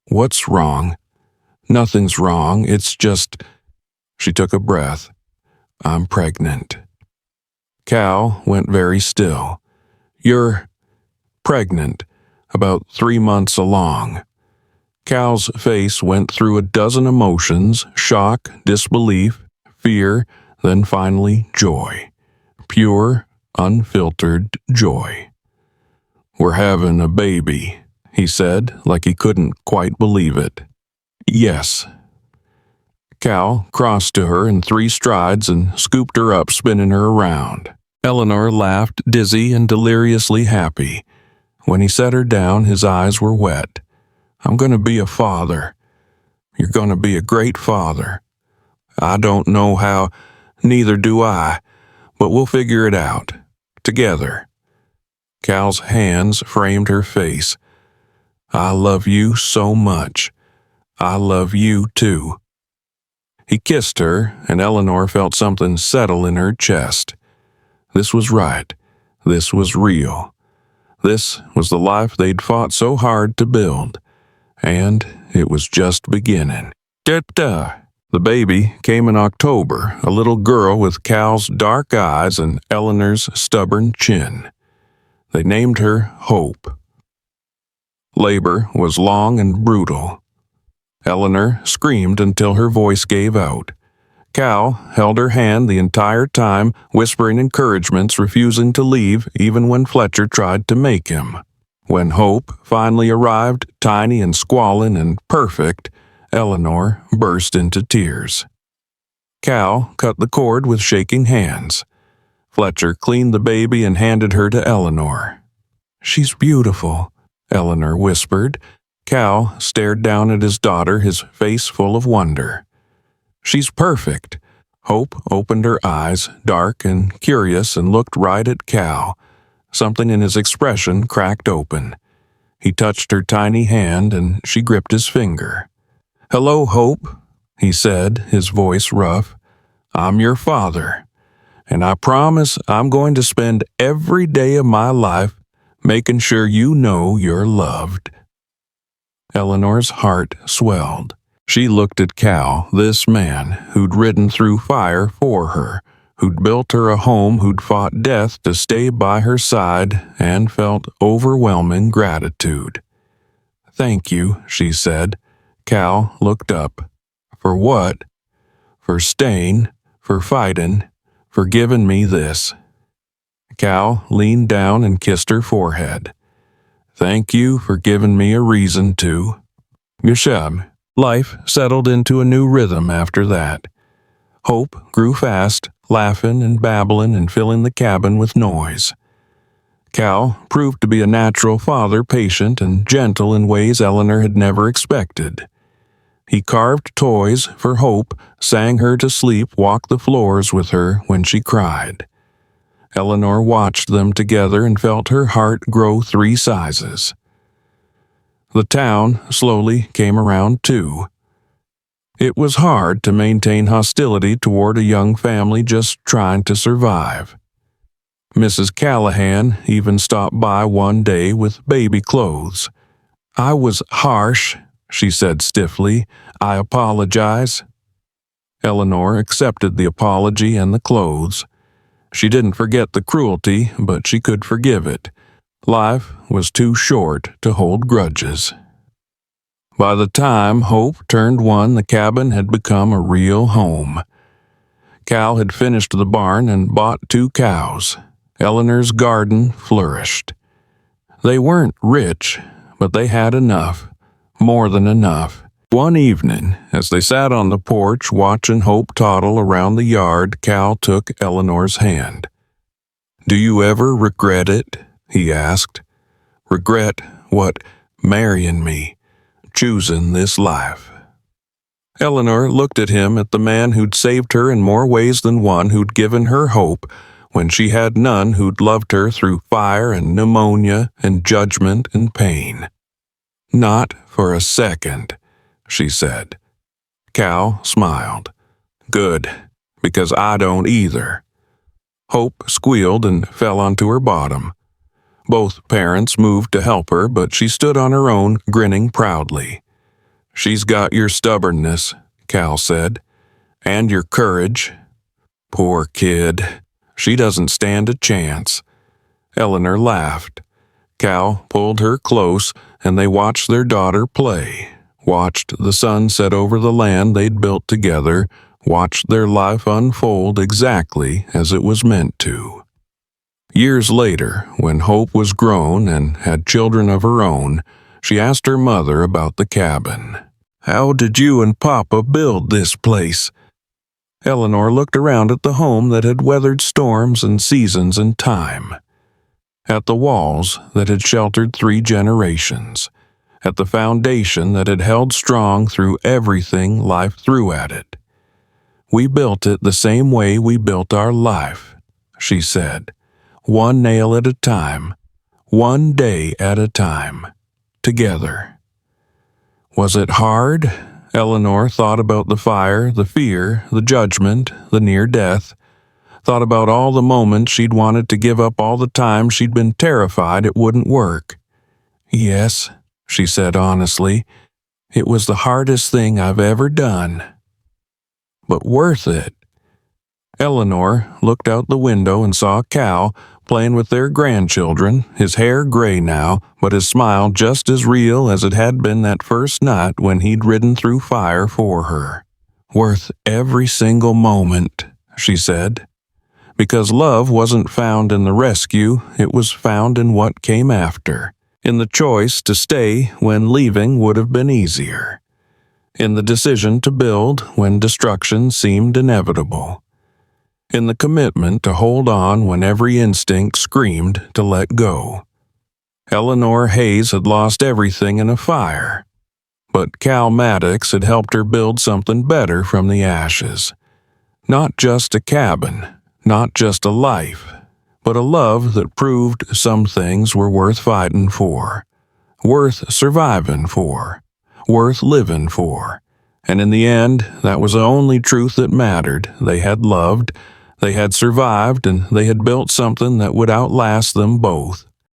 S1: What's wrong? Nothing's wrong, it's just... She took a breath. I'm pregnant. Cal went very still. You're pregnant, about 3 months along. Cal's face went through a dozen emotions: shock, disbelief, fear, then finally joy. Pure, unfiltered joy. We're having a baby, he said, like he couldn't quite believe it. Yes. Cal crossed to her in 3 strides and scooped her up, spinning her around. Eleanor laughed, dizzy and deliriously happy. When he set her down, his eyes were wet. I'm going to be a father. You're going to be a great father. I don't know how, neither do I, but we'll figure it out. Together. Cal's hands framed her face. I love you so much. I love you too. He kissed her, and Eleanor felt something settle in her chest. This was right. This was real. This was the life they'd fought so hard to build. And it was just beginning. Da-da! The baby came in October, a little girl with Cal's dark eyes and Eleanor's stubborn chin. They named her Hope. Labor was long and brutal. Eleanor screamed until her voice gave out. Cal held her hand the entire time, whispering encouragements, refusing to leave even when Fletcher tried to make him. When Hope finally arrived, tiny and squalling and perfect, Eleanor burst into tears. Cal cut the cord with shaking hands. Fletcher cleaned the baby and handed her to Eleanor. She's beautiful, Eleanor whispered. Cal stared down at his daughter, his face full of wonder. She's perfect. Hope opened her eyes, dark and curious, and looked right at Cal. Something in his expression cracked open. He touched her tiny hand, and she gripped his finger. Hello, Hope, he said, his voice rough. I'm your father, and I promise I'm going to spend every day of my life making sure you know you're loved. Eleanor's heart swelled. She looked at Cal, this man who'd ridden through fire for her, who'd built her a home, who'd fought death to stay by her side, and felt overwhelming gratitude. Thank you, she said. Cal looked up. For what? For staying, for fighting, for giving me this. Cal leaned down and kissed her forehead. Thank you for giving me a reason to. Yeshab. Life settled into a new rhythm after that. Hope grew fast, laughing and babbling and filling the cabin with noise. Cal proved to be a natural father, patient and gentle in ways Eleanor had never expected. He carved toys for Hope, sang her to sleep, walked the floors with her when she cried. Eleanor watched them together and felt her heart grow 3 sizes. The town slowly came around too. It was hard to maintain hostility toward a young family just trying to survive. Mrs. Callahan even stopped by one day with baby clothes. I was harsh, she said stiffly. I apologize. Eleanor accepted the apology and the clothes. She didn't forget the cruelty, but she could forgive it. Life was too short to hold grudges. By the time Hope turned 1, the cabin had become a real home. Cal had finished the barn and bought 2 cows. Eleanor's garden flourished. They weren't rich, but they had enough, more than enough. One evening, as they sat on the porch watching Hope toddle around the yard, Cal took Eleanor's hand. "Do you ever regret it?" he asked. "Regret what? Marrying me, choosing this life." Eleanor looked at him, at the man who'd saved her in more ways than one, who'd given her hope when she had none, who'd loved her through fire and pneumonia and judgment and pain. "Not for a second," she said. Cal smiled. "Good, because I don't either." Hope squealed and fell onto her bottom. Both parents moved to help her, but she stood on her own, grinning proudly. "She's got your stubbornness," Cal said, "and your courage. Poor kid. She doesn't stand a chance." Eleanor laughed. Cal pulled her close, and they watched their daughter play, watched the sun set over the land they'd built together, watched their life unfold exactly as it was meant to. Years later, when Hope was grown and had children of her own, she asked her mother about the cabin. "How did you and Papa build this place?" Eleanor looked around at the home that had weathered storms and seasons and time, at the walls that had sheltered 3 generations, at the foundation that had held strong through everything life threw at it. "We built it the same way we built our life," she said, "one nail at a time, one day at a time, together." Was it hard? Eleanor thought about the fire, the fear, the judgment, the near death, thought about all the moments she'd wanted to give up, all the time she'd been terrified it wouldn't work. "Yes," she said honestly, "it was the hardest thing I've ever done. But worth it." Eleanor looked out the window and saw Cal playing with their grandchildren, his hair gray now, but his smile just as real as it had been that first night when he'd ridden through fire for her. "Worth every single moment," she said. Because love wasn't found in the rescue, it was found in what came after, in the choice to stay when leaving would have been easier, in the decision to build when destruction seemed inevitable, in the commitment to hold on when every instinct screamed to let go. Eleanor Hayes had lost everything in a fire, but Cal Maddox had helped her build something better from the ashes. Not just a cabin, not just a life, but a love that proved some things were worth fighting for, worth surviving for, worth living for. And in the end, that was the only truth that mattered. They had loved, they had survived, and they had built something that would outlast them both.